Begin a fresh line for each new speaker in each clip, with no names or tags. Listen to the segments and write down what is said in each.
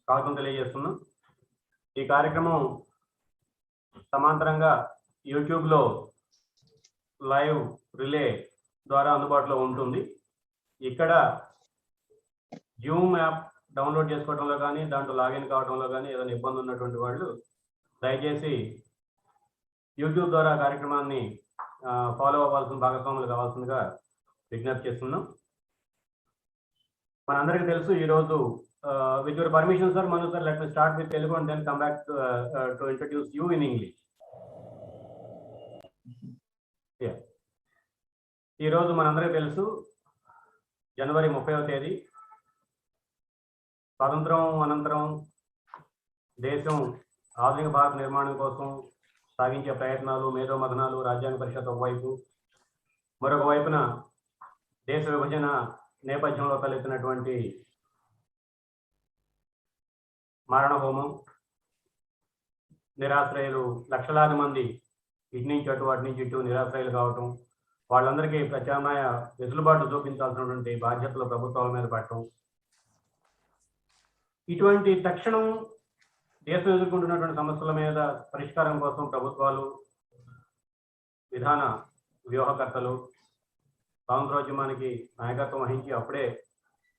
స్వాగతం తెలియజేస్తున్నాం. ఈ కార్యక్రమం సమాంతరంగా యూట్యూబ్లో లైవ్ రిలే ద్వారా అందుబాటులో ఉంటుంది. ఇక్కడ జూమ్ యాప్ డౌన్లోడ్ చేసుకోవడంలో కానీ దాంట్లో లాగిన్ కావడంలో కానీ ఏదైనా ఇబ్బంది ఉన్నటువంటి వాళ్ళు దయచేసి యూట్యూబ్ ద్వారా కార్యక్రమాన్ని ఫాలో అవ్వాల్సిన భాగస్వాములు కావాల్సిందిగా విజ్ఞప్తి చేస్తున్నాం. మనందరికీ తెలుసు ఈరోజు with your permission sir, Manu sir, let me start with Telugu and then come back to introduce you in English. Yeah. ఈరోజు మనందరికీ తెలుసు జనవరి 30వ తేదీ స్వాతంత్రం అనంతరం దేశం ఆధునిక భారత నిర్మాణం కోసం సాగించే ప్రయత్నాలు, మేధోమథనాలు, రాజ్యాంగ పరిషత్ ఒకవైపు, మరొక వైపున దేశ విభజన నేపథ్యంలో తలెత్తినటువంటి మారణ హోమం, నిరాశ్రయులు లక్షలాది మంది ఇటు నుంచి అటు అటు నుంచి ఇటు నిరాశ్రయులు కావటం, వాళ్ళందరికీ ప్రత్యామ్నాయ వెసులుబాటు చూపించాల్సినటువంటి బాధ్యతలు ప్రభుత్వాల మీద పడటం, ఇటువంటి తక్షణం దేశం ఎదుర్కొంటున్నటువంటి సమస్యల మీద పరిష్కారం కోసం ప్రభుత్వాలు, విధాన వ్యూహకర్తలు స్వాతంత్రోద్యమానికి నాయకత్వం వహించి అప్పుడే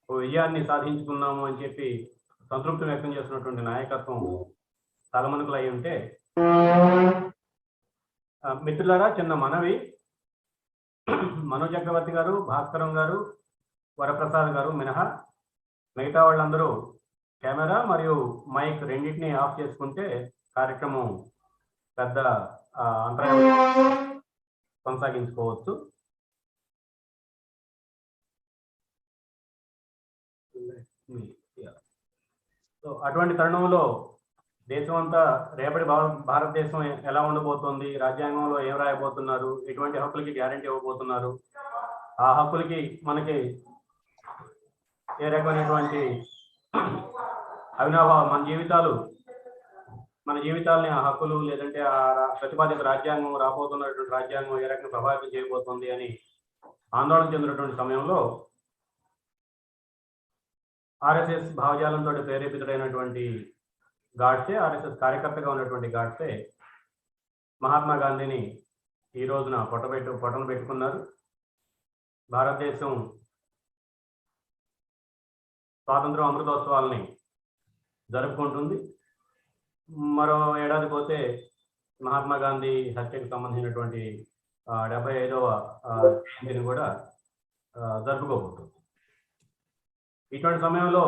ఓ విజయాన్ని సాధించుకున్నాము అని చెప్పి సంతృప్తి వ్యక్తం చేస్తున్నటువంటి నాయకత్వం తలమునకలు అయి ఉంటే, మిత్రులారా చిన్న మనవి, మను చక్రవర్తి గారు, భాస్కరం గారు, వరప్రసాద్ గారు మినహా మిగతా వాళ్ళందరూ కెమెరా మరియు మైక్ రెండింటినీ ఆఫ్ చేసుకుంటే కార్యక్రమం పెద్ద అంతరాయం కొనసాగించుకోవచ్చు. సో అటువంటి తరుణంలో దేశం అంతా రేపటి భారతదేశం ఎలా ఉండబోతోంది, రాజ్యాంగంలో ఏం రాయబోతున్నారు, ఎటువంటి హక్కులకి గ్యారంటీ ఇవ్వబోతున్నారు, ఆ హక్కులకి మనకి ఏ రకమైనటువంటి అవినాభావం మన జీవితాలని ఆ హక్కులు లేదంటే ఆ ప్రతిపాదిత రాజ్యాంగం, రాబోతున్నటువంటి రాజ్యాంగం ఏ రకంగా ప్రభావితం చేయబోతుంది అని ఆందోళన చెందినటువంటి సమయంలో ఆర్ఎస్ఎస్ భావజాలంతో ప్రేరేపితుడైనటువంటి గాడ్సే, ఆర్ఎస్ఎస్ కార్యకర్తగా ఉన్నటువంటి గాడ్సే మహాత్మా గాంధీని ఈ రోజున పొట్టన పెట్టుకున్నారు. భారతదేశం స్వాతంత్రం అమృతోత్సవాలని జరుపుకుంటుంది. మరో ఏడాది పోతే మహాత్మా గాంధీ హత్యకు సంబంధించినటువంటి 75వ జయంతిని కూడా జరుపుకోబోతుంది. ఇటువంటి సమయంలో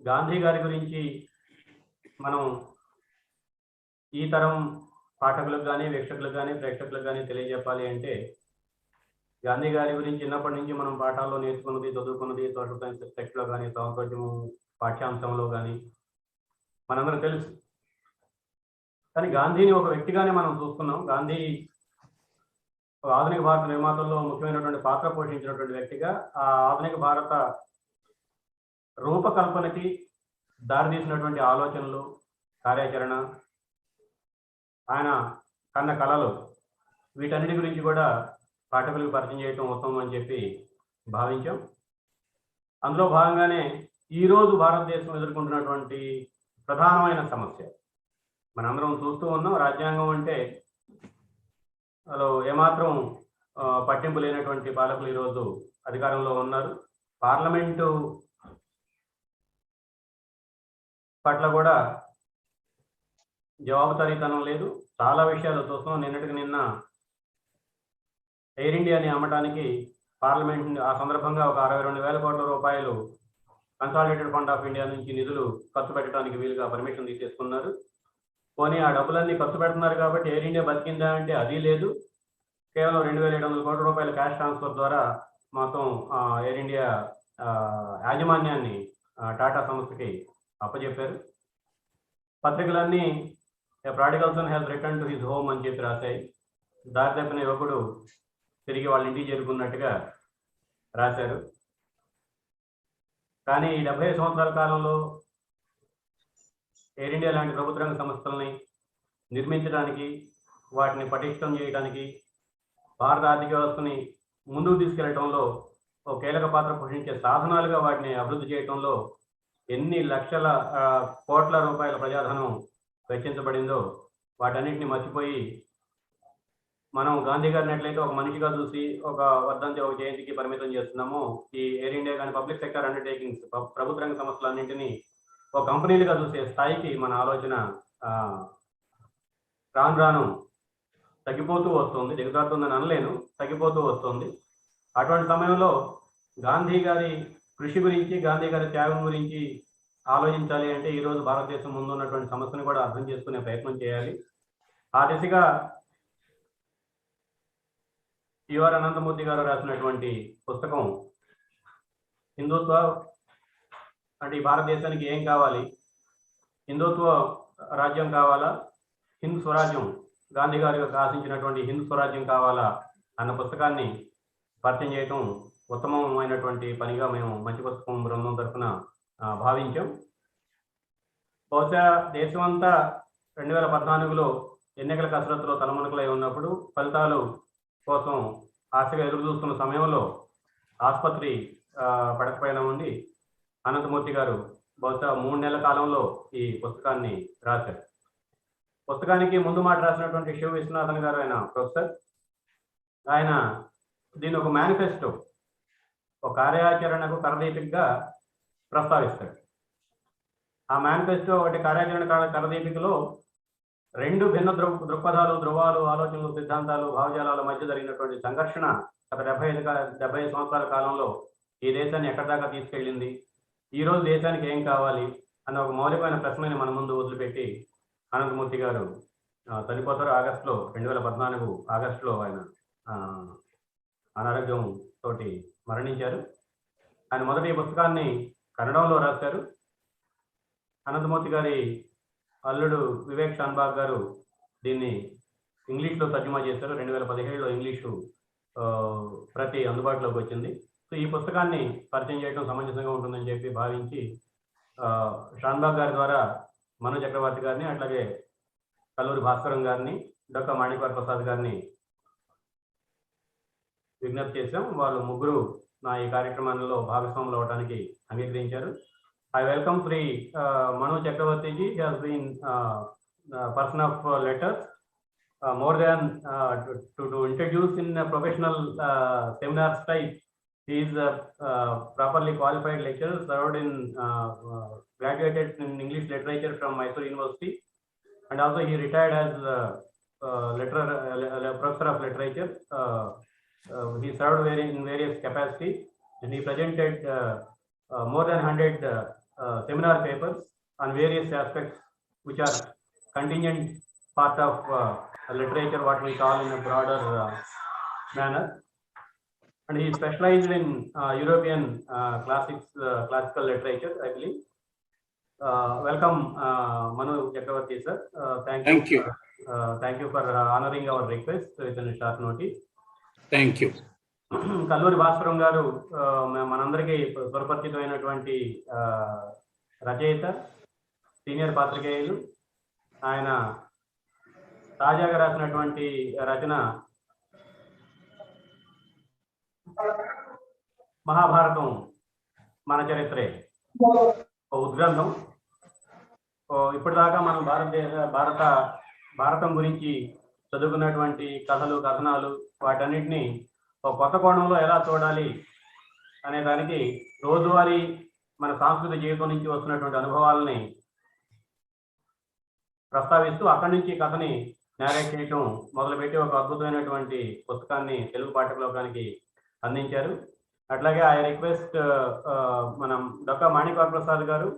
గాంధీ గారి గురించి మనం ఈ తరం పాఠకులకు కానీ, వీక్షకులకు కానీ, ప్రేక్షకులకు కానీ తెలియజెప్పాలి అంటే, గాంధీ గారి గురించి చిన్నప్పటి నుంచి మనం పాఠాల్లో నేర్చుకున్నది, చదువుకున్నది సోషల్ సైన్స్ టెక్స్ట్లో కానీ, స్వాతంత్రోద్యమం పాఠ్యాంశంలో కానీ మనందరం తెలుసు. కానీ గాంధీని ఒక వ్యక్తిగానే మనం చూస్తున్నాం. గాంధీ ఆధునిక భారత నిర్మాతల్లో ముఖ్యమైనటువంటి పాత్ర పోషించినటువంటి వ్యక్తిగా ఆ ఆధునిక భారత రూపకల్పనకి దారితీసినటువంటి ఆలోచనలు, కార్యాచరణ, ఆయన కన్న కళలు, వీటన్నిటి గురించి కూడా పాఠకులకు పరిచయం చేయటం ఉత్తమం అని చెప్పి భావించాం. అందులో భాగంగానే ఈరోజు భారతదేశం ఎదుర్కొంటున్నటువంటి ప్రధానమైన సమస్య మనందరం చూస్తూ ఉన్నాం. రాజ్యాంగం అంటే అలా ఏమాత్రం పట్టింపు లేనటువంటి పాలకులు ఈరోజు అధికారంలో ఉన్నారు. పార్లమెంటు పట్ల కూడా జవాబుదారీతనం లేదు. చాలా విషయాలు చూస్తున్నాం. నిన్నటికి నిన్న ఎయిర్ ఇండియాని అమ్మటానికి పార్లమెంట్ ఆ సందర్భంగా ఒక 62,000 కోట్ల రూపాయలు కన్సాలిడేటెడ్ ఫండ్ ఆఫ్ ఇండియా నుంచి నిధులు ఖర్చు పెట్టడానికి వీలుగా పర్మిషన్ తీసేసుకున్నారు. పోనీ ఆ డబ్బులన్నీ ఖర్చు పెడుతున్నారు కాబట్టి ఎయిర్ ఇండియా బతికిందా అంటే అది లేదు. కేవలం 2,700 కోట్ల రూపాయల క్యాష్ ట్రాన్స్ఫర్ ద్వారా మొత్తం ఎయిర్ ఇండియా యాజమాన్యాన్ని టాటా సంస్థకి అప్పచెప్పారు. పత్రికలన్నీ prodigal son has return to his home అని చెప్పి రాశాయి. దారి తప్పిన యువకుడు తిరిగి వాళ్ళ ఇంటికి చేరుకున్నట్టుగా రాశారు. కానీ ఈ 75 సంవత్సరాల కాలంలో ఎయిర్ ఇండియా లాంటి ప్రభుత్వ రంగ సంస్థలని నిర్మించడానికి, వాటిని పటిష్టం చేయడానికి, భారత ఆర్థిక వ్యవస్థని ముందుకు తీసుకెళ్లడంలో ఒక కీలక పాత్ర పోషించే సాధనాలుగా వాటిని అభివృద్ధి చేయడంలో ఎన్ని లక్షల కోట్ల రూపాయల ప్రజాధనం వెచ్చించబడిందో వాటన్నిటిని మర్చిపోయి మనం గాంధీ గారిని ఎట్లయితే ఒక మనిషిగా చూసి ఒక వర్ధంతి ఒక జయంతికి పరిమితం చేస్తున్నామో, ఈ ఎయిర్ ఇండియా కానీ పబ్లిక్ సెక్టర్ అండర్టేకింగ్స్ ప్రభుత్వ రంగ సంస్థలన్నింటినీ ఒక కంపెనీలుగా చూసే స్థాయికి మన ఆలోచన రాను రాను తగ్గిపోతూ వస్తుంది. దిగజారుతుందని అనలేను, తగ్గిపోతూ వస్తుంది. అటువంటి సమయంలో గాంధీ గారి కృషి గురించి, గాంధీ గారి త్యాగం గురించి ఆలోచించాలి అంటే ఈరోజు భారతదేశం ముందు ఉన్నటువంటి సమస్యను కూడా అర్థం చేసుకునే ప్రయత్నం చేయాలి. ఆ దిశగా యువర్ అనంతమూర్తి గారు రాసినటువంటి పుస్తకం హిందుత్వ అంటే ఈ భారతదేశానికి ఏం కావాలి, హిందుత్వ రాజ్యం కావాలా, హింద్ స్వరాజ్యం, గాంధీ గారు ఆశించినటువంటి హింద్ స్వరాజ్యం కావాలా అన్న పుస్తకాన్ని పరిచయం చేయటం ఉత్తమమైనటువంటి పనిగా మేము మంచి పుస్తకం బృందం తరఫున భావించాం. బహుశా దేశమంతా 2014లో ఎన్నికల కసరత్తులో తలమునకలై ఉన్నప్పుడు, ఫలితాలు కోసం ఆశగా ఎదురు చూస్తున్న సమయంలో ఆసుపత్రి పడకపోయినా ఉండి అనంతమూర్తి గారు బహుశా 3 నెలల కాలంలో ఈ పుస్తకాన్ని రాశారు. పుస్తకానికి ముందు మాట రాసినటువంటి శివ విశ్వనాథన్ గారు ఆయన ప్రొఫెసర్. ఆయన దీని ఒక మేనిఫెస్టో, ఒక కార్యాచరణకు కరదీపికగా ప్రస్తావిస్తాడు. ఆ మేనిఫెస్టో ఒకటి కార్యాచరణ కరదీపికలో 2 భిన్న దృక్పథాలు, ధృవాలు, ఆలోచనలు, సిద్ధాంతాలు, భావజాలాల మధ్య జరిగినటువంటి సంఘర్షణ గత 75 సంవత్సరాల కాలంలో ఈ దేశాన్ని ఎక్కడి దాకా తీసుకెళ్ళింది, ఈరోజు దేశానికి ఏం కావాలి అన్న ఒక మౌలికమైన ప్రశ్నని మన ముందు వదిలిపెట్టి అనంతమూర్తి గారు చనిపోతారు. 2014 ఆగస్టులో ఆయన అనారోగ్యం తోటి మరణించారు. ఆయన మొదటి పుస్తకాన్ని కన్నడంలో రాశారు. అనంతమూర్తి గారి అల్లుడు వివేక్ షాన్బాగ్ గారు దీన్ని ఇంగ్లీష్లో తర్జుమా చేశారు. 2017లో ఇంగ్లీషు ప్రతి అందుబాటులోకి వచ్చింది. సో ఈ పుస్తకాన్ని పరిచయం చేయడం సమంజసంగా ఉంటుందని చెప్పి భావించి షాన్బాగ్ గారి ద్వారా మను చక్రవర్తి గారిని, అట్లాగే కల్లూరి భాస్కరం గారిని, డొక్క మాణిక్వర్ ప్రసాద్ గారిని విజ్ఞప్తి చేశాం. వాళ్ళు ముగ్గురు నా ఈ కార్యక్రమంలో భాగస్వాములు అవడానికి అంగీకరించారు. I welcome Sri Manu Chakravarti ji. He has been a person of letters. More than to introduce in a professional seminar style, he is a properly qualified lecturer, served in graduated in English literature from Mysore University, and also he retired as professor of literature. He served in various capacities, and he presented more than 100 seminar papers on various aspects which are contingent part of literature, what we call in a broader manner. And he specialized in European classical literature, I believe. Welcome, Manu Chakravarti sir. Thank you. Thank you for honoring our request within a short notice.
Thank you.
Kalluri Bhaskaram గారు మనందరికీ సుపరిచితమైనటువంటి రచయిత, senior పాత్రికేయులు. ఆయన తాజాగా రాసినటువంటి రచన మహాభారతం మన చరిత్రే, ఉద్గ్రంథం. ఇప్పటిదాకా మనం భారతం గురించి చదువుకున్నటువంటి కథలు, కథనాలు, వాటన్నిటినీ ఒక కొత్త కోణంలో ఎలా చూడాలి అనే దానికి రోజువారీ మన సాంస్కృతిక జీవితం నుంచి వస్తున్నటువంటి అనుభవాలని ప్రస్తావిస్తూ అక్కడి నుంచి కథని నేరేట్ చేయటం మొదలుపెట్టి ఒక అద్భుతమైనటువంటి పుస్తకాన్ని తెలుగు పాఠ్యలోకానికి అందించారు. అట్లాగే ఐ రిక్వెస్ట్ మనం డాక్టర్ మాణిక్వర్ ప్రసాద్ గారు,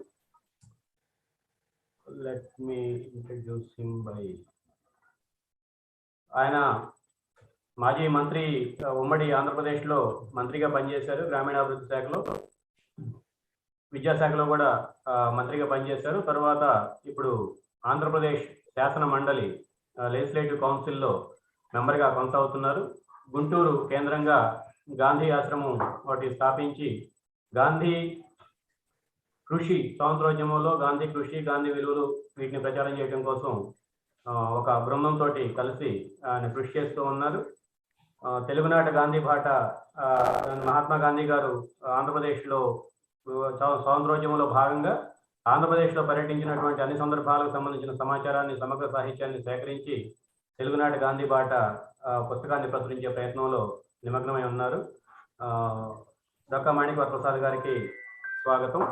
let me introduce him by. ఆయన మాజీ మంత్రి, ఉమ్మడి ఆంధ్రప్రదేశ్లో మంత్రిగా పనిచేశారు. గ్రామీణాభివృద్ధి శాఖలో, విద్యాశాఖలో కూడా మంత్రిగా పనిచేశారు. తర్వాత ఇప్పుడు ఆంధ్రప్రదేశ్ శాసన మండలి లెజిస్లేటివ్ కౌన్సిల్లో మెంబర్గా కొనసాగుతున్నారు. గుంటూరు కేంద్రంగా గాంధీ ఆశ్రమం ఒకటి స్థాపించి గాంధీ కృషి, స్వాతంత్రోద్యమంలో గాంధీ కృషి, గాంధీ విలువలు, వీటిని ప్రచారం చేయడం కోసం ఒక బృందంతో కలిసి ఆయన కృషి చేస్తూ ఉన్నారు. తెలుగునాట గాంధీ బాట, మహాత్మా గాంధీ గారు ఆంధ్రప్రదేశ్లో స్వాతంత్రోద్యమంలో భాగంగా ఆంధ్రప్రదేశ్లో పర్యటించినటువంటి అన్ని సందర్భాలకు సంబంధించిన సమాచారాన్ని, సమగ్ర సాహిత్యాన్ని సేకరించి తెలుగునాటి గాంధీ బాట పుస్తకాన్ని ప్రచురించే ప్రయత్నంలో నిమగ్నమై ఉన్నారు. డాక్టర్ మాణిక్య ప్రసాద్ గారికి స్వాగతం.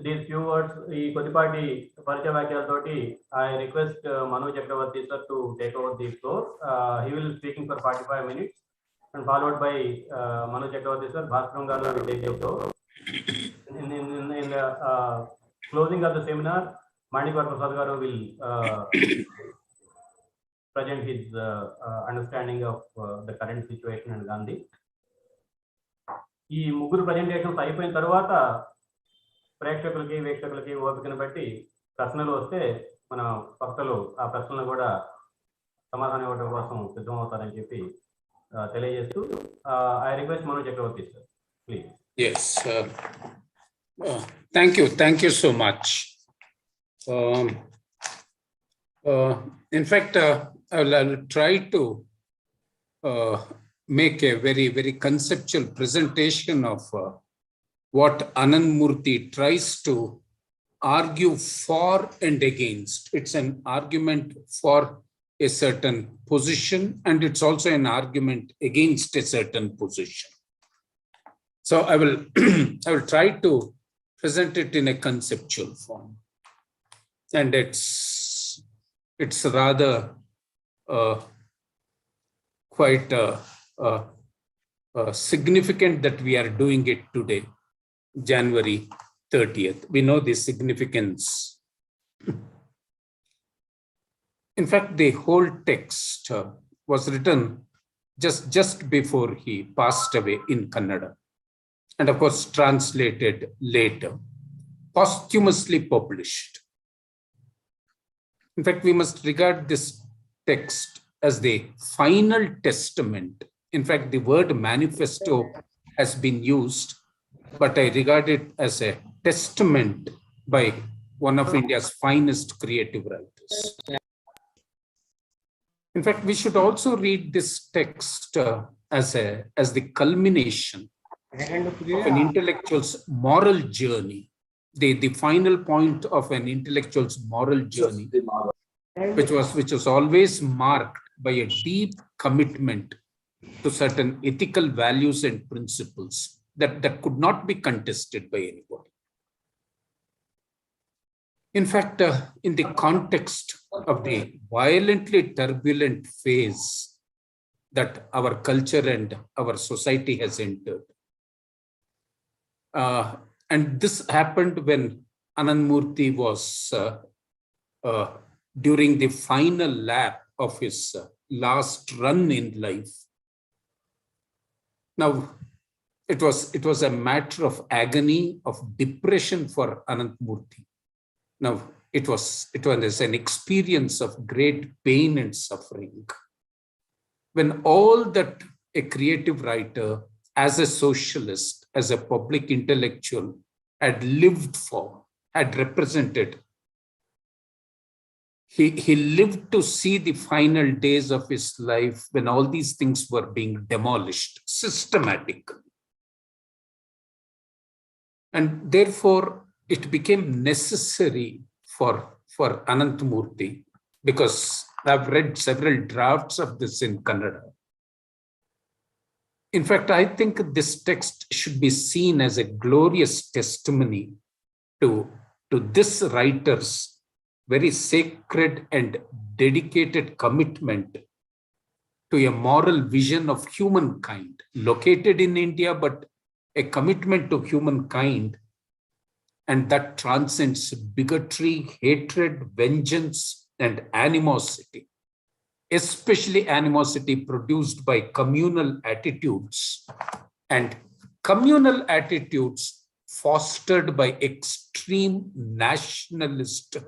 దీస్ ఫ్యూ వర్డ్స్, ఈ కొద్దిపాటి పరిచయ వాక్యాలతోటి I request Manu Chakravarti sir to take over the floor. He will be speaking for 45 minutes and followed by Manu Chakravarti sir. Bhaskaran garu will take the floor. In the closing of the seminar, Manikya Prasad garu will present his understanding of the current situation in Gandhi. ఈ ముగ్గురు presentations అయిపోయిన తర్వాత ప్రేక్షకులకి, వీక్షకులకి ఓపికను బట్టి ప్రశ్నలు వస్తే మన వక్తలు ఆ ప్రశ్నలు కూడా సమాధానం ఇవ్వడం కోసం సిద్ధమవుతారని చెప్పి తెలియజేస్తూ I request Manu Chakravarti sir, please.
Yes, thank you so much. In fact, I'll try to make a very conceptual presentation of what Anandmurthy tries to argue for and against. It's an argument for a certain position, and it's also an argument against a certain position. So I will try to present it in a conceptual form, and it's rather quite significant that we are doing it today, January 30th. We know the significance. In fact, the whole text was written just before he passed away in Kannada, and of course translated later, posthumously published. In fact, we must regard this text as the final testament. In fact, the word manifesto has been used, but I regard it as a testament by one of India's finest creative writers. In fact, we should also read this text as the culmination of an intellectual's moral journey, the final point of an intellectual's moral journey, which was always marked by a deep commitment to certain ethical values and principles that could not be contested by anybody. In fact, in the context of the violently turbulent phase that our culture and our society has entered, and this happened when Anandmurthy was during the final lap of his last run in life. Now, it was a matter of agony, of depression for Anandmurthy. Now, it was an experience of great pain and suffering. When all that a creative writer, as a socialist, as a public intellectual, had lived for, had represented, he lived to see the final days of his life when all these things were being demolished systematically. And therefore, it became necessary for Anandmurthy, because I've read several drafts of this in Kannada. In fact, I think this text should be seen as a glorious testimony to this writer's very sacred and dedicated commitment to a moral vision of humankind located in India, but a commitment to humankind, and that transcends bigotry, hatred, vengeance, and animosity, especially animosity produced by communal attitudes, and communal attitudes fostered by extreme nationalist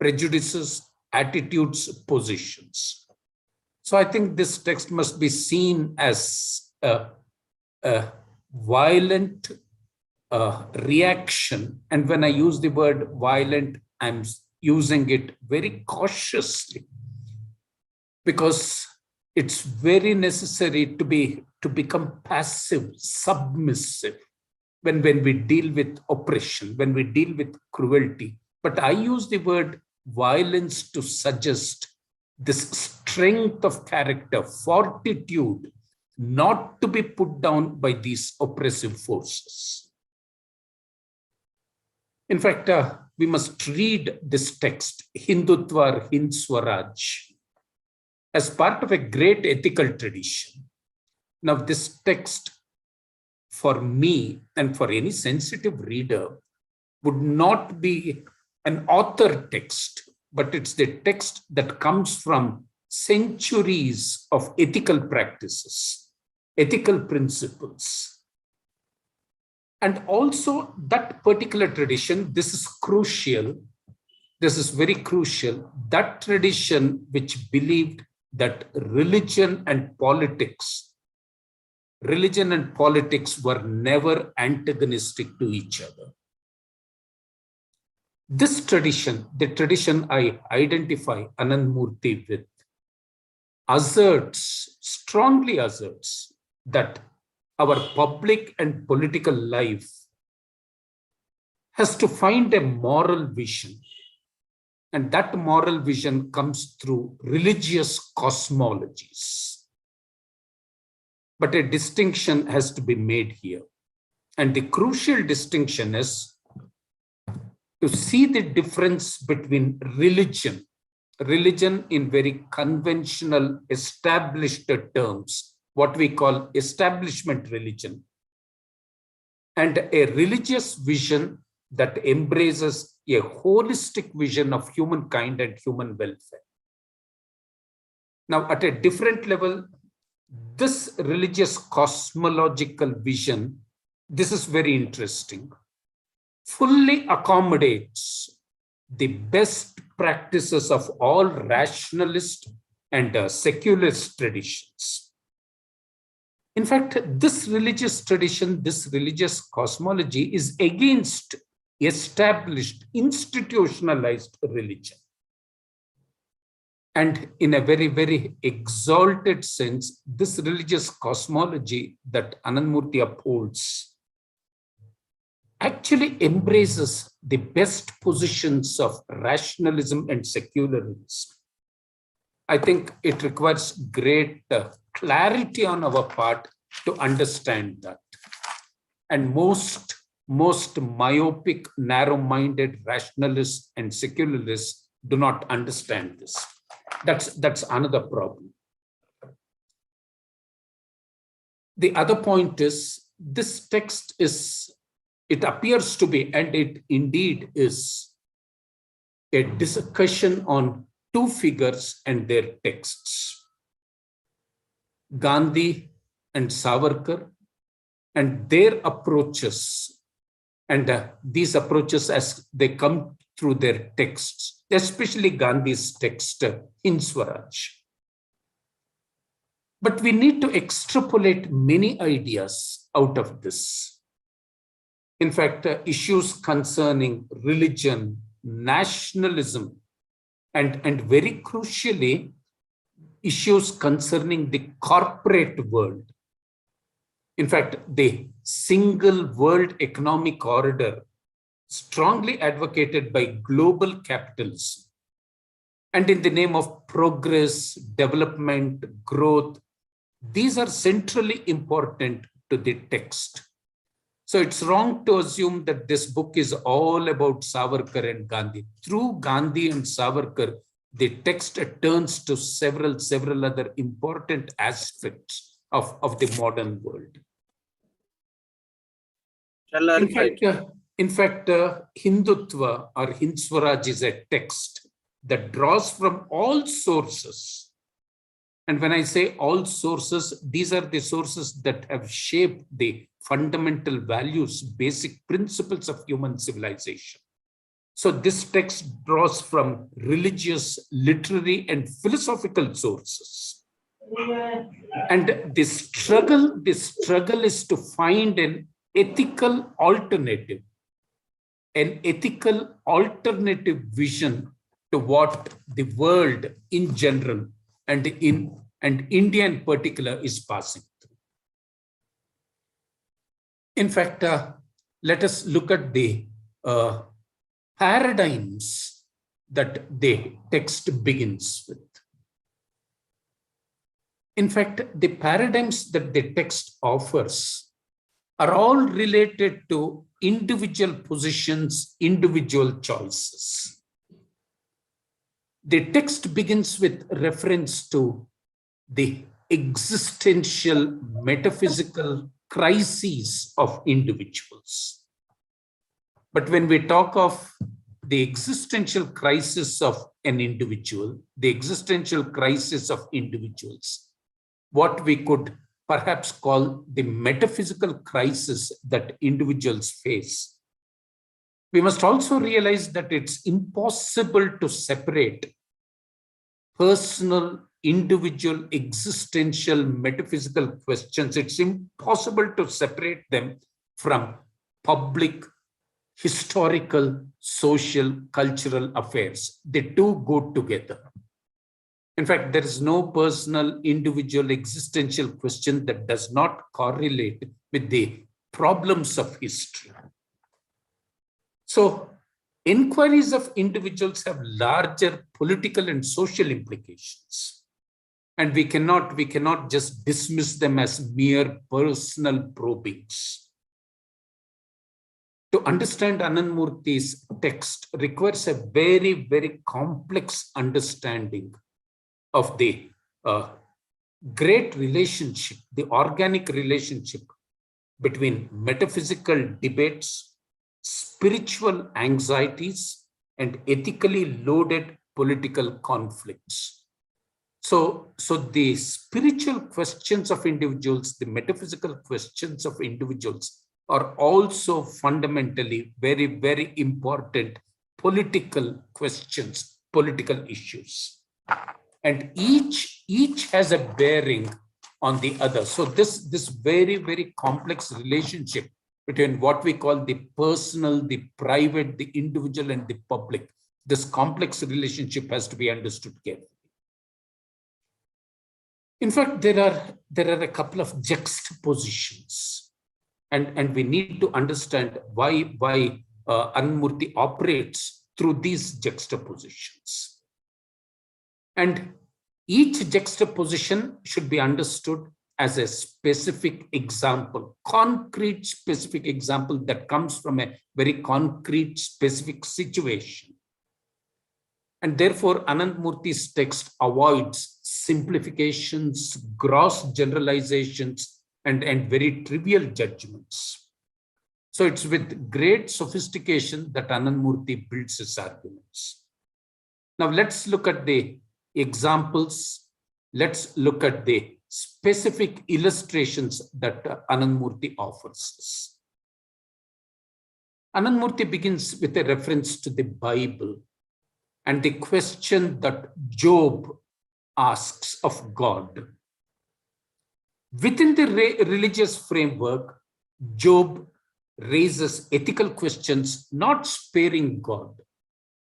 prejudices, attitudes, positions. So I think this text must be seen as a violent reaction. And when I use the word violent, I'm using it very cautiously, because it's very necessary to be to become passive, submissive when we deal with oppression, when we deal with cruelty. But I use the word violence to suggest this strength of character, fortitude, not to be put down by these oppressive forces. In fact, we must read this text, Hindutva or Hind Swaraj, as part of a great ethical tradition. Now, this text, for me and for any sensitive reader, would not be an author text, but it's the text that comes from centuries of ethical practices, ethical principles. And also that particular tradition, this is crucial, this is very crucial, that tradition which believed that religion and politics were never antagonistic to each other. This tradition, the tradition I identify Anandmurti with, strongly asserts that our public and political life has to find a moral vision. And that moral vision comes through religious cosmologies. But a distinction has to be made here. And the crucial distinction is to see the difference between religion in very conventional, established terms, what we call establishment religion, and a religious vision that embraces a holistic vision of humankind and human welfare. Now, at a different level, this religious cosmological vision, this is very interesting, fully accommodates the best practices of all rationalist and secularist traditions. In fact, this religious tradition, this religious cosmology is against established, institutionalized religion. And in a very, very exalted sense, this religious cosmology that Anandmurti upholds actually embraces the best positions of rationalism and secularism. I think it requires great clarity on our part to understand that. And most myopic, narrow-minded rationalists and secularists do not understand this. That's another problem. The other point is, this text is, it appears to be, and it indeed is, a discussion on two figures and their texts, Gandhi and Savarkar, and their approaches, and these approaches as they come through their texts, especially Gandhi's text, Hind Swaraj. But we need to extrapolate many ideas out of this. In fact, issues concerning religion, nationalism, and very crucially, issues concerning the corporate world. In fact, the single world economic order strongly advocated by global capitalism, and in the name of progress, development, growth, these are centrally important to the text. So it's wrong to assume that this book is all about Savarkar and Gandhi. Through Gandhi and Savarkar, the text turns to several other important aspects of the modern world. In fact, Hindutva or Hind Swaraj is a text that draws from all sources. And when I say all sources, these are the sources that have shaped the fundamental values, basic principles of human civilization. So this text draws from religious, literary, and philosophical sources. And the struggle is to find an ethical alternative vision to what the world in general and India in particular is passing through. In fact, let us look at the paradigms that the text begins with. In fact, the paradigms that the text offers are all related to individual positions, individual choices. The text begins with reference to the existential metaphysical crises of individuals. But when we talk of the existential crisis of an individual, the existential crisis of individuals, what we could perhaps call the metaphysical crisis that individuals face, we must also realize that it's impossible to separate personal, individual, existential, metaphysical questions. It's impossible to separate them from public, historical, social, cultural affairs. They two go together. In fact, there is no personal, individual, existential question that does not correlate with the problems of history. So, inquiries of individuals have larger political and social implications. And we cannot just dismiss them as mere personal probings. To understand Anandmurti's text requires a very, very complex understanding of the great relationship, the organic relationship between metaphysical debates, spiritual anxieties, and ethically loaded political conflicts. So the spiritual questions of individuals, the metaphysical questions of individuals are also fundamentally very, very important political questions, political issues. And each has a bearing on the other. So this very, very complex relationship between what we call the personal, the private, the individual, and the public, this complex relationship has to be understood carefully. In fact, there are a couple of juxtapositions, and we need to understand why Anandmurti operates through these juxtapositions. And each juxtaposition should be understood as a specific example, concrete specific example that comes from a very concrete specific situation. And therefore, Anandmurti's text avoids simplifications, gross generalizations, and very trivial judgments. So it's with great sophistication that Anandmurti builds his arguments. Now let's look at the examples. Let's look at the specific illustrations that Anandmurti offers us. Anandmurti begins with a reference to the Bible and the question that Job asks of God. Within the religious framework, Job raises ethical questions, not sparing God,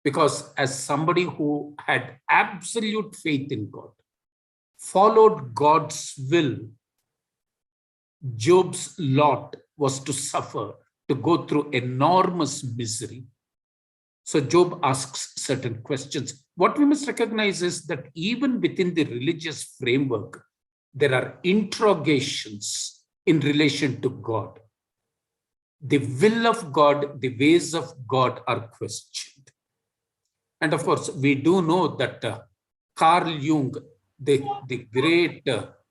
because as somebody who had absolute faith in God, followed God's will, Job's lot was to suffer, to go through enormous misery. So Job asks certain questions. What we must recognize is that even within the religious framework, there are interrogations in relation to God. The will of God, the ways of God are questioned. And of course, we do know that Carl Jung, the great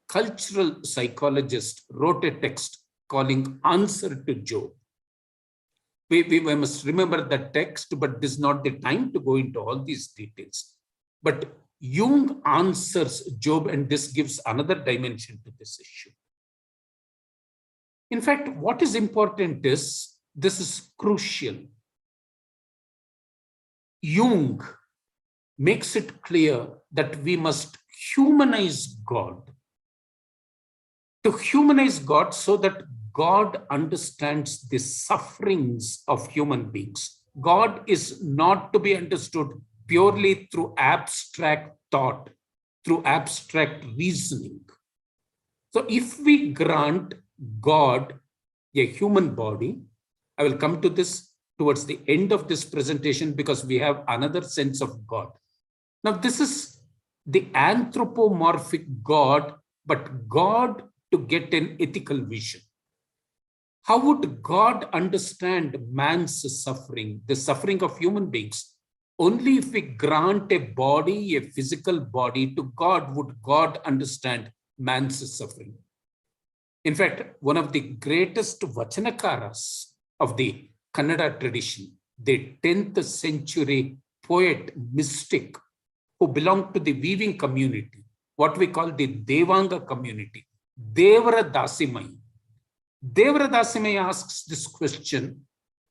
cultural psychologist, wrote a text calling Answer to Job. We must remember that text, but this is not the time to go into all these details. But Jung answers Job, and this gives another dimension to this issue. In fact, what is important is, this is crucial. Jung makes it clear that we must humanize God. To humanize God so that God understands the sufferings of human beings. God is not to be understood purely through abstract thought, through abstract reasoning. So if we grant God a human body. I will come to this towards the end of this presentation because we have another sense of God. Now, this is the anthropomorphic God, but God to get an ethical vision. How would God understand man's suffering, the suffering of human beings? Only if we grant a body, a physical body to God, would God understand man's suffering. In fact, one of the greatest Vachanakaras of the Kannada tradition, the 10th century poet, mystic, who belonged to the weaving community, what we call the Devanga community, Devara Dasimai. Devara Dasimai asks this question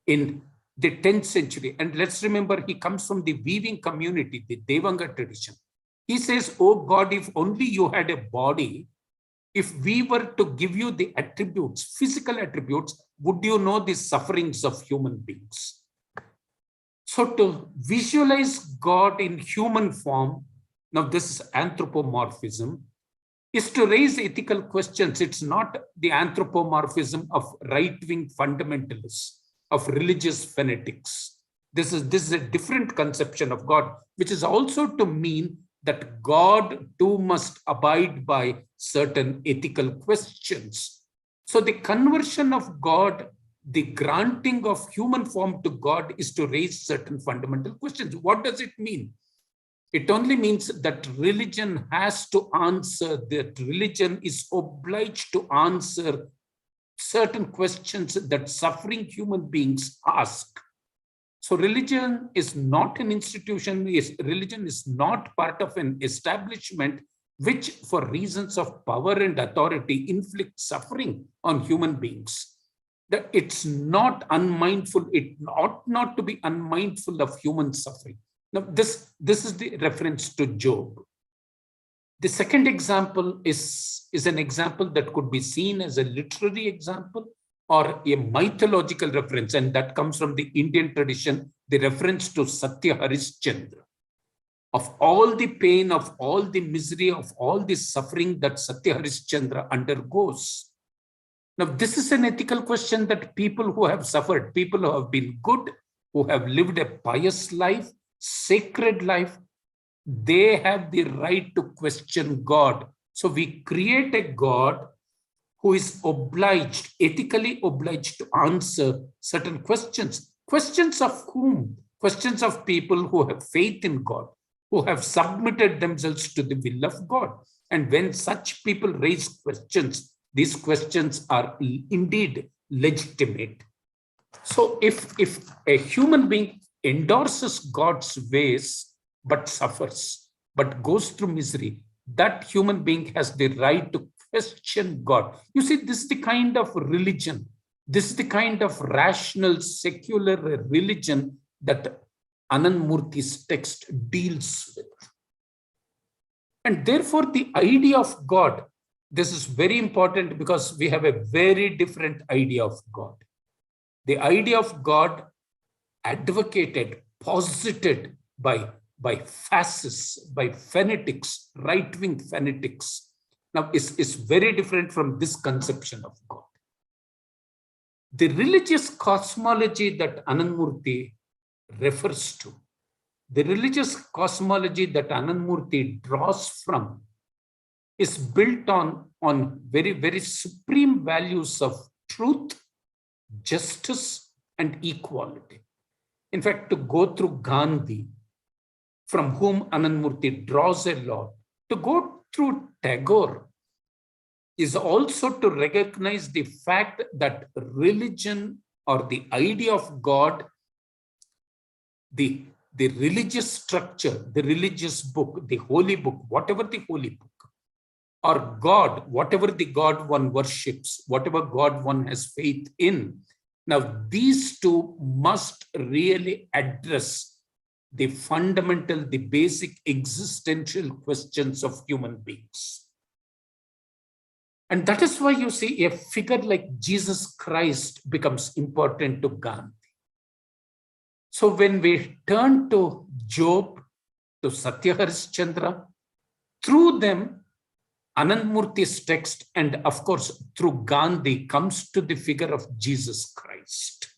in the 10th century. And let's remember, he comes from the weaving community, the Devanga tradition. He says, oh God, if only you had a body, if we were to give you the attributes, physical attributes, would you know the sufferings of human beings? So to visualize God in human form, now this is anthropomorphism, is to raise ethical questions. It's not the anthropomorphism of right-wing fundamentalists, of religious fanatics. This is a different conception of God, which is also to mean that God too must abide by certain ethical questions. So the conversion of God, the granting of human form to God, is to raise certain fundamental questions. What does it mean? It only means that religion has to answer, that religion is obliged to answer certain questions that suffering human beings ask. So religion is not an institution, religion is not part of an establishment which, for reasons of power and authority, inflicts suffering on human beings. That it's not unmindful, it ought not to be unmindful of human suffering. Now, this is the reference to Job. The second example is an example that could be seen as a literary example or a mythological reference, and that comes from the Indian tradition, the reference to Satya Harishchandra. Of all the pain, of all the misery, of all the suffering that Satya Harishchandra undergoes. Now, this is an ethical question that people who have suffered, people who have been good, who have lived a pious life, sacred life, they have the right to question God. So we create a God who is obliged, ethically obliged to answer certain questions. Questions of whom? Questions of people who have faith in God, who have submitted themselves to the will of God. And when such people raise questions, these questions are indeed legitimate. So if a human being endorses God's ways, but suffers, but goes through misery, that human being has the right to question God. You see, this is the kind of religion, this is the kind of rational, secular religion that Anand Murthy's text deals with. And therefore, the idea of God, this is very important because we have a very different idea of God. The idea of God advocated, posited by fascists, by fanatics, right-wing fanatics, now is very different from this conception of God. The religious cosmology that Anand Murthy refers to, the religious cosmology that Anand Murthy draws from, is built on very, very supreme values of truth, justice, and equality. In fact, to go through Gandhi, from whom Anand Murthy draws a lot, to go through Tagore is also to recognize the fact that religion or the idea of God, the religious structure, the religious book, the holy book, whatever the holy book, or God, whatever the God one worships, whatever God one has faith in. Now, these two must really address the fundamental, the basic existential questions of human beings. And that is why you see a figure like Jesus Christ becomes important to Gandhi. So when we turn to Job, to Satya Harishchandra, through them, Anandmurti's text, and of course, through Gandhi, comes to the figure of Jesus Christ.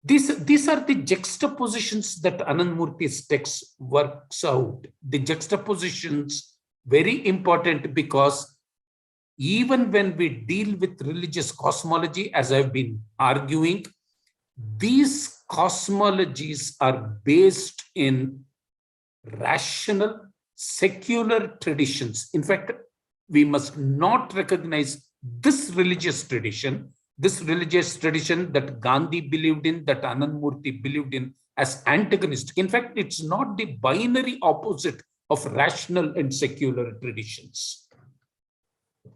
These are the juxtapositions that Anandmurti's text works out. The juxtapositions, very important, because even when we deal with religious cosmology, as I've been arguing, these cosmologies are based in rational, secular traditions. In fact, we must not recognize this religious tradition that Gandhi believed in, that Anandmurti believed in, as antagonistic. In fact, it's not the binary opposite of rational and secular traditions.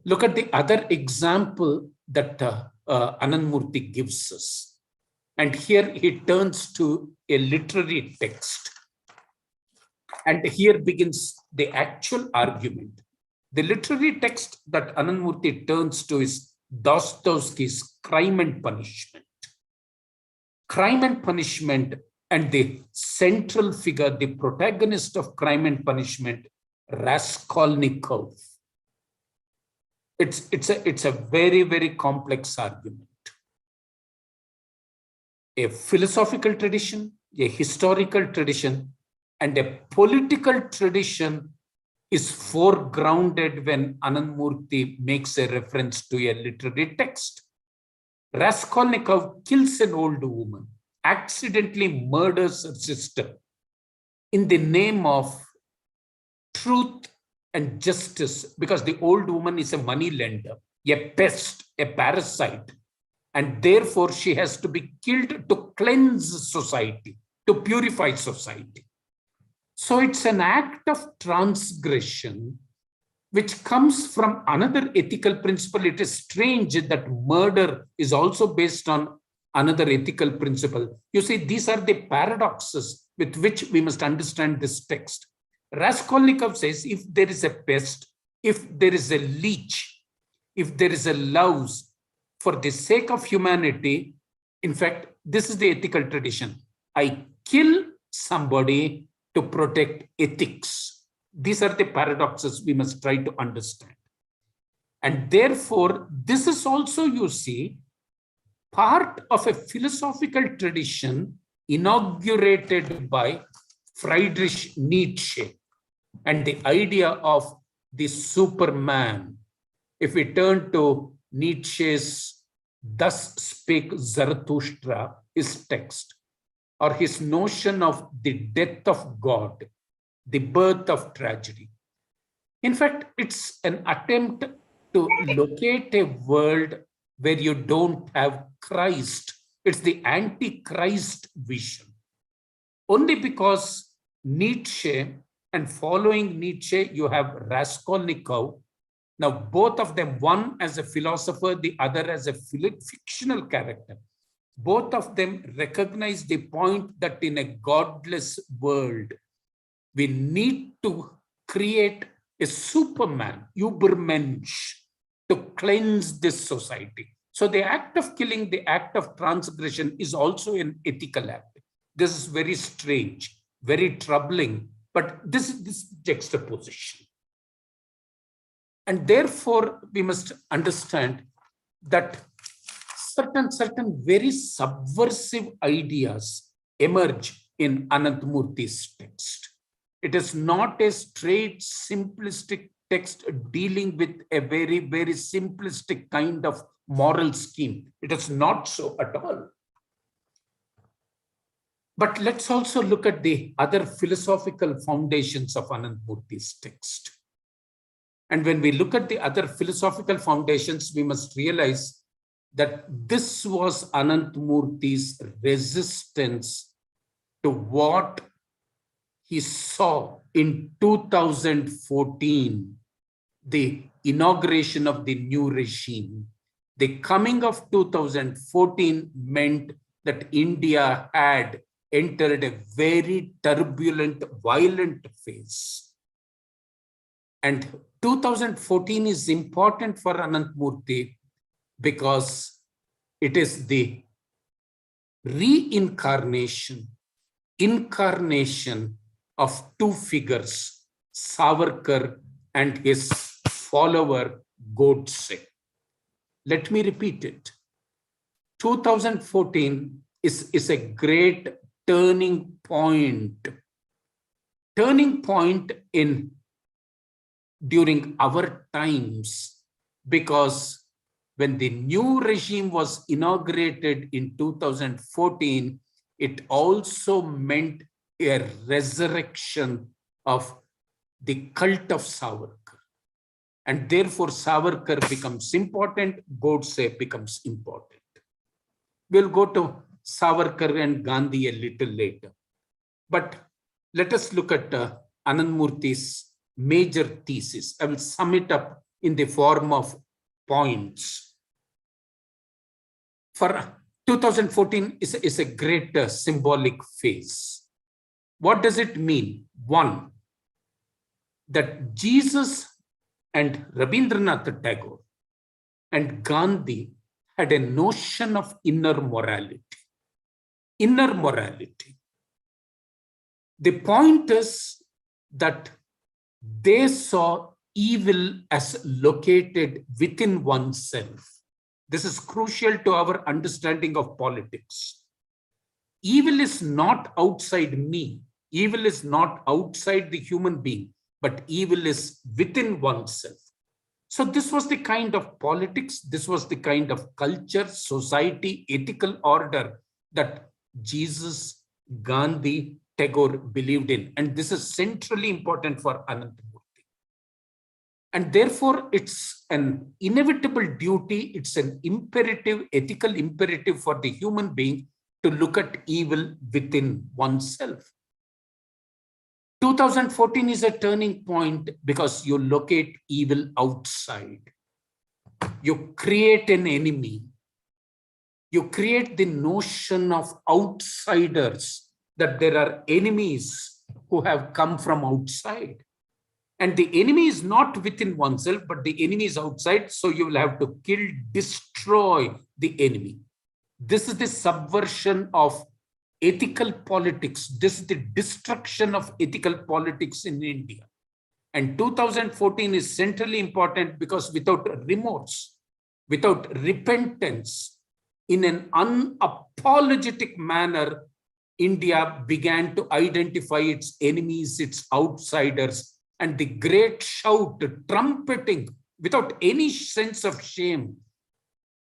Look at the other example that Anandmurti gives us. And here he turns to a literary text. And here begins the actual argument. The literary text that Anandmurti turns to is Dostoevsky's Crime and Punishment. Crime and Punishment, and the central figure, the protagonist of Crime and Punishment, Raskolnikov. It's a very, very complex argument. A philosophical tradition, a historical tradition, and a political tradition is foregrounded when Anandmurti makes a reference to a literary text. Raskolnikov kills an old woman, accidentally murders her sister in the name of truth and justice, because the old woman is a money lender, a pest, a parasite, and therefore she has to be killed to cleanse society, to purify society. So it's an act of transgression which comes from another ethical principle. It is strange that murder is also based on another ethical principle. You see, these are the paradoxes with which we must understand this text. Raskolnikov says, if there is a pest, if there is a leech, if there is a louse, for the sake of humanity, in fact, this is the ethical tradition. I kill somebody to protect ethics. These are the paradoxes we must try to understand. And therefore, this is also, you see, part of a philosophical tradition inaugurated by Friedrich Nietzsche, and the idea of the Superman. If we turn to Nietzsche's Thus Spake Zarathustra, his text, or his notion of the death of God, the birth of tragedy. In fact, it's an attempt to locate a world where you don't have Christ. It's the anti-Christ vision. Only because Nietzsche, and following Nietzsche, you have Raskolnikov. Now, both of them, one as a philosopher, the other as a fictional character, both of them recognize the point that in a godless world, we need to create a Superman, Übermensch, to cleanse this society. So the act of killing, the act of transgression, is also an ethical act. This is very strange, very troubling, but this juxtaposition. And therefore, we must understand that certain very subversive ideas emerge in Anandmurti's text. It is not a straight, simplistic text dealing with a very, very simplistic kind of moral scheme. It is not so at all. But let's also look at the other philosophical foundations of Anandmurti's text. And when we look at the other philosophical foundations, we must realize that this was Anandmurti's resistance to what he saw in 2014, the inauguration of the new regime. The coming of 2014 meant that India had entered a very turbulent, violent phase. And 2014 is important for Anandmurti because it is the incarnation of two figures, Savarkar and his follower Godse. Let me repeat it. 2014 is a great turning point in during our times, because when the new regime was inaugurated in 2014, it also meant a resurrection of the cult of Savarkar. And therefore, Savarkar becomes important, Godse becomes important. We'll go to Savarkar and Gandhi a little later. But let us look at Anand Murthy's major thesis. I will sum it up in the form of points. For 2014 is a great symbolic phase. What does it mean? One, that Jesus and Rabindranath Tagore and Gandhi had a notion of inner morality. Inner morality. The point is that they saw evil as located within oneself. This is crucial to our understanding of politics. Evil is not outside me. Evil is not outside the human being, but evil is within oneself. So this was the kind of politics, this was the kind of culture, society, ethical order that Jesus, Gandhi, Tagore believed in. And this is centrally important for Anand Murthy. And therefore, it's an inevitable duty, it's an imperative, ethical imperative for the human being to look at evil within oneself. 2014 is a turning point because you locate evil outside. You create an enemy. You create the notion of outsiders, that there are enemies who have come from outside. And the enemy is not within oneself, but the enemy is outside. So you will have to kill, destroy the enemy. This is the subversion of ethical politics. This is the destruction of ethical politics in India. And 2014 is centrally important because without remorse, without repentance, in an unapologetic manner, India began to identify its enemies, its outsiders, and the great shout, trumpeting without any sense of shame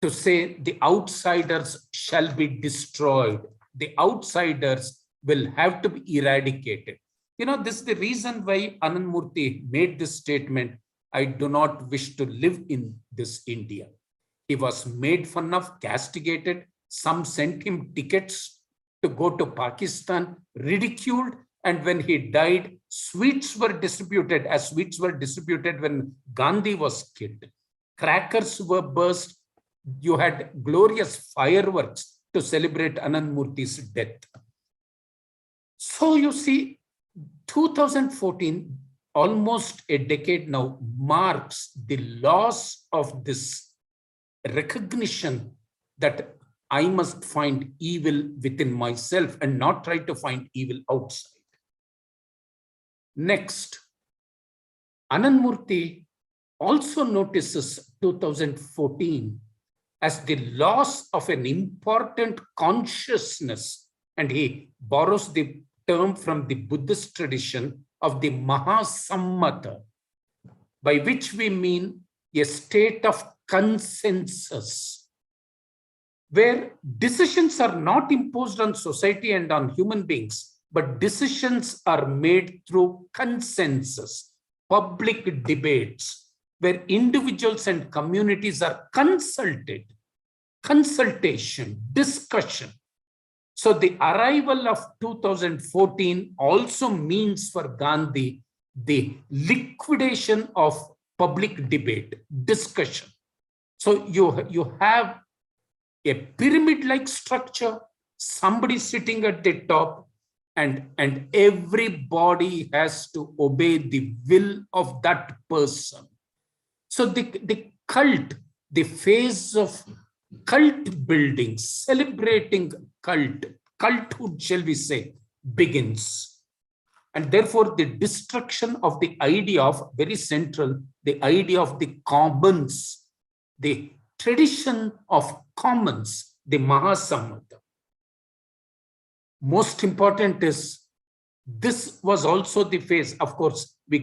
to say the outsiders shall be destroyed. The outsiders will have to be eradicated. You know, this is the reason why Anand Murthy made this statement, I do not wish to live in this India. He was made fun of, castigated. Some sent him tickets to go to Pakistan, ridiculed. And when he died, sweets were distributed as sweets were distributed when Gandhi was killed. Crackers were burst. You had glorious fireworks to celebrate Anand Murthy's death. So you see, 2014, almost a decade now, marks the loss of this recognition that I must find evil within myself and not try to find evil outside. Next, Anand Murthy also notices 2014 as the loss of an important consciousness, and he borrows the term from the Buddhist tradition of the Mahasammata, by which we mean a state of consensus, where decisions are not imposed on society and on human beings, but decisions are made through consensus, public debates, where individuals and communities are consulted, consultation, discussion. So the arrival of 2014 also means for Gandhi the liquidation of public debate, discussion. So you have a pyramid-like structure, somebody sitting at the top, and everybody has to obey the will of that person. So the cult, the phase of cult building, celebrating culthood, shall we say, begins. And therefore, the destruction of the idea of, very central, the idea of the commons, the tradition of commons, the Mahasammata. Most important is, this was also the phase, of course, we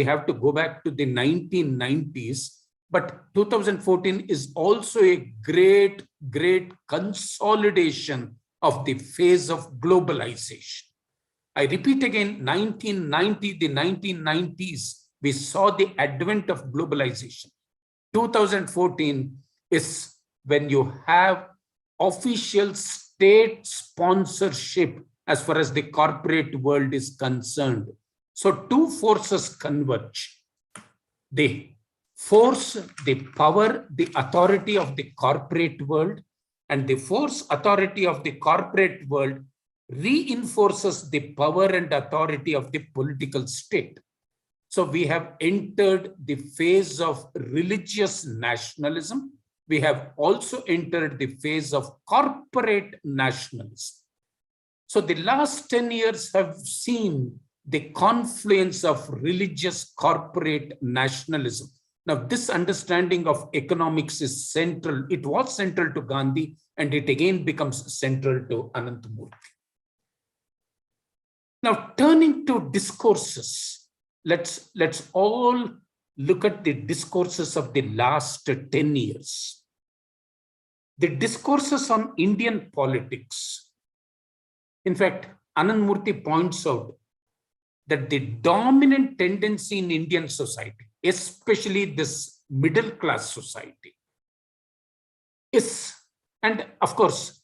have to go back to the 1990s, but 2014 is also a great, great consolidation of the phase of globalization. I repeat again, 1990, the 1990s, we saw the advent of globalization. 2014 is when you have official state sponsorship as far as the corporate world is concerned. So two forces converge. The force, the power, the authority of the corporate world, and the force, authority of the corporate world reinforces the power and authority of the political state. So we have entered the phase of religious nationalism. We have also entered the phase of corporate nationalism. So the last 10 years have seen the confluence of religious corporate nationalism. Now, this understanding of economics is central. It was central to Gandhi, and it again becomes central to Ananthamurthy. Now, turning to discourses, let's all look at the discourses of the last 10 years. The discourses on Indian politics. In fact, Ananthamurthy points out that the dominant tendency in Indian society, especially this middle class society, is, and of course,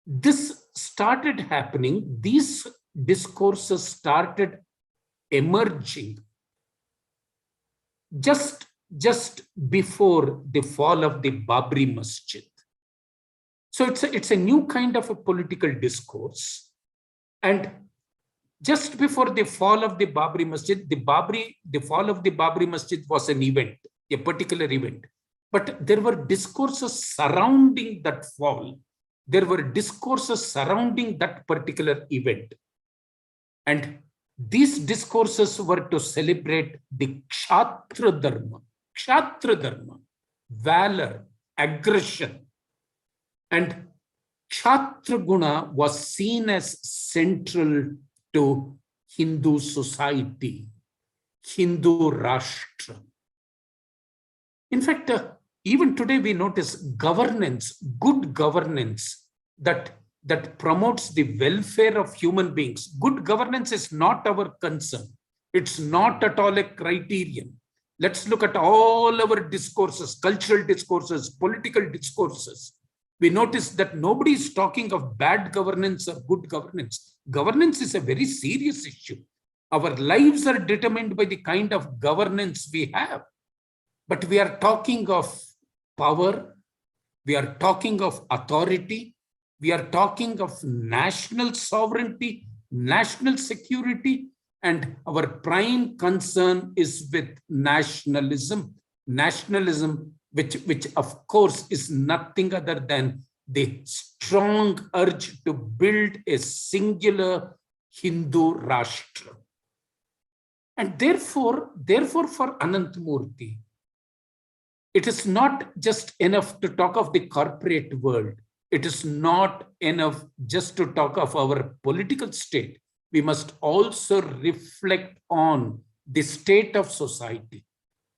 this started happening, these discourses started emerging just before the fall of the Babri Masjid. So it's a new kind of a political discourse. And just before the fall of the Babri Masjid, the fall of the Babri Masjid was an event, a particular event. But there were discourses surrounding that fall. There were discourses surrounding that particular event. And these discourses were to celebrate the Kshatriya Dharma, valor, aggression. And Kshatriya Guna was seen as central to Hindu society, Hindu Rashtra. In fact, even today we notice governance, good governance that promotes the welfare of human beings. Good governance is not our concern. It's not at all a criterion. Let's look at all our discourses, cultural discourses, political discourses. We notice that nobody is talking of bad governance or good governance. Governance is a very serious issue. Our lives are determined by the kind of governance we have. But we are talking of power. We are talking of authority. We are talking of national sovereignty, national security, and our prime concern is with nationalism. Nationalism, which of course is nothing other than the strong urge to build a singular Hindu Rashtra. And therefore for Ananthamurthy, it is not just enough to talk of the corporate world. It is not enough just to talk of our political state. We must also reflect on the state of society,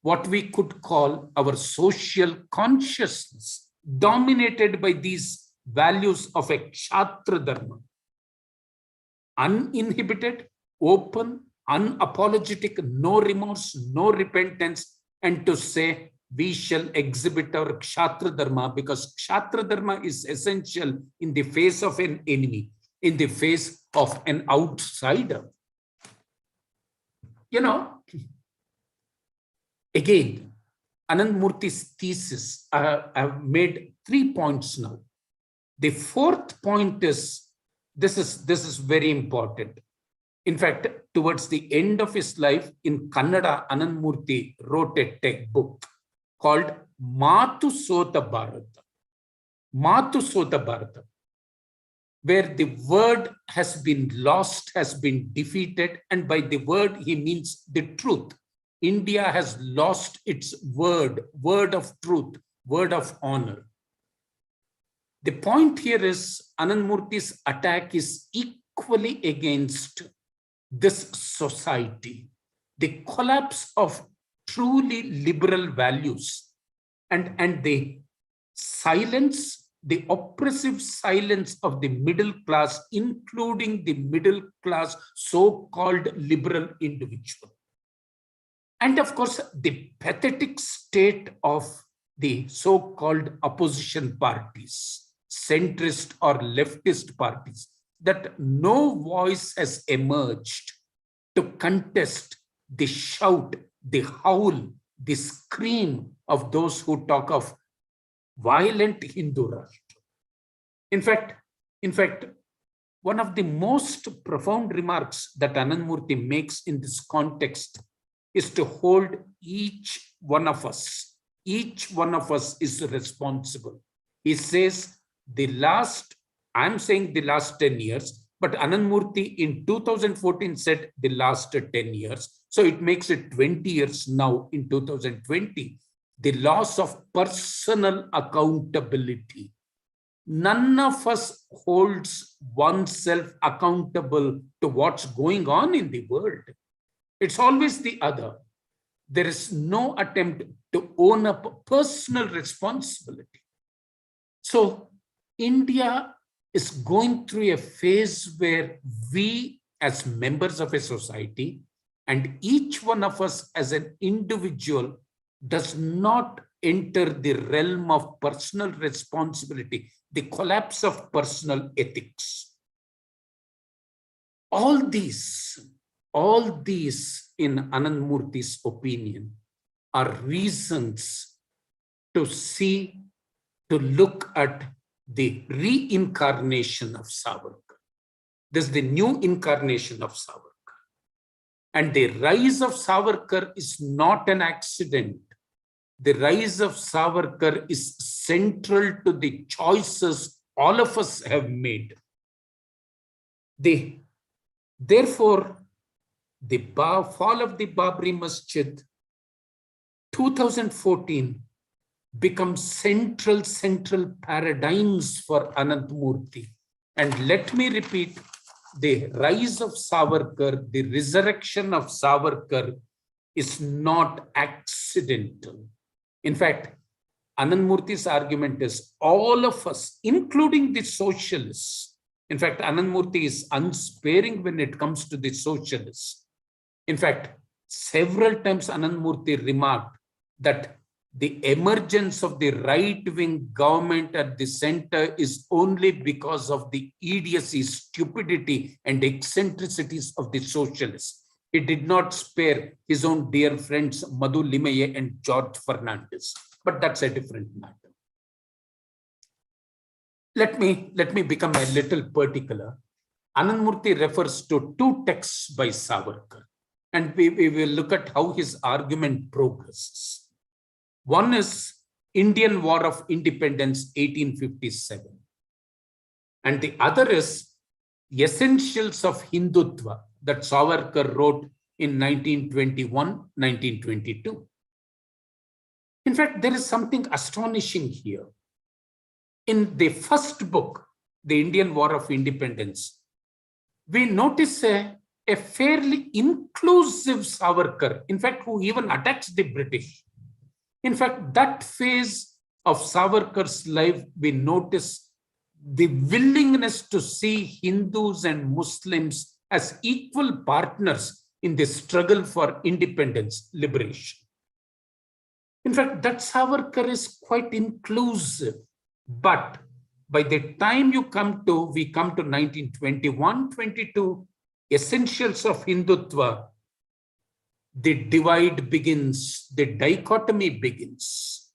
what we could call our social consciousness, dominated by these values of a Kshatriya Dharma. Uninhibited, open, unapologetic, no remorse, no repentance, and to say, we shall exhibit our Kshatriya Dharma, because Kshatriya Dharma is essential in the face of an enemy, in the face of an outsider. You know, again, Ananthamurthy's thesis, I have made 3 points now. The 4th point is, this is very important. In fact, towards the end of his life, in Kannada, Ananthamurthy wrote a textbook called Matu Sota Bharata. Matu Sota Bharata. where the word has been lost, has been defeated, and by the word he means the truth. India has lost its word of truth, word of honor. The point here is Anand Murthy's attack is equally against this society, the collapse of truly liberal values and the silence, the oppressive silence of the middle class, including the middle class so-called liberal individual. And of course, the pathetic state of the so-called opposition parties, centrist or leftist parties, that no voice has emerged to contest the shout, the howl, the scream of those who talk of violent Hindu Rashtra. In fact, one of the most profound remarks that Anand Murthy makes in this context is to hold each one of us is responsible. He says I'm saying the last 10 years, but Anand Murthy in 2014 said the last 10 years. So it makes it 20 years now in 2020. The loss of personal accountability. None of us holds oneself accountable to what's going on in the world. It's always the other. There is no attempt to own up personal responsibility. So India is going through a phase where we as members of a society and each one of us as an individual does not enter the realm of personal responsibility, the collapse of personal ethics. All these in Anand Murthy's opinion are reasons to look at the reincarnation of Savarkar. This is the new incarnation of Savarkar. And the rise of Savarkar is not an accident. The rise of Savarkar is central to the choices all of us have made. Therefore, the fall of the Babri Masjid, 2014, becomes central paradigms for Anand Murthy. And let me repeat, the rise of Savarkar, the resurrection of Savarkar is not accidental. In fact, Anand Murthy's argument is all of us, including the socialists. In fact, Anand Murthy is unsparing when it comes to the socialists. In fact, several times Anand Murthy remarked that the emergence of the right-wing government at the center is only because of the idiocy, stupidity, and eccentricities of the socialists. He did not spare his own dear friends Madhu Limaye and George Fernandez, but that's a different matter. Let me become a little particular. Anand Murthy refers to two texts by Savarkar, and we will look at how his argument progresses. One is Indian War of Independence, 1857. And the other is Essentials of Hindutva that Savarkar wrote in 1921-1922. In fact, there is something astonishing here. In the first book, The Indian War of Independence, we notice a fairly inclusive Savarkar, in fact, who even attacks the British. In fact, that phase of Savarkar's life, we notice the willingness to see Hindus and Muslims as equal partners in the struggle for independence, liberation. In fact, that Savarkar is quite inclusive. But by the time we come to 1921-22, Essentials of Hindutva, the divide begins, the dichotomy begins.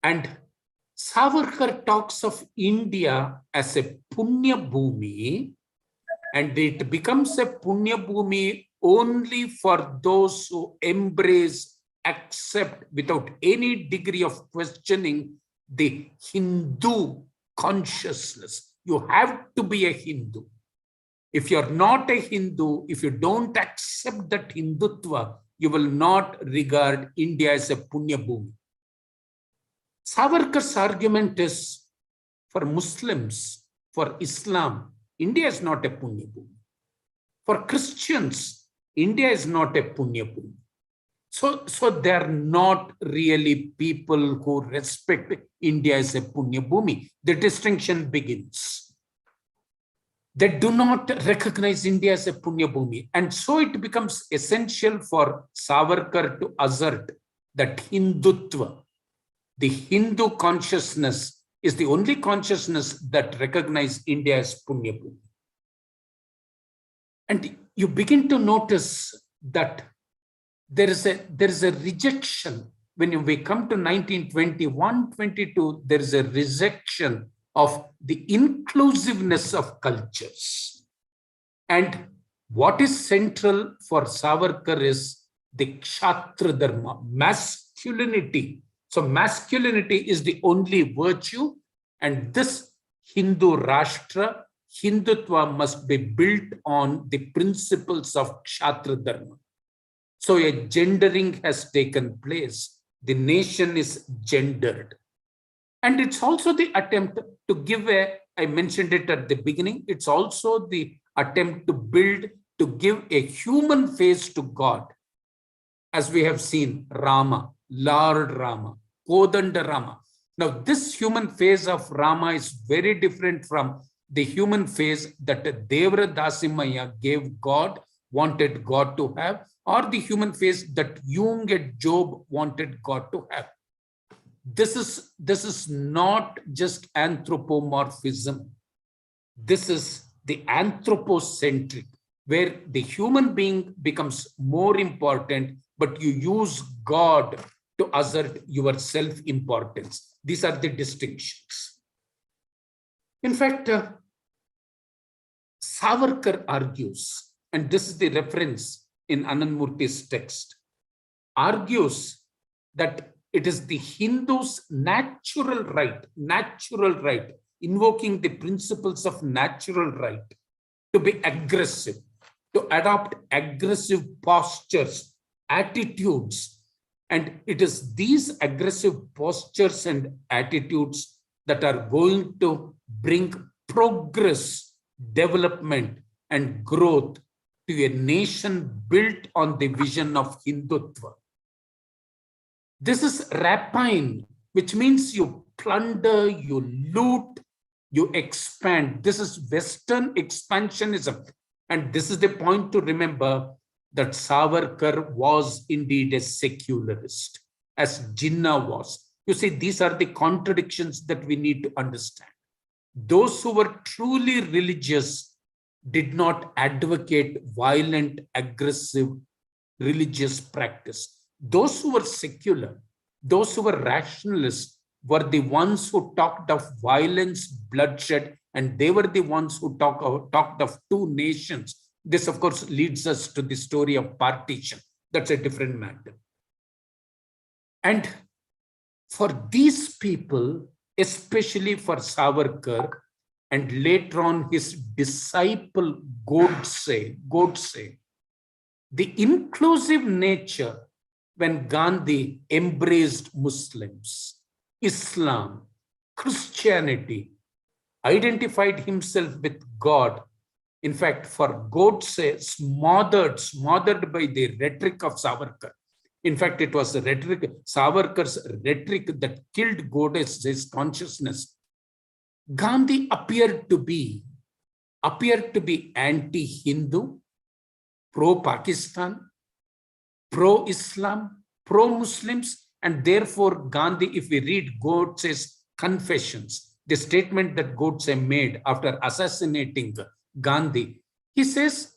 And Savarkar talks of India as a Punya Bhumi, and it becomes a Punya Bhumi only for those who embrace, accept without any degree of questioning the Hindu consciousness. You have to be a Hindu. If you're not a Hindu, if you don't accept that Hindutva, you will not regard India as a Punya Bhumi. Savarkar's argument is for Muslims, for Islam, India is not a Punya Bhumi. For Christians, India is not a Punya Bhumi. So they're not really people who respect India as a Punya Bhumi. The distinction begins. They do not recognize India as a Punya Bhumi. And so it becomes essential for Savarkar to assert that Hindutva, the Hindu consciousness, is the only consciousness that recognizes India as Punya Bhumi. And you begin to notice that there is a rejection. When we come to 1921-22, there is a rejection of the inclusiveness of cultures. And what is central for Savarkar is the Kshatriya Dharma, masculinity. So masculinity is the only virtue, and this Hindu Rashtra, Hindutva, must be built on the principles of Kshatriya Dharma. So a gendering has taken place. The nation is gendered. And it's also the attempt to give I mentioned it at the beginning, it's also the attempt to give a human face to God. As we have seen, Rama, Lord Rama, Kodanda Rama. Now, this human face of Rama is very different from the human face that Devara Dasimaya gave God, wanted God to have, or the human face that Jung and Job wanted God to have. This is not just anthropomorphism. This is the anthropocentric, where the human being becomes more important, but you use God to assert your self-importance. These are the distinctions. In fact, Savarkar argues, and this is the reference in Anandmurti's text, argues that it is the Hindu's natural right, invoking the principles of natural right, to be aggressive, to adopt aggressive postures, attitudes. And it is these aggressive postures and attitudes that are going to bring progress, development, and growth to a nation built on the vision of Hindutva. This is rapine, which means you plunder, you loot, you expand. This is Western expansionism. And this is the point to remember, that Savarkar was indeed a secularist, as Jinnah was. You see, these are the contradictions that we need to understand. Those who were truly religious did not advocate violent, aggressive religious practice. Those who were secular, those who were rationalists, were the ones who talked of violence, bloodshed, and they were the ones who talked of two nations. This, of course, leads us to the story of partition. That's a different matter. And for these people, especially for Savarkar, and later on his disciple Godse, the inclusive nature, when Gandhi embraced Muslims, Islam, Christianity, identified himself with God. In fact, for Godse, smothered by the rhetoric of Savarkar. In fact, it was the rhetoric, Savarkar's rhetoric, that killed Godse's consciousness. Gandhi appeared to be anti-Hindu, pro-Pakistan, pro-Islam, pro-Muslims, and therefore Gandhi, if we read Godse's confessions, the statement that Godse made after assassinating Gandhi, he says,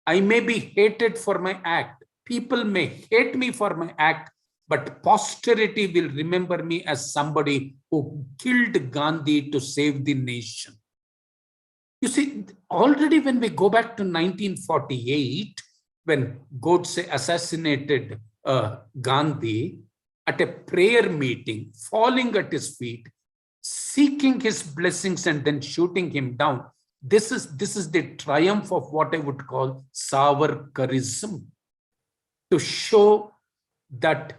I may be hated for my act. People may hate me for my act, but posterity will remember me as somebody who killed Gandhi to save the nation. You see, already when we go back to 1948, when Godse assassinated Gandhi, at a prayer meeting, falling at his feet, seeking his blessings and then shooting him down. This is the triumph of what I would call Savarkarism, to show that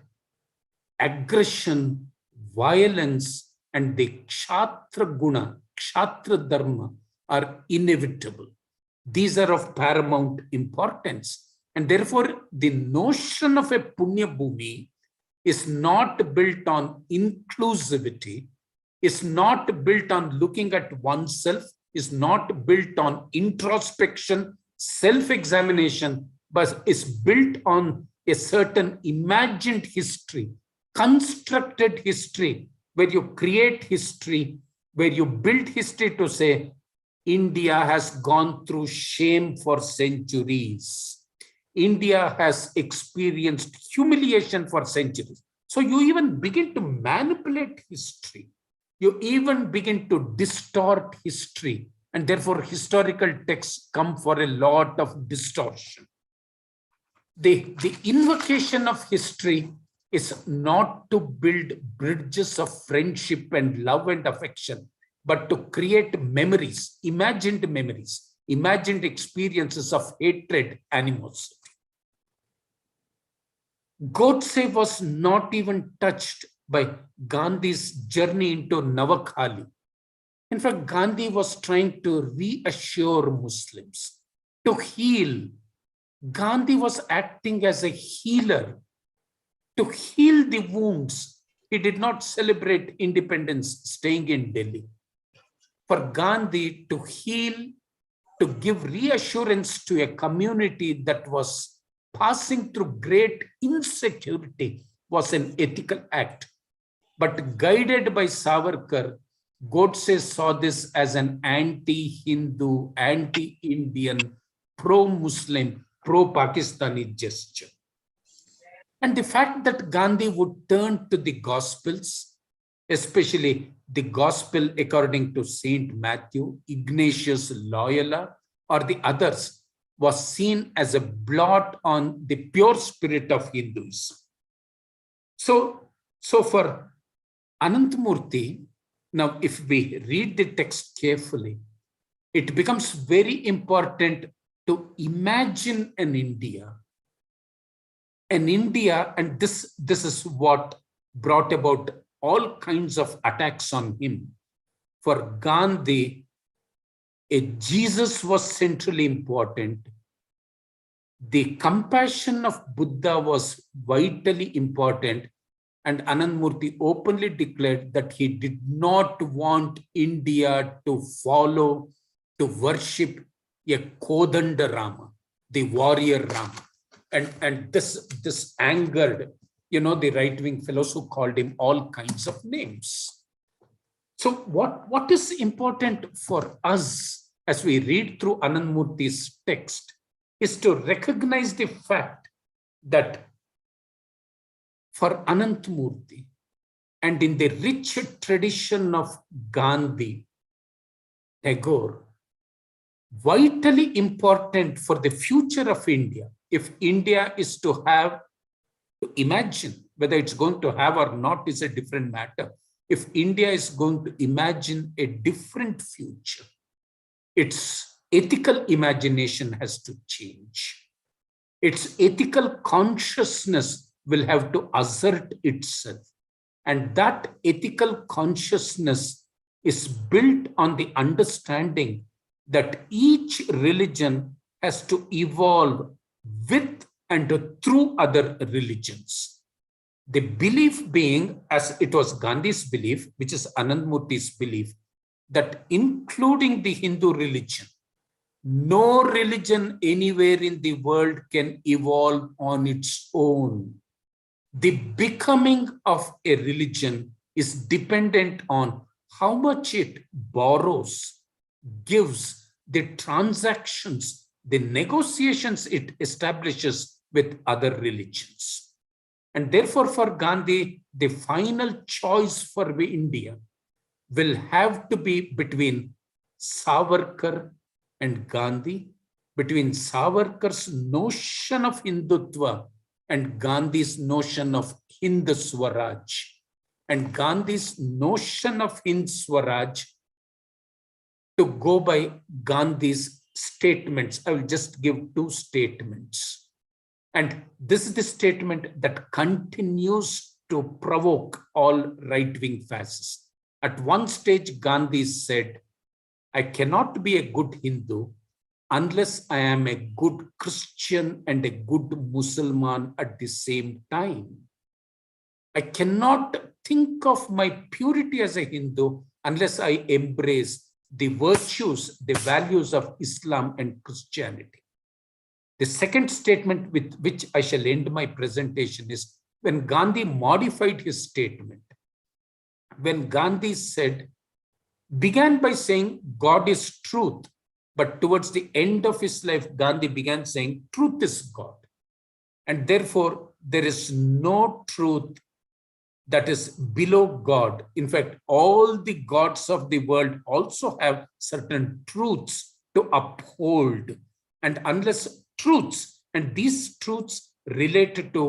aggression, violence, and the Kshatra Guna, Kshatra Dharma are inevitable. These are of paramount importance. And therefore, the notion of a Punya Bhumi is not built on inclusivity, is not built on looking at oneself, is not built on introspection, self-examination, but is built on a certain imagined history, constructed history, where you create history, where you build history to say, India has gone through shame for centuries. India has experienced humiliation for centuries. So you even begin to manipulate history. You even begin to distort history. And therefore, historical texts come for a lot of distortion. The invocation of history is not to build bridges of friendship and love and affection, but to create memories, imagined experiences of hatred, animosity. Godse was not even touched by Gandhi's journey into Navakhali. In fact, Gandhi was trying to reassure Muslims, to heal. Gandhi was acting as a healer, to heal the wounds. He did not celebrate independence staying in Delhi. For Gandhi to heal, to give reassurance to a community that was passing through great insecurity, was an ethical act. But guided by Savarkar, Godse saw this as an anti-Hindu, anti-Indian, pro-Muslim, pro-Pakistani gesture. And the fact that Gandhi would turn to the Gospels, especially the Gospel according to Saint Matthew, Ignatius Loyola, or the others, was seen as a blot on the pure spirit of Hinduism. So for Ananthamurti, now if we read the text carefully, it becomes very important to imagine an India, and this is what brought about all kinds of attacks on him. For Gandhi, a Jesus was centrally important. The compassion of Buddha was vitally important. And Anandamurti openly declared that he did not want India to follow, to worship a Kodanda Rama, the warrior Rama. And this angered, the right-wing fellows who called him all kinds of names. So what is important for us as we read through Anandamurti's text is to recognize the fact that for Ananthamurti, and in the rich tradition of Gandhi, Tagore, vitally important for the future of India, if India is to have, to imagine, whether it's going to have or not is a different matter. If India is going to imagine a different future, its ethical imagination has to change. Its ethical consciousness will have to assert itself. And that ethical consciousness is built on the understanding that each religion has to evolve with and through other religions. The belief being, as it was Gandhi's belief, which is Anandamurti's belief, that including the Hindu religion, no religion anywhere in the world can evolve on its own. The becoming of a religion is dependent on how much it borrows, gives, the transactions, the negotiations it establishes with other religions. And therefore, for Gandhi, the final choice for India will have to be between Savarkar and Gandhi, between Savarkar's notion of Hindutva and Gandhi's notion of Hind Swaraj. and Gandhi's notion of Hind Swaraj to go by Gandhi's statements. I will just give two statements. And this is the statement that continues to provoke all right-wing fascists. At one stage, Gandhi said, I cannot be a good Hindu unless I am a good Christian and a good Muslim at the same time. I cannot think of my purity as a Hindu unless I embrace the virtues, the values of Islam and Christianity. The second statement with which I shall end my presentation is when Gandhi modified his statement. When Gandhi began by saying God is truth, but towards the end of his life, Gandhi began saying truth is God. And therefore, there is no truth that is below God. In fact, all the gods of the world also have certain truths to uphold. And unless truths, and these truths related to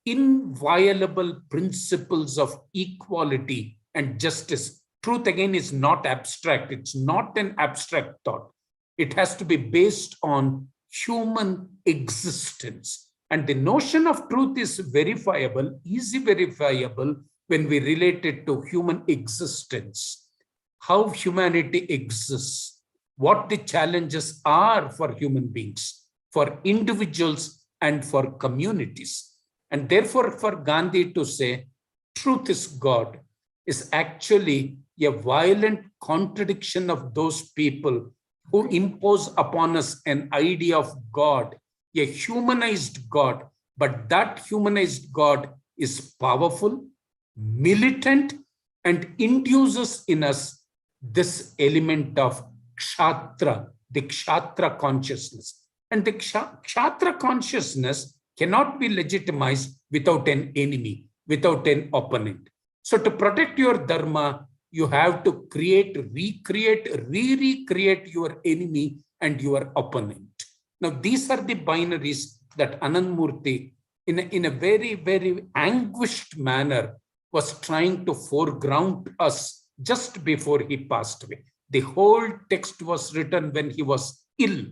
inviolable principles of equality and justice. Truth again is not abstract. It's not an abstract thought. It has to be based on human existence. And the notion of truth is verifiable, easy verifiable when we relate it to human existence, how humanity exists, what the challenges are for human beings, for individuals and for communities. And therefore, for Gandhi to say truth is God is actually a violent contradiction of those people who impose upon us an idea of God, a humanized God, but that humanized God is powerful, militant, and induces in us this element of kshatra, the kshatra consciousness. And the kshatra consciousness cannot be legitimized without an enemy, without an opponent. So to protect your dharma, you have to create, recreate, recreate your enemy and your opponent. Now, these are the binaries that Anandamurti, in a very, very anguished manner, was trying to foreground us just before he passed away. The whole text was written when he was ill,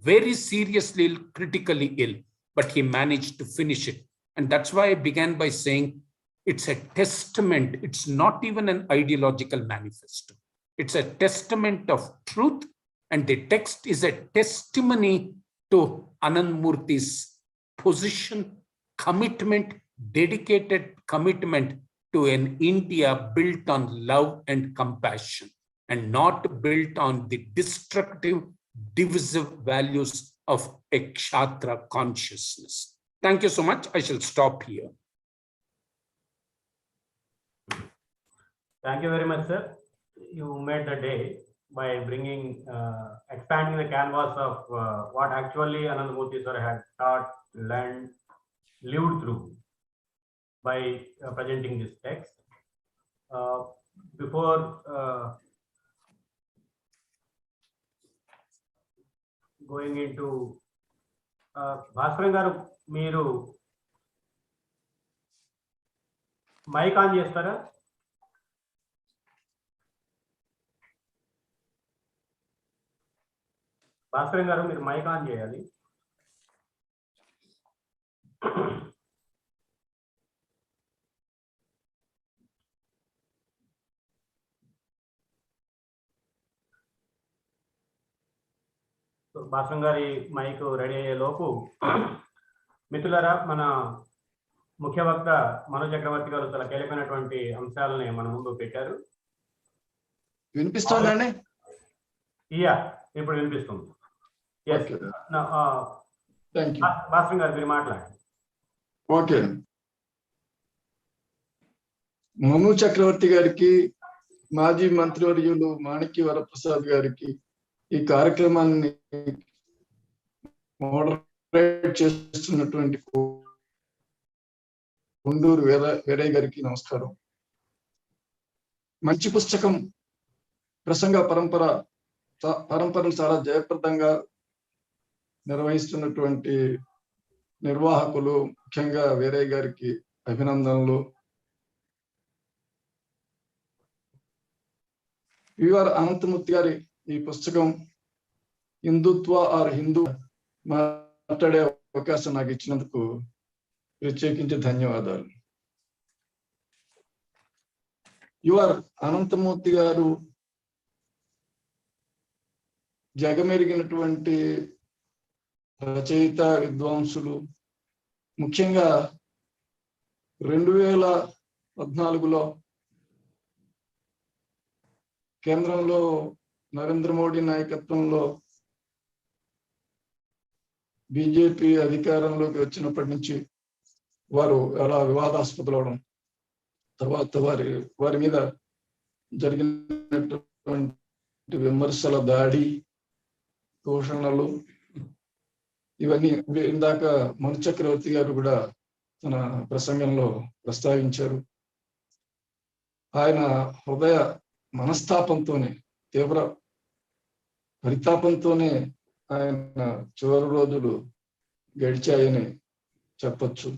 very seriously ill, critically ill, but he managed to finish it. And that's why I began by saying it's a testament. It's not even an ideological manifesto. It's a testament of truth. And the text is a testimony to Anandamurti's position, commitment, dedicated commitment to an India built on love and compassion and not built on the destructive, divisive values of a kshatra consciousness. Thank you so much. I shall stop here.
Thank you very much, sir. You made the day by bringing, expanding the canvas of what actually Anandamurti sir had taught, learned, lived through by presenting this text. Before going into Bhaskaran garu, మీరు mic on చేస్తారా? భాస్కరన్ గారు మీరు mic on చేయాలి. భాస్కరన్ గారి mic ready అయ్యే లోపు మిత్రులారా, మన ముఖ్య వక్త మనోజ్ చక్రవర్తి గారు చాలా కీలకమైనటువంటి అంశాలని మన ముందు పెట్టారు.
వినిపిస్తోందండి?
ఇప్పుడు వినిపిస్తుంది.
Thank you.
భాస్కర్ గారు మీరు మాట్లాడండి.
ఓకే. మను చక్రవర్తి గారికి, మాజీ మంత్రివర్యులు మాణిక్య వరప్రసాద్ గారికి, ఈ కార్యక్రమాన్ని మోడరేట్ చేస్తున్నటువంటి కొండూరు వీరయ్య గారికి నమస్కారం. మంచి పుస్తకం ప్రసంగ పరంపరను చాలా జయప్రదంగా నిర్వహిస్తున్నటువంటి నిర్వాహకులు, ముఖ్యంగా వీరయ్య గారికి అభినందనలు. విఆర్ అనంతమూర్తి గారి ఈ పుస్తకం హిందుత్వ ఆర్ హిందూ మాట్లాడే అవకాశం నాకు ఇచ్చినందుకు ప్రత్యేకించి ధన్యవాదాలు. యువర్ అనంతమూర్తి గారు జగమెరిగినటువంటి రచయిత, విద్వాంసులు. ముఖ్యంగా 2014లో కేంద్రంలో నరేంద్ర మోడీ నాయకత్వంలో బీజేపీ అధికారంలోకి వచ్చినప్పటి నుంచి వారు ఎలా వివాదాస్పదవడం, తర్వాత వారి మీద జరిగినటువంటి విమర్శల దాడి, దూషణలు, ఇవన్నీ ఇందాక మను చక్రవర్తి గారు కూడా తన ప్రసంగంలో ప్రస్తావించారు. ఆయన హృదయ మనస్తాపంతోనే, తీవ్ర పరితాపంతోనే ఆయన చివరి రోజులు గడిచాయని చెప్పచ్చు.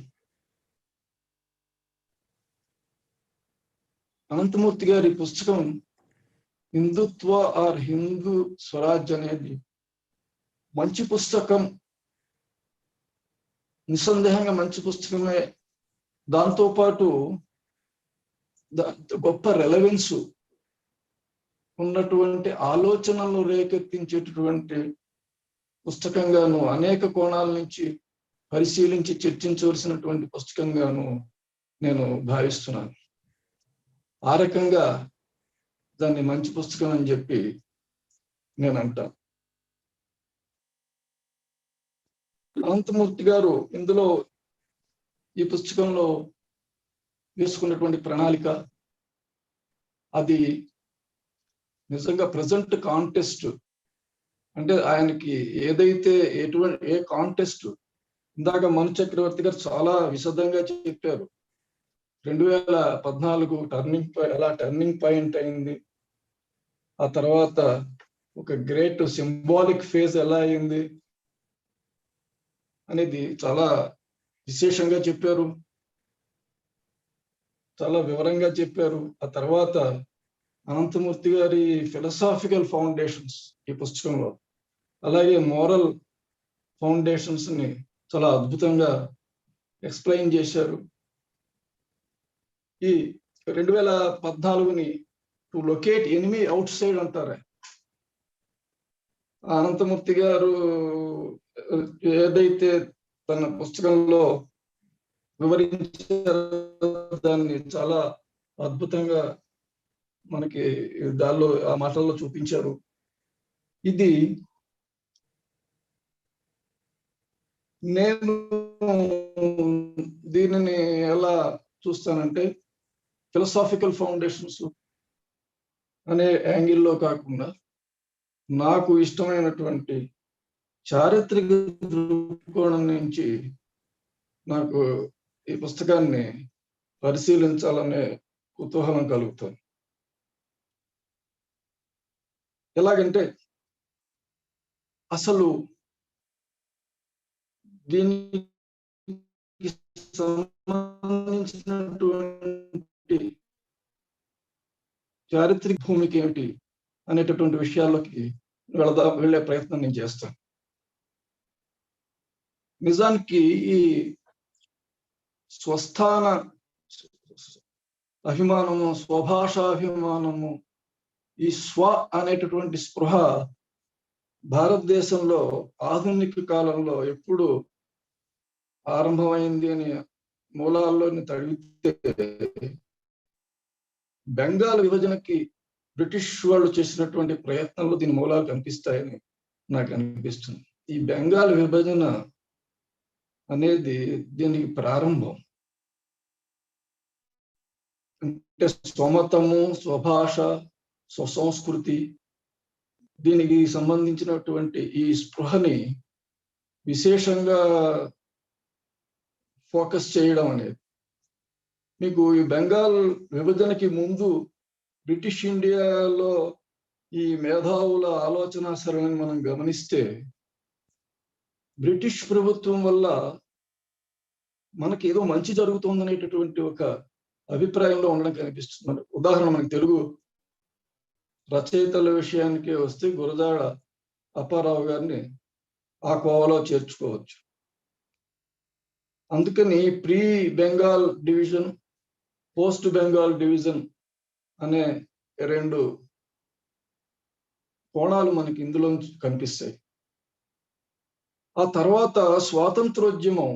అనంతమూర్తి గారి పుస్తకం హిందుత్వ ఆర్ హిందూ స్వరాజ్ అనేది మంచి పుస్తకం, నిస్సందేహంగా మంచి పుస్తకమే. దాంతోపాటు గొప్ప రెలవెన్స్ ఉన్నటువంటి ఆలోచనలను రేకెత్తించేటటువంటి పుస్తకంగాను, అనేక కోణాల నుంచి పరిశీలించి చర్చించవలసినటువంటి పుస్తకంగాను నేను భావిస్తున్నాను. ఆ రకంగా దాన్ని మంచి పుస్తకం అని చెప్పి నేను అంటాను. అనంతమూర్తి గారు ఇందులో ఈ పుస్తకంలో వేసుకున్నటువంటి ప్రణాళిక, అది నిజంగా ప్రజెంట్ కాంటెస్ట్, అంటే ఆయనకి ఏదైతే ఏ కాంటెస్ట్, ఇందాక మను చక్రవర్తి గారు చాలా విశదంగా చెప్పారు. 2014 ఎలా టర్నింగ్ పాయింట్ అయింది, ఆ తర్వాత ఒక గ్రేట్ సింబాలిక్ ఫేజ్ ఎలా అయింది అనేది చాలా విశేషంగా చెప్పారు, చాలా వివరంగా చెప్పారు. ఆ తర్వాత అనంతమూర్తి గారి ఫిలసాఫికల్ ఫౌండేషన్స్ ఈ పుస్తకంలో, అలాగే మోరల్ ఫౌండేషన్స్ ని చాలా అద్భుతంగా ఎక్స్ప్లెయిన్ చేశారు. ఈ 2014ని to locate enemy outside అంటారు. అనంతమూర్తి గారు ఏదైతే తన పుస్తకంలో వివరించారో దాన్ని చాలా అద్భుతంగా మనకి దానిలో ఆ మాటల్లో చూపించారు. ఇది నేను దీనిని ఎలా చూస్తానంటే, ఫిలసాఫికల్ ఫౌండేషన్స్ అనే యాంగిల్లో కాకుండా నాకు ఇష్టమైనటువంటి చారిత్రక దృక్కోణం నుంచి నాకు ఈ పుస్తకాన్ని పరిశీలించాలనే కుతూహలం కలుగుతుంది. ఎలాగంటే, అసలు దీనికి సంబంధించినటువంటి చారిత్రక భూమిక ఏమిటి అనేటటువంటి విషయాల్లోకి వెళ్ళే ప్రయత్నం నేను చేస్తాను. నిజానికి ఈ స్వస్థాన అభిమానము, స్వభాషాభిమానము, ఈ స్వ అనేటటువంటి స్పృహ భారతదేశంలో ఆధునిక కాలంలో ఎప్పుడు ఆరంభమైంది అని మూలాల్లోని తడిగితే బెంగాల్ విభజనకి బ్రిటిష్ వాళ్ళు చేసినటువంటి ప్రయత్నంలో దీని మూలాలు కనిపిస్తాయని నాకు అనిపిస్తుంది. ఈ బెంగాల్ విభజన అనేది దీనికి ప్రారంభం. అంటే స్వమతము, స్వభాష, స్వసంస్కృతి, దీనికి సంబంధించినటువంటి ఈ స్పృహని విశేషంగా ఫోకస్ చేయడం అనేది. మీకు ఈ బెంగాల్ విభజనకి ముందు బ్రిటిష్ ఇండియాలో ఈ మేధావుల ఆలోచన సరళిని మనం గమనిస్తే, బ్రిటిష్ ప్రభుత్వం వల్ల మనకి ఏదో మంచి జరుగుతుందనేటటువంటి ఒక అభిప్రాయంలో ఉండడం కనిపిస్తుంది. ఉదాహరణ, మనకి రచయితల విషయానికి వస్తే గురజాడ అప్పారావు గారిని ఆ కోవలో చేర్చుకోవచ్చు. అందుకని pre Bengal division, post Bengal division అనే 2 కోణాలు మనకి ఇందులో కనిపిస్తాయి. ఆ తర్వాత స్వాతంత్రోద్యమం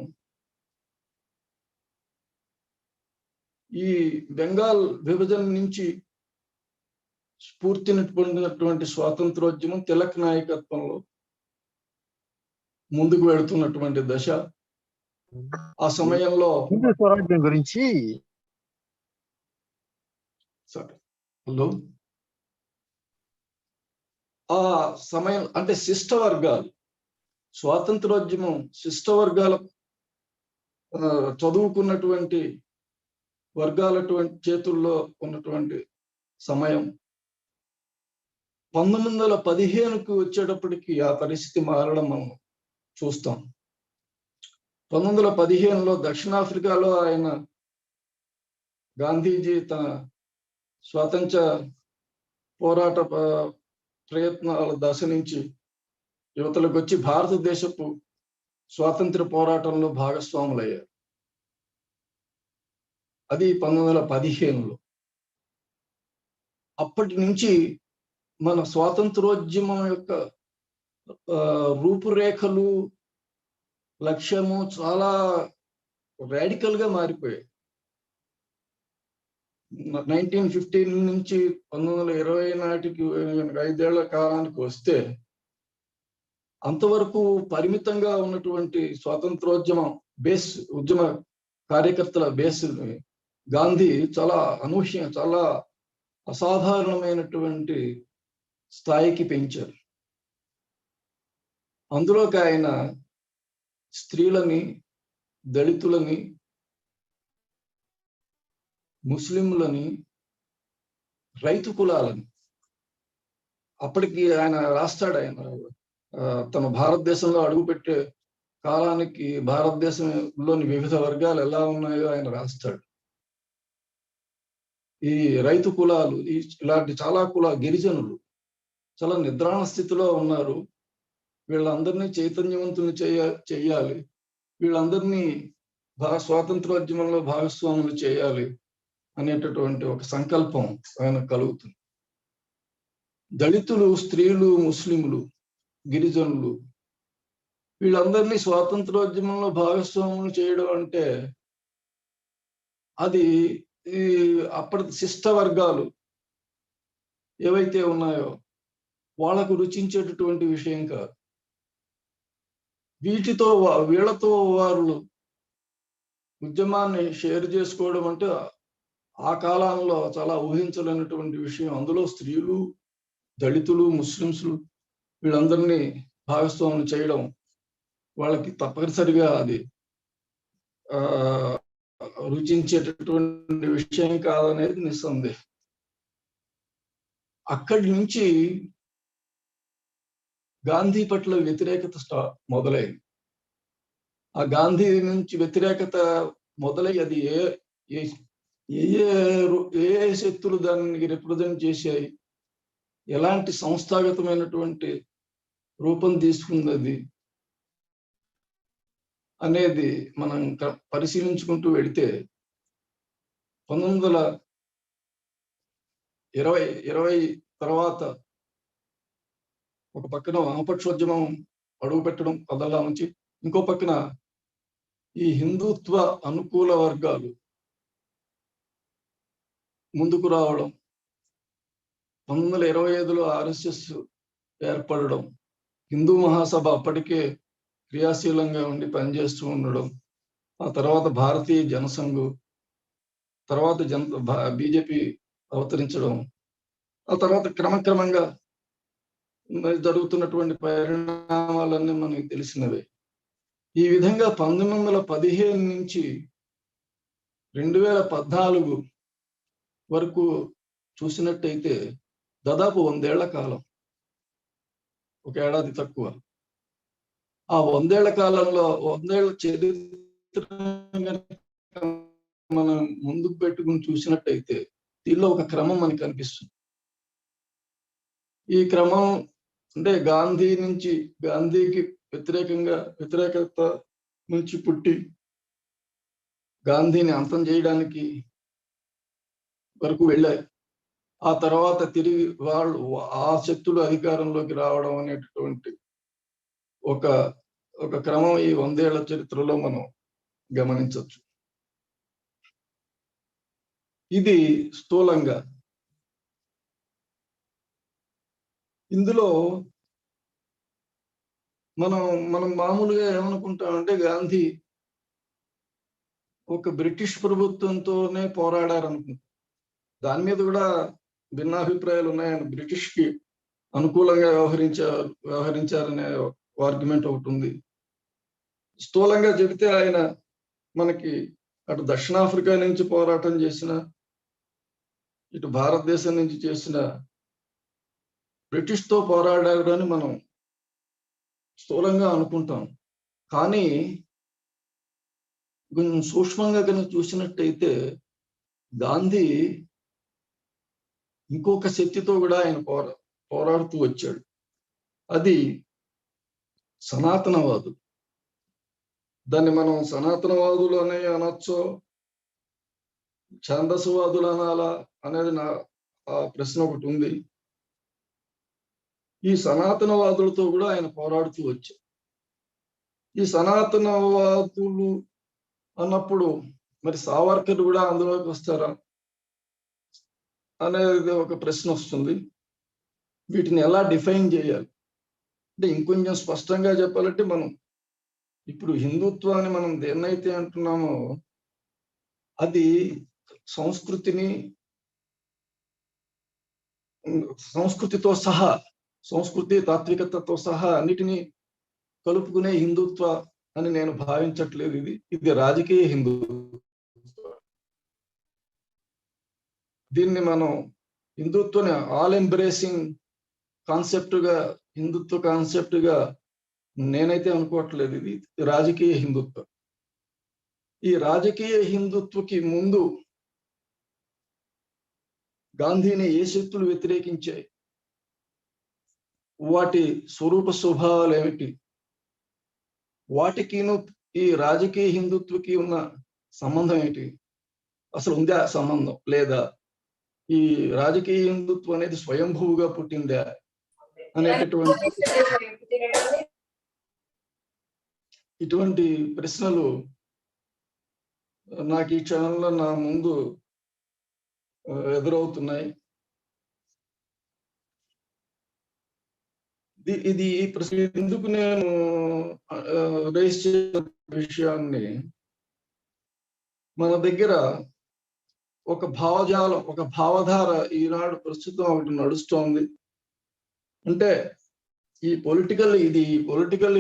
ఈ బెంగాల్ విభజన నుంచి స్ఫూర్తిని పొందినటువంటి స్వాతంత్రోద్యమం తిలక్ నాయకత్వంలో ముందుకు వెళుతున్నటువంటి దశ. ఆ సమయంలో
హిందూ స్వరాజ్యం గురించి
హలో ఆ సమయం అంటే శిష్ట వర్గాలు, స్వాతంత్రోద్యమం శిష్ట వర్గాల చదువుకున్నటువంటి వర్గాలటువంటి చేతుల్లో ఉన్నటువంటి సమయం. 1915కు వచ్చేటప్పటికి ఆ పరిస్థితి మారడం మనం చూస్తాం. 1915లో దక్షిణాఫ్రికాలో ఆయన గాంధీజీ తన స్వాతంత్ర పోరాట ప్రయత్నాల దశ నుంచి యువతలకు వచ్చి భారతదేశపు స్వాతంత్ర పోరాటంలో భాగస్వాములయ్యారు. అది 1915లో. అప్పటి నుంచి మన స్వాతంత్రోద్యమం యొక్క రూపురేఖలు, లక్ష్యము చాలా రాడికల్ గా మారిపోయాయి. 1915 నుంచి 1920 నాటికి 5 ఏళ్ల కాలానికి వస్తే అంతవరకు పరిమితంగా ఉన్నటువంటి స్వాతంత్రోద్యమం బేస్, ఉద్యమ కార్యకర్తల బేస్ గాంధీ చాలా అనూహ్య, చాలా అసాధారణమైనటువంటి స్థాయికి పెంచారు. అందులోకి ఆయన స్త్రీలని, దళితులని, ముస్లింలని, రైతు కులాలని, అప్పటికి ఆయన రాస్తాడు, ఆయన తన భారతదేశంలో అడుగుపెట్టే కాలానికి భారతదేశంలోని వివిధ వర్గాలు ఎలా ఉన్నాయో ఆయన రాస్తాడు. ఈ రైతు కులాలు, ఇలాంటి చాలా గిరిజనులు చాలా నిద్రాణ స్థితిలో ఉన్నారు. వీళ్ళందరినీ చైతన్యవంతులు చేయాలి, వీళ్ళందరినీ స్వాతంత్రోద్యమంలో భాగస్వాములు చేయాలి అనేటటువంటి ఒక సంకల్పం ఆయన కలుగుతుంది. దళితులు, స్త్రీలు, ముస్లింలు, గిరిజనులు వీళ్ళందరినీ స్వాతంత్రోద్యమంలో భాగస్వాములు చేయడం అంటే అది అప్పటి శిష్ట వర్గాలు ఏవైతే ఉన్నాయో వాళ్ళకు రుచించేటటువంటి విషయం కాదు. వీళ్ళతో వారు ఉద్యమాన్ని షేర్ చేసుకోవడం అంటే ఆ కాలంలో చాలా ఊహించలేనటువంటి విషయం. అందులో స్త్రీలు, దళితులు, ముస్లింలు వీళ్ళందరినీ భాగస్వాములు చేయడం వాళ్ళకి తప్పనిసరిగా అది రుచించేటటువంటి విషయం కాదనేది నిస్సందేహం. అక్కడి నుంచి గాంధీ పట్ల వ్యతిరేకత మొదలైంది. ఆ గాంధీ నుంచి వ్యతిరేకత మొదలై అది ఏ శక్తులు దాన్ని రిప్రజెంట్ చేశాయి, ఎలాంటి సంస్థాగతమైనటువంటి రూపం తీసుకున్నది అనేది మనం పరిశీలించుకుంటూ వెళితే 1920 తర్వాత ఒక పక్కన వామపక్షోద్యమం అడుగు పెట్టడం పదల్లా నుంచి, ఇంకో పక్కన ఈ హిందుత్వ అనుకూల వర్గాలు ముందుకు రావడం, 1925లో ఆర్ఎస్ఎస్ ఏర్పడడం, హిందూ మహాసభ అప్పటికే క్రియాశీలంగా ఉండి పనిచేస్తూ ఉండడం, ఆ తర్వాత భారతీయ జనసంఘ్, తర్వాత బీజేపీ అవతరించడం, ఆ తర్వాత క్రమక్రమంగా జరుగుతున్నటువంటి పరిణామాలన్నీ మనకి తెలిసినవే. ఈ విధంగా 1915 నుంచి 2014 వరకు చూసినట్టయితే దాదాపు 100 ఏళ్ల కాలం, ఒక ఏడాది తక్కువ. ఆ 100 ఏళ్ల కాలంలో 100 ఏళ్ల చరిత్ర మనం ముందుకు పెట్టుకుని చూసినట్టయితే దీనిలో ఒక క్రమం మనకు కనిపిస్తుంది. ఈ క్రమం అంటే గాంధీకి వ్యతిరేకత నుంచి పుట్టి గాంధీని అంతం చేయడానికి వరకు వెళ్ళాయి. ఆ తర్వాత తిరిగి ఆ శక్తులు అధికారంలోకి రావడం అనేటటువంటి ఒక క్రమం ఈ 100 ఏళ్ల చరిత్రలో మనం గమనించవచ్చు. ఇది స్థూలంగా. ఇందులో మనం మామూలుగా ఏమనుకుంటామంటే గాంధీ ఒక బ్రిటిష్ ప్రభుత్వంతోనే పోరాడారనుకుంటాం. దాని మీద కూడా భిన్నాభిప్రాయాలు ఉన్నాయని. బ్రిటిష్ కి అనుకూలంగా వ్యవహరించారనే ఆర్గ్యుమెంట్ ఒకటి ఉంది. స్థూలంగా చెబితే ఆయన మనకి అటు దక్షిణాఫ్రికా నుంచి పోరాటం చేసిన, ఇటు భారతదేశం నుంచి చేసిన బ్రిటిష్ తో పోరాడారు అని మనం స్థూలంగా అనుకుంటాం. కానీ కొంచెం సూక్ష్మంగా కనుక చూసినట్టయితే గాంధీ ఇంకొక శక్తితో కూడా ఆయన పోరాడుతూ వచ్చాడు. అది సనాతనవాదులు. దాన్ని మనం సనాతనవాదులు అనే అనొచ్చో, ఛాందసవాదులు అనాలా అనేది ఆ ప్రశ్న ఒకటి ఉంది. ఈ సనాతనవాదులతో కూడా ఆయన పోరాడుతూ వచ్చాడు. ఈ సనాతనవాదులు అన్నప్పుడు మరి సావర్కర్ కూడా అందులోకి వస్తారా అనేది ఒక ప్రశ్న వస్తుంది. వీటిని ఎలా డిఫైన్ చేయాలి అంటే ఇంకొంచెం స్పష్టంగా చెప్పాలంటే, మనం ఇప్పుడు హిందుత్వాన్ని మనం దేన్నైతే అంటున్నామో అది సంస్కృతితో సహా, సంస్కృతి తాత్వికతతో సహా అన్నిటినీ కలుపుకునే హిందుత్వ అని నేను భావించట్లేదు. ఇది రాజకీయ హిందుత్వ. దీన్ని మనం హిందుత్వని ఆల్ ఎంబ్రేసింగ్ కాన్సెప్ట్ గా, హిందుత్వ కాన్సెప్ట్ గా నేనైతే అనుకోవట్లేదు. ఇది రాజకీయ హిందుత్వం. ఈ రాజకీయ హిందుత్వకి ముందు గాంధీని ఏ శక్తులు వ్యతిరేకించాయి, వాటి స్వరూప స్వభావాలు ఏమిటి, వాటికిను ఈ రాజకీయ హిందుత్వకి ఉన్న సంబంధం ఏంటి, అసలు ఉందా సంబంధం, లేదా ఈ రాజకీయ హిందుత్వం అనేది స్వయంభూగా పుట్టిందా అనేటటువంటి ఇటువంటి ప్రశ్నలు నాకు ఈ క్షణంలో నా ముందు ఎదురవుతున్నాయి. ఇది ఈ ప్రశ్న ఎందుకు నేను రైజ్ చేసిన విషయాన్ని, మన దగ్గర ఒక భావజాలం, ఒక భావధార ఈనాడు ప్రస్తుతం ఒకటి నడుస్తోంది. అంటే ఈ పొలిటికల్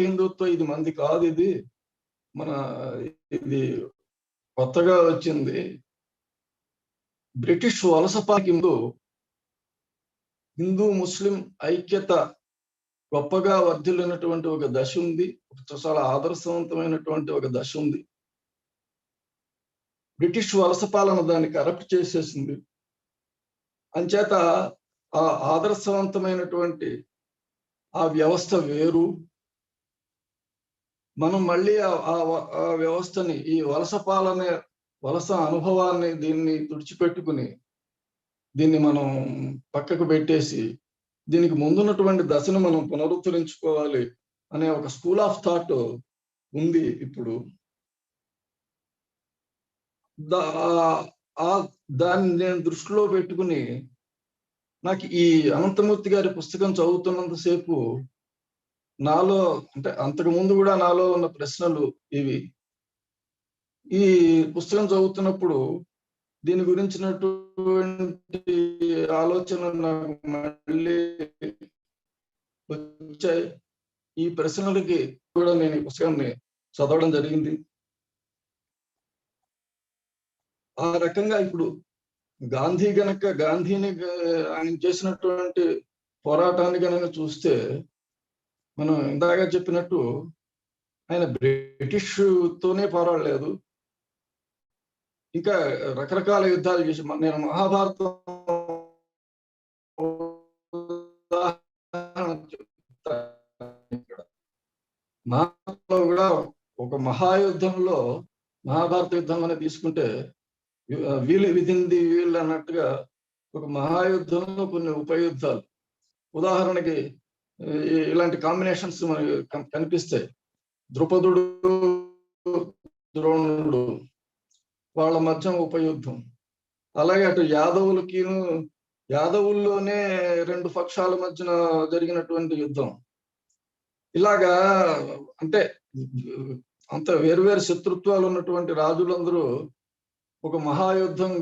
హిందుత్వం ఇది మంది కాదు, ఇది కొత్తగా వచ్చింది. బ్రిటిష్ వలసపాకి ముందు హిందూ ముస్లిం ఐక్యత గొప్పగా వర్ధిల్లినటువంటి ఒక దశ ఉంది. చాలా ఆదర్శవంతమైనటువంటి ఒక దశ ఉంది. బ్రిటిష్ వలస పాలన దాన్ని కరప్ట్ చేసేసింది. అంచేత ఆ ఆదర్శవంతమైనటువంటి ఆ వ్యవస్థ వేరు. మనం మళ్ళీ ఆ వ్యవస్థని, ఈ వలస అనుభవాన్ని, దీన్ని తుడిచిపెట్టుకుని దీన్ని మనం పక్కకు పెట్టేసి దీనికి ముందున్నటువంటి దశను మనం పునరుద్ధరించుకోవాలి అనే ఒక స్కూల్ ఆఫ్ థాట్ ఉంది ఇప్పుడు. దాన్ని నేను దృష్టిలో పెట్టుకుని నాకు ఈ అనంతమూర్తి గారి పుస్తకం చదువుతున్నంతసేపు నాలో, అంటే అంతకు ముందు కూడా నాలో ఉన్న ప్రశ్నలు ఇవి. ఈ పుస్తకం చదువుతున్నప్పుడు దీని గురించినటువంటి ఆలోచన నాకు మళ్ళీ వచ్చాయి. ఈ ప్రశ్నలకి కూడా నేను ఈ పుస్తకాన్ని చదవడం జరిగింది. ఆ రకంగా ఇప్పుడు గాంధీని ఆయన చేసినటువంటి పోరాటాన్ని కనుక చూస్తే, మనం ఇందాక చెప్పినట్టు ఆయన బ్రిటిష్ తోనే పోరాడలేదు, ఇంకా రకరకాల యుద్ధాలు చేసి, నేను మహాభారతం మహాభారతంలో కూడా ఒక మహాయుద్ధంలో, మహాభారత యుద్ధంలోనే తీసుకుంటే వీళ్ళు అన్నట్టుగా ఒక మహాయుద్ధంలో కొన్ని ఉపయుద్ధాలు, ఉదాహరణకి ఇలాంటి కాంబినేషన్స్ మనకి కనిపిస్తాయి. ద్రుపదుడు, ద్రోణుడు వాళ్ళ మధ్య ఉపయుద్ధం. అలాగే అటు యాదవుల్లోనే రెండు పక్షాల మధ్యన జరిగినటువంటి యుద్ధం. ఇలాగా అంటే అంత వేరువేరు శత్రుత్వాలు ఉన్నటువంటి రాజులందరూ ఒక మహాయుద్ధం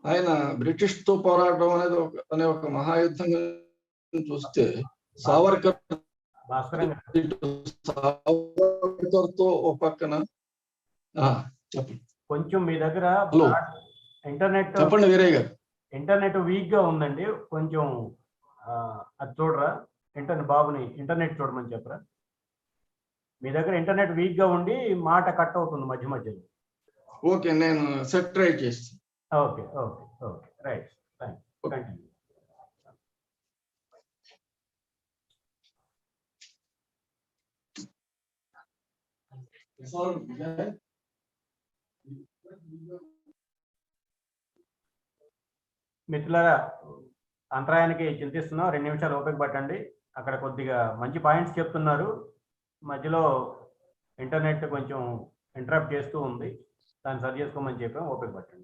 ఆయన బ్రిటిష్ తో పోరాటం అనే ఒక మహాయుద్ధం చూస్తే సావర్కర్తో ఒక పక్కన. చెప్పండి.
కొంచెం మీ దగ్గర ఇంటర్నెట్
చెప్పండి వీరయ్య గారు.
ఇంటర్నెట్ వీక్ గా ఉందండి, కొంచెం అది చూడరా. బాబుని ఇంటర్నెట్ చూడమని చెప్పరా. మీ దగ్గర ఇంటర్నెట్ వీక్ గా ఉండి మాట కట్ అవుతుంది మధ్య మధ్యలో.
ఓకే, నేను సెట్ ట్రై చేస్తాను.
Okay okay okay, right, thanks. Continue. మిత్రులారా, అంతరాయానికి చింతిస్తున్నాం. 2 నిమిషాలు ఓపిక పట్టండి. అక్కడ కొద్దిగా మంచి పాయింట్స్ చెప్తున్నారు, మధ్యలో ఇంటర్నెట్ కొంచెం ఇంటరప్ట్ చేస్తూ ఉంది. దాన్ని సరి చేసుకోమని చెప్పాం, ఓపిక పట్టండి.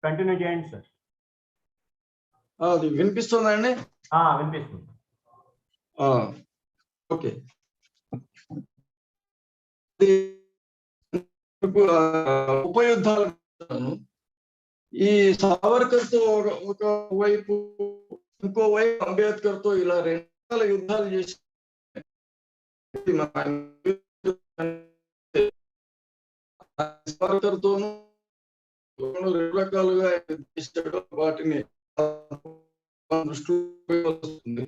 కంటిన్యూ చేయండి సార్.
అది వినిపిస్తుందండి?
వినిపిస్తుంది.
ఓకే, ఉపయుద్ధాలు ఈ సావర్కర్ తో ఒక వైపు, ఇంకో వైపు అంబేద్కర్ తో ఇలా 2 రకాల యుద్ధాలు చేసి సావర్కర్ తోనూ 2 రకాలుగా చేశాడు. వాటిని దృష్టిలో వస్తుంది.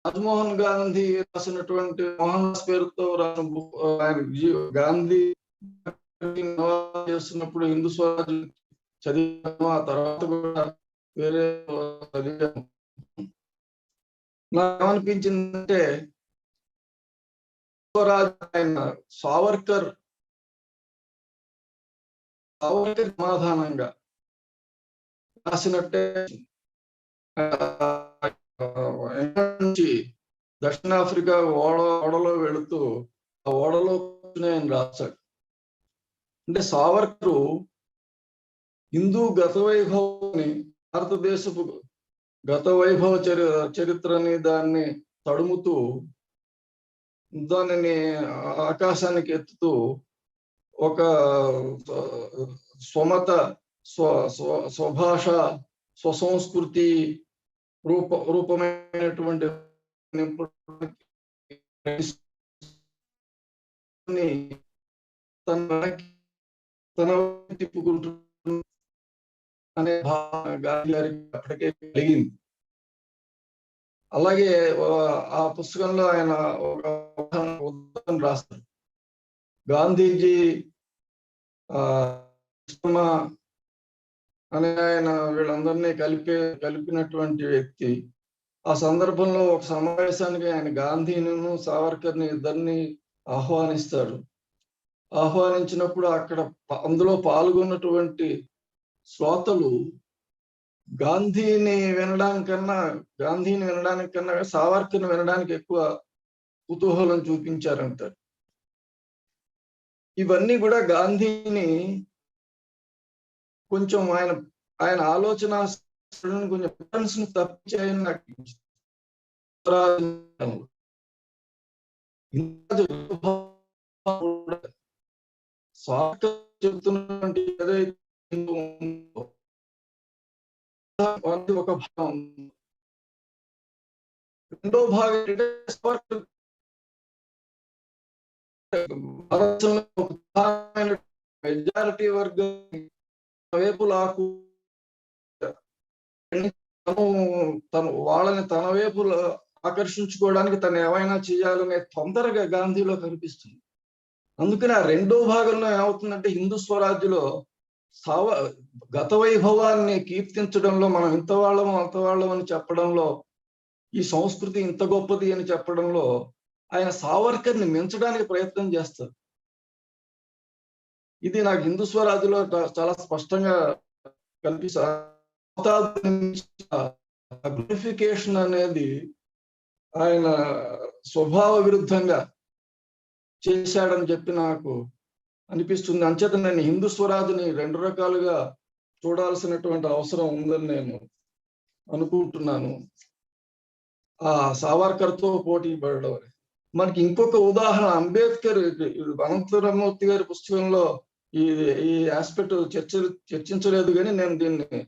రాజ్మోహన్ గాంధీ రాసినటువంటి మోహన్ దాస్ పేరుతో రాసిన గాంధీ చేస్తున్నప్పుడు హిందూ స్వరాజ్ చదివాను. ఆ తర్వాత కూడా వేరే చదివాను. నాకేమనిపించిందంటే స్వరాజ్ ఆయన సావర్కర్ సమాధానంగా రాసినట్టే నుంచి దక్షిణాఫ్రికా ఓడలో వెళుతూ ఆ ఓడలో ఆయన రాశాడు. అంటే సావర్కరు హిందూ గత వైభవాన్ని, భారతదేశపు గత వైభవ చరిత్రని దాన్ని తడుముతూ, దానిని ఆకాశానికి ఎత్తుతూ ఒక స్వమత, స్వభాష, స్వసంస్కృతి రూపమైనటువంటి తన తిప్పుకుంటు అనే భావన గాంధీ గారికి అప్పటికే కలిగింది. అలాగే ఆ పుస్తకంలో ఆయన ఒక ఉదాహరణ రాస్తారు. గాంధీజీ అనే ఆయన వీళ్ళందరినీ కలిపినటువంటి వ్యక్తి. ఆ సందర్భంలో ఒక సమావేశానికి ఆయన గాంధీను సావర్కర్ని ఇద్దరిని ఆహ్వానిస్తాడు. ఆహ్వానించినప్పుడు అక్కడ అందులో పాల్గొన్నటువంటి శ్రోతలు గాంధీని వినడానికన్నా సావర్కర్ని వినడానికి ఎక్కువ కుతూహలం చూపించారంటారు. ఇవన్నీ కూడా గాంధీని కొంచెం ఆయన ఆలోచన కొంచెం తప్పించాయని నాకు అనిపించింది. సావర్కర్ చెబుతున్నటువంటి ఏదైతే ఉందో ఒక భాగం, రెండో భాగం మెజారిటీ వర్గం వైపు లాకు వాళ్ళని తన వైపు ఆకర్షించుకోవడానికి తను ఏమైనా చేయాలనే తొందరగా గాంధీలో కనిపిస్తుంది. అందుకని ఆ రెండో భాగంలో ఏమవుతుందంటే హిందూ స్వరాజ్యలో గత వైభవాన్ని కీర్తించడంలో, మనం ఇంతవాళ్ళం అంతవాళ్ళం అని చెప్పడంలో, ఈ సంస్కృతి ఇంత గొప్పది అని చెప్పడంలో ఆయన సావర్కర్ని మించడానికి ప్రయత్నం చేస్తారు. ఇది నాకు హిందూ స్వరాజ్యలో చాలా స్పష్టంగా గ్లోరిఫికేషన్ అనేది ఆయన స్వభావ విరుద్ధంగా చేశాడని చెప్పి నాకు అనిపిస్తుంది. అంచేత నేను హిందూ స్వరాజ్ని రెండు రకాలుగా చూడాల్సినటువంటి అవసరం ఉందని నేను అనుకుంటున్నాను. ఆ సావర్కర్తో పోటీ పడడం. మనకి ఇంకొక ఉదాహరణ అంబేద్కర్, అనంతరమూర్తి గారి పుస్తకంలో ఈ ఆస్పెక్ట్ చర్చించలేదు, కానీ నేను దీన్ని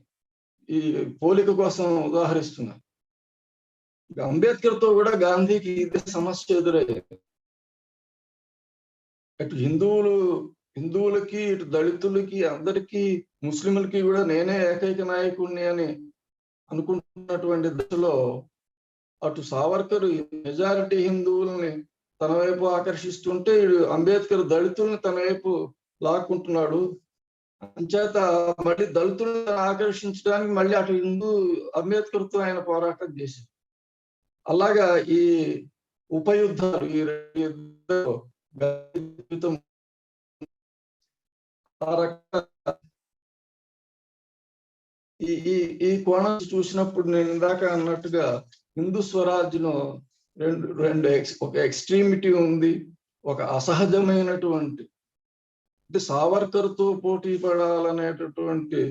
ఈ పోలిక కోసం ఉదాహరిస్తున్నాను. అంబేద్కర్ తో కూడా గాంధీకి ఇదే సమస్య ఎదురయ్యేది. అటు హిందువులకి, ఇటు దళితులకి, అందరికీ, ముస్లింలకి కూడా నేనే ఏకైక నాయకుడిని అని అనుకుంటున్నటువంటి దశలో అటు సావర్కర్ మెజారిటీ హిందువుల్ని తన వైపు ఆకర్షిస్తుంటే, అంబేద్కర్ దళితుల్ని తన వైపు లాక్కుంటున్నాడు. అంచేత మళ్ళీ దళితులను ఆకర్షించడానికి మళ్ళీ అటు అంబేద్కర్తో ఆయన పోరాటం చేశారు. అలాగా ఈ ఉపయుద్ధాలు, ఈ కోణం చూసినప్పుడు నేను ఇందాక అన్నట్టుగా హిందూ స్వరాజ్ను ఒక ఎక్స్ట్రీమిటీ ఉంది, ఒక అసహజమైనటువంటి, అంటే సావర్కర్తో పోటీ పడాలనేటటువంటి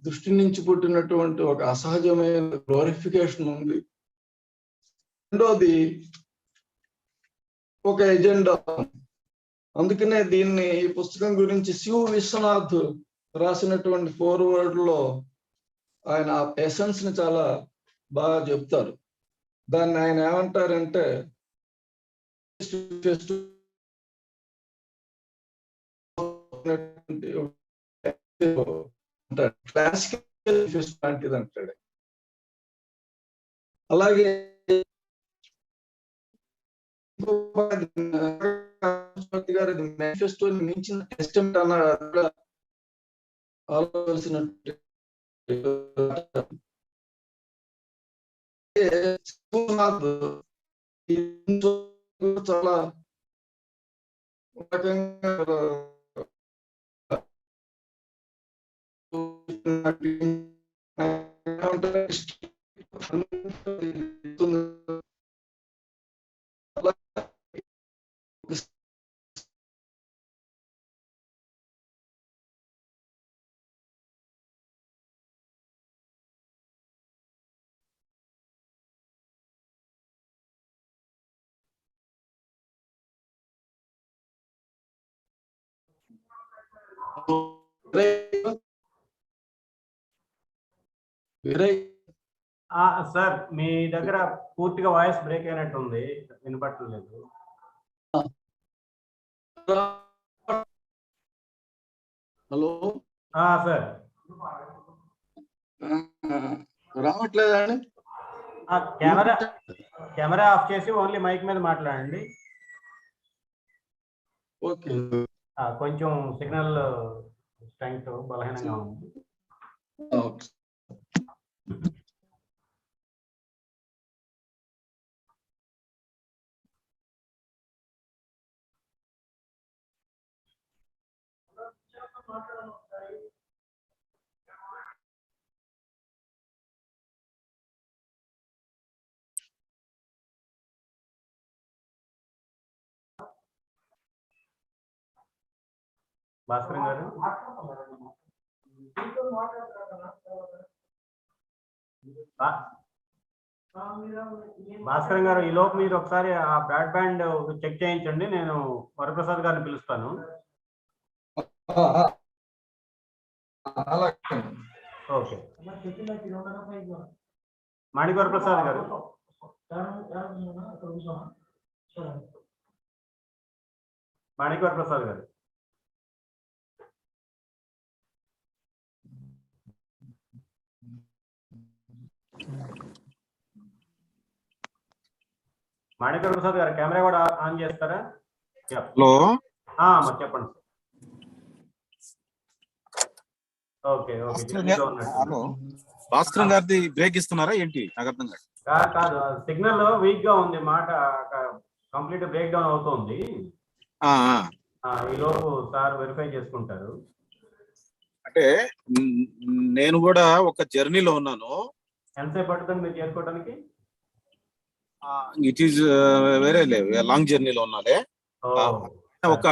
దృష్టి నుంచి పుట్టినటువంటి ఒక అసహజమైన గ్లోరిఫికేషన్ ఉంది. రెండోది ఒక ఎజెండా. అందుకనే దీన్ని, ఈ పుస్తకం గురించి శివ విశ్వనాథ్ రాసినటువంటి ఫోర్వర్డ్ లో ఆయన ఆ ఎసెన్స్ ని చాలా బాగా చెప్తారు. దాన్ని ఆయన ఏమంటారంటే క్లాసికల్ లాంటిది అంటాడు. అలాగే గారు మేనిఫెస్టోని మించిన టెస్టమెంట్ అన్నారు. ఆలోచించినట్టు చాలా రకంగా
సార్, మీ దగ్గర పూర్తిగా వాయిస్ బ్రేక్ అయినట్టుంది, వినపట్టలేదు.
హలో
సార్,
రావట్లేదా అండి?
కెమెరా ఆఫ్ చేసి ఓన్లీ మైక్ మీద మాట్లాడండి.
ఓకే.
కొంచెం సిగ్నల్ స్ట్రెంగ్త్ బలహీనంగా ఉంది. భాస్కర్ గారు భాస్కర్ గారు ఈ లోపు మీరు ఒకసారి ఆ బ్రాడ్బ్యాండ్ చెక్ చేయించండి. నేను వరప్రసాద్ గారిని పిలుస్తాను. ఓకే. మాణిక్ వరప్రసాద్ గారు, మాణిక్ వరప్రసాద్ గారు, మాణిక్ వరప్రసాద్ గారు కెమెరా కూడా ఆన్ చేస్తారా?
హలో,
చెప్పండి. Okay okay.
హలో, భాస్కర్ గారిది బ్రేక్ ఇస్తున్నారా ఏంటి? నాకు అర్థం కాదు.
కాదు, సిగ్నల్ వీక్ గా ఉంది, మాట కంప్లీట్ బ్రేక్ డౌన్ అవుతుంది. ఈ లోపు సార్ వెరిఫై చేసుకుంటారు.
అంటే నేను కూడా ఒక జర్నీలో ఉన్నాను.
ఎంతసేపు పడుతుంది మీరు చేసుకోవడానికి?
ఇట్ ఈస్ వేరే లాంగ్ జర్నీలో ఉన్నాలే. ఒక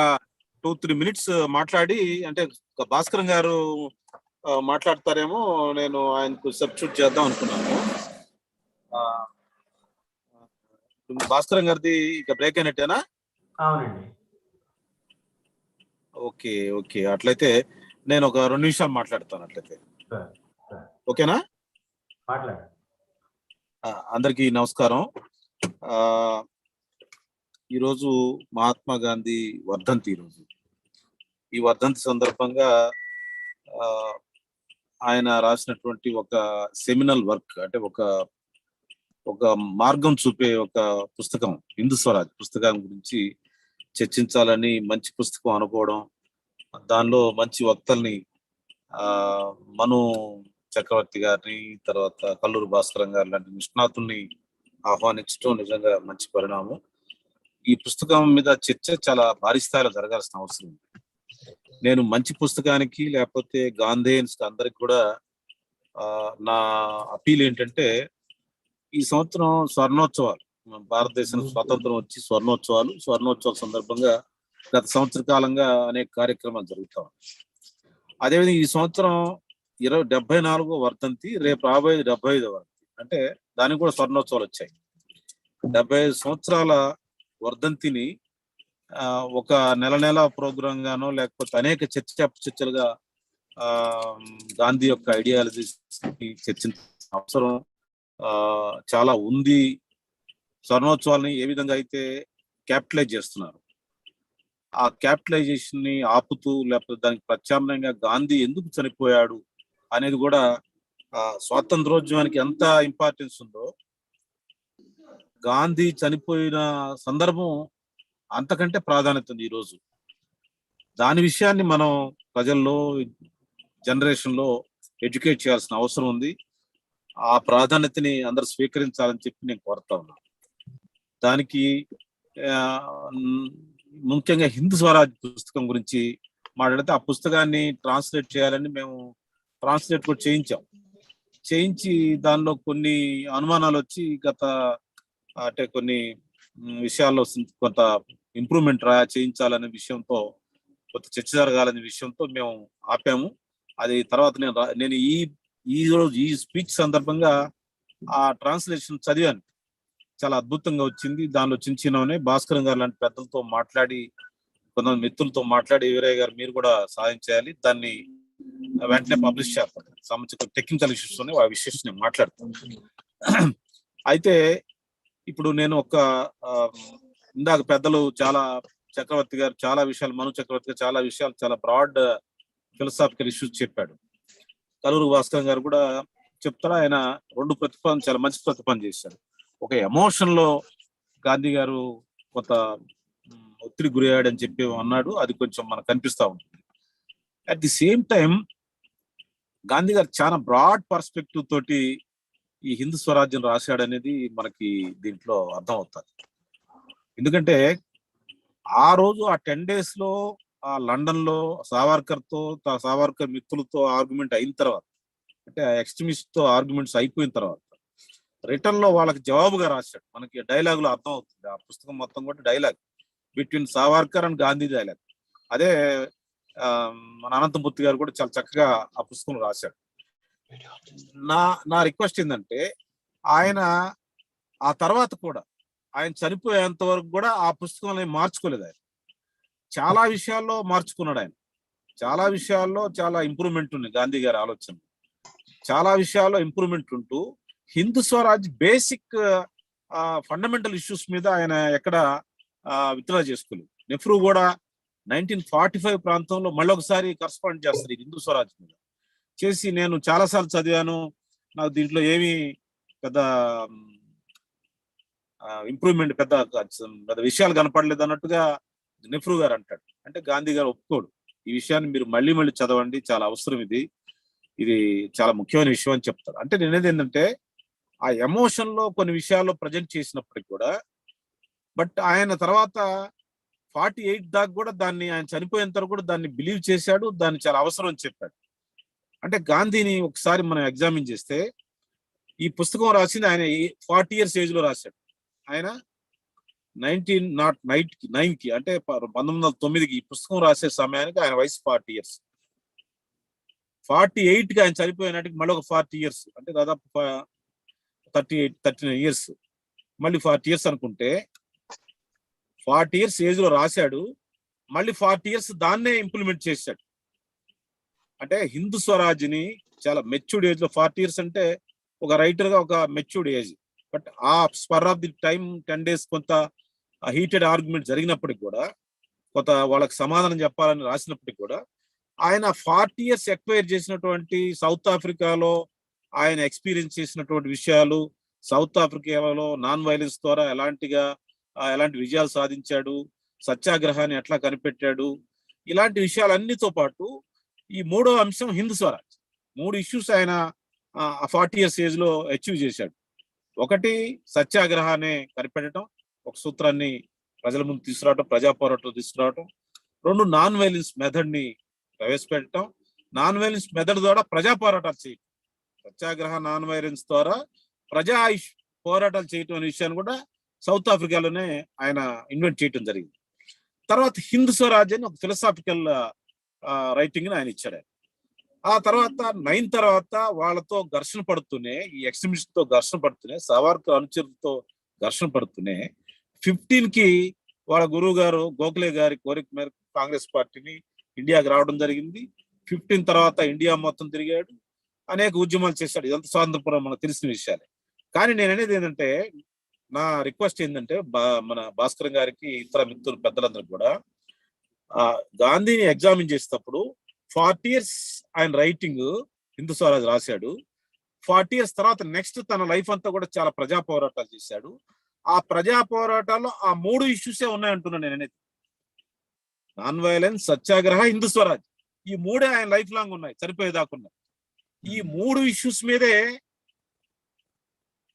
2-3 minutes మాట్లాడి, అంటే భాస్కర్ గారు మాట్లాడతారేమో, నేను ఆయనకు సబ్స్టిట్యూట్ చేద్దాం అనుకున్నాను. భాస్కర్ గారిది ఇక బ్రేక్ అయినట్టేనా?
అవునండి.
ఓకే ఓకే, అట్లయితే నేను ఒక 2 నిమిషాలు మాట్లాడతాను. అట్లయితే ఓకేనా?
మాట్లాడు.
అందరికీ నమస్కారం. ఈరోజు మహాత్మా గాంధీ వర్ధంతి. ఈ వర్ధంతి సందర్భంగా ఆయన రాసినటువంటి ఒక సెమినల్ వర్క్, అంటే ఒక మార్గం చూపే ఒక పుస్తకం, హిందూ స్వరాజ్ పుస్తకం గురించి చర్చించాలని మంచి పుస్తకం అనుకోవడం, దానిలో మంచి వక్తల్ని మను చక్రవర్తి గారిని, తర్వాత కల్లూరు భాస్కరం గారి లాంటి నిష్ణాతుల్ని ఆహ్వానించడం నిజంగా మంచి పరిణామం. ఈ పుస్తకం మీద చర్చ చాలా భారీ స్థాయిలో జరగాల్సిన అవసరం ఉంది. నేను మంచి పుస్తకానికి లేకపోతే గాంధీయన్స్ అందరికి కూడా నా అపీల్ ఏంటంటే, ఈ సంవత్సరం స్వర్ణోత్సవాలు, భారతదేశం స్వాతంత్రం వచ్చి స్వర్ణోత్సవాల సందర్భంగా గత సంవత్సర కాలంగా అనేక కార్యక్రమాలు జరుగుతాయి. అదేవిధంగా ఈ సంవత్సరం 74వ వర్ధంతి, రేపు రాబోయేది 75వ వర్ధంతి. అంటే దానికి కూడా స్వర్ణోత్సవాలు వచ్చాయి. 75 సంవత్సరాల వర్ధంతిని ఒక నెల ప్రోగ్రామ్ గానో లేకపోతే అనేక చర్చలుగా గాంధీ యొక్క ఐడియాలజీస్ చర్చించాల్సిన అవసరం చాలా ఉంది. స్వర్ణోత్సవాలని ఏ విధంగా అయితే క్యాపిటలైజ్ చేస్తున్నారు, ఆ క్యాపిటలైజేషన్ ని ఆపుతూ, లేకపోతే దానికి ప్రత్యామ్నాయంగా గాంధీ ఎందుకు చనిపోయాడు అనేది కూడా, స్వాతంత్రోద్యమానికి ఎంత ఇంపార్టెన్స్ ఉందో గాంధీ చనిపోయిన సందర్భం అంతకంటే ప్రాధాన్యత ఉంది ఈరోజు. దాని విషయాన్ని మనం ప్రజల్లో, జనరేషన్ లో ఎడ్యుకేట్ చేయాల్సిన అవసరం ఉంది. ఆ ప్రాధాన్యతని అందరు స్వీకరించాలని చెప్పి నేను కోరుతా ఉన్నాను. దానికి ముఖ్యంగా హిందూ స్వరాజ్ పుస్తకం గురించి మాట్లాడితే, ఆ పుస్తకాన్ని ట్రాన్స్లేట్ చేయాలని మేము ట్రాన్స్లేట్ కూడా చేయించి దానిలో కొన్ని అనుమానాలు వచ్చి, అంటే కొన్ని విషయాల్లో కొంత ఇంప్రూవ్మెంట్ చేయించాలనే విషయంతో, కొంత చర్చ జరగాలనే విషయంతో మేము ఆపాము. అది తర్వాత నేను ఈ రోజు ఈ స్పీచ్ సందర్భంగా ఆ ట్రాన్స్లేషన్ చదివాను. చాలా అద్భుతంగా వచ్చింది. దానిలో చిన్ననే భాస్కర్ గారు లాంటి పెద్దలతో మాట్లాడి, కొంతమంది మిత్రులతో మాట్లాడి, వీరయ్య గారు మీరు కూడా సాయం చేయాలి, దాన్ని వెంటనే పబ్లిష్ చేస్తాను. సంబంధించిన టెక్నికల్ ఇష్యూస్ ఉన్నాయి, ఆ విషయస్ నేను మాట్లాడతాను. అయితే ఇప్పుడు నేను ఇందాక పెద్దలు చక్రవర్తి గారు చాలా విషయాలు, మను చక్రవర్తి గారు చాలా విషయాలు, చాలా బ్రాడ్ ఫిలసాఫికల్ ఇష్యూస్ చెప్పాడు. కల్లూరు భాస్కర్ గారు కూడా చెప్తారా, ఆయన 2 ప్రతిపాదన చాలా మంచి ప్రతిపాదన చేశారు. ఒక ఎమోషన్ లో గాంధీ గారు కొంత ఒత్తిడి గురయ్యాడని చెప్పి అన్నాడు. అది కొంచెం మనకు కనిపిస్తా ఉంటుంది. At the same time Gandhi గారు చాలా బ్రాడ్ పర్స్పెక్టివ్ తోటి ఈ హిందూ స్వరాజ్యం రాశాడనేది మనకి దీంట్లో అర్థం అవుతుంది. ఎందుకంటే ఆ రోజు ఆ 10 days లో ఆ లండన్ లో సావర్కర్ మిత్రులతో ఆర్గ్యుమెంట్ అయిన తర్వాత, అంటే ఎక్స్ట్రీమిస్ట్ తో ఆర్గ్యుమెంట్స్ అయిపోయిన తర్వాత, రిటర్న్ లో వాళ్ళకి జవాబుగా రాశాడు. మనకి డైలాగ్ లో అర్థం అవుతుంది. ఆ పుస్తకం మొత్తం కూడా dialogue between Savarkar and Gandhi dialogue. అదే మన అనంతమూర్తి గారు కూడా చాలా చక్కగా ఆ పుస్తకం రాశాడు. నా రిక్వెస్ట్ ఏంటంటే, ఆయన ఆ తర్వాత కూడా ఆయన చనిపోయేంత వరకు కూడా ఆ పుస్తకాన్ని మార్చుకోలేదు. ఆయన చాలా విషయాల్లో మార్చుకున్నాడు. ఆయన చాలా విషయాల్లో చాలా ఇంప్రూవ్మెంట్ ఉంది. గాంధీ గారి ఆలోచన చాలా విషయాల్లో ఇంప్రూవ్మెంట్ ఉంటూ Hindu Swaraj basic fundamental issues మీద ఆయన ఎక్కడ విత్డ్రా చేసుకోలేదు. నెహ్రూ కూడా 1945 ప్రాంతంలో మళ్ళీ ఒకసారి కరస్పాండ్ చేస్తారు ఈ హిందూ స్వరాజ్ మీద చేసి, నేను చాలాసార్లు చదివాను, నాకు దీంట్లో ఏమీ పెద్ద ఇంప్రూవ్మెంట్ పెద్ద విషయాలు కనపడలేదు అన్నట్టుగా నెహ్రూ గారు అంటాడు. అంటే గాంధీ గారు ఒప్పుకోడు, ఈ విషయాన్ని మీరు మళ్ళీ మళ్ళీ చదవండి, చాలా అవసరం, ఇది చాలా ముఖ్యమైన విషయం అని చెప్తాడు. అంటే నేనేది ఏంటంటే, ఆ ఎమోషన్ లో కొన్ని విషయాల్లో ప్రజెంట్ చేసినప్పటికి కూడా, బట్ ఆయన తర్వాత 48 దాకా కూడా దాన్ని, ఆయన చనిపోయేంత వరకు కూడా దాన్ని బిలీవ్ చేశాడు, దాన్ని చాలా అవసరం అని చెప్పాడు. అంటే గాంధీని ఒకసారి మనం ఎగ్జామిన్ చేస్తే, ఈ పుస్తకం రాసింది ఆయన 40 years ఏజ్ లో రాశాడు. ఆయన 1909కి అంటే 1909కి ఈ పుస్తకం రాసే సమయానికి ఆయన వయసు 40 years. 48కి ఆయన చనిపోయినట్టుకి మళ్ళీ ఒక 40 years, అంటే దాదాపు 39 years, మళ్ళీ 40 years అనుకుంటే 40 years ఏజ్ లో రాశాడు, మళ్ళీ 40 years దాన్నే ఇంప్లిమెంట్ చేశాడు. అంటే హిందూ స్వరాజ్ని చాలా మెచ్యూర్డ్ ఏజ్ లో, 40 years అంటే ఒక రైటర్ గా ఒక మెచ్యూర్డ్ ఏజ్. బట్ ఆ spur of the time 10 days కొంత హీటెడ్ ఆర్గ్యుమెంట్ జరిగినప్పటికి కూడా, కొంత వాళ్ళకి సమాధానం చెప్పాలని రాసినప్పటికి కూడా, ఆయన 40 years ఎక్వైర్ చేసినటువంటి సౌత్ ఆఫ్రికాలో ఆయన ఎక్స్పీరియన్స్ చేసినటువంటి విషయాలు, సౌత్ ఆఫ్రికాలో నాన్ వైలెన్స్ ద్వారా ఎలాంటి విజయాలు సాధించాడు, సత్యాగ్రహాన్ని ఎట్లా కనిపెట్టాడు, ఇలాంటి విషయాలన్నితో పాటు ఈ మూడో అంశం హిందూ స్వరాజ్. 3 issues ఆయన 40 years ఏజ్ లో అచీవ్ చేశాడు. ఒకటి, సత్యాగ్రహాన్ని కనిపెట్టడం, ఒక సూత్రాన్ని ప్రజల ముందు తీసుకురావటం, ప్రజా పోరాటం తీసుకురావటం. 2, నాన్ వైలెన్స్ మెథడ్ ని ప్రవేశపెట్టడం, నాన్ వైలెన్స్ మెథడ్ ద్వారా ప్రజా పోరాటాలు చేయటం, సత్యాగ్రహ నాన్ వైలెన్స్ ద్వారా ప్రజా పోరాటాలు చేయటం అనే విషయాన్ని కూడా సౌత్ ఆఫ్రికాలోనే ఆయన ఇన్వెంట్ చేయటం జరిగింది. తర్వాత హిందూ స్వరాజ్ అని ఒక ఫిలసాఫికల్ రైటింగ్ ని ఆయన ఇచ్చాడు. ఆ తర్వాత 9 తర్వాత వాళ్ళతో ఘర్షణ పడుతూనే, ఈ ఎక్స్ట్రీమిస్ట్ తో ఘర్షణ పడుతూనే, సావర్కర్ అనుచరులతో ఘర్షణ పడుతూనే 15కి వాళ్ళ గురువు గారు గోఖలే గారి కోరిక మేరకు కాంగ్రెస్ పార్టీని ఇండియాకి రావడం జరిగింది. 15 తర్వాత ఇండియా మొత్తం తిరిగాడు, అనేక ఉద్యమాలు చేశాడు. ఇదంతా స్వాతంత్రపురం మనకు తెలిసిన విషయాలే. కానీ నేను అనేది ఏంటంటే, నా రిక్వెస్ట్ ఏంటంటే, మన భాస్కర్ గారికి, ఇతర మిత్రులు పెద్దలందరూ కూడా గాంధీని ఎగ్జామిన్ చేసేటప్పుడు 40 years ఆయన రైటింగ్ హిందూ స్వరాజ్ రాశాడు. 40 years తర్వాత నెక్స్ట్ తన లైఫ్ అంతా కూడా చాలా ప్రజా పోరాటాలు చేశాడు. ఆ ప్రజా పోరాటాల్లో ఆ 3 ఇష్యూసే ఉన్నాయంటున్నాను నేను అనేది. నాన్ వైలెన్స్, సత్యాగ్రహ, హిందూ స్వరాజ్, ఈ 3 ఆయన లైఫ్ లాంగ్ ఉన్నాయి, చనిపోయేదాకున్నాయి. ఈ 3 issues మీదే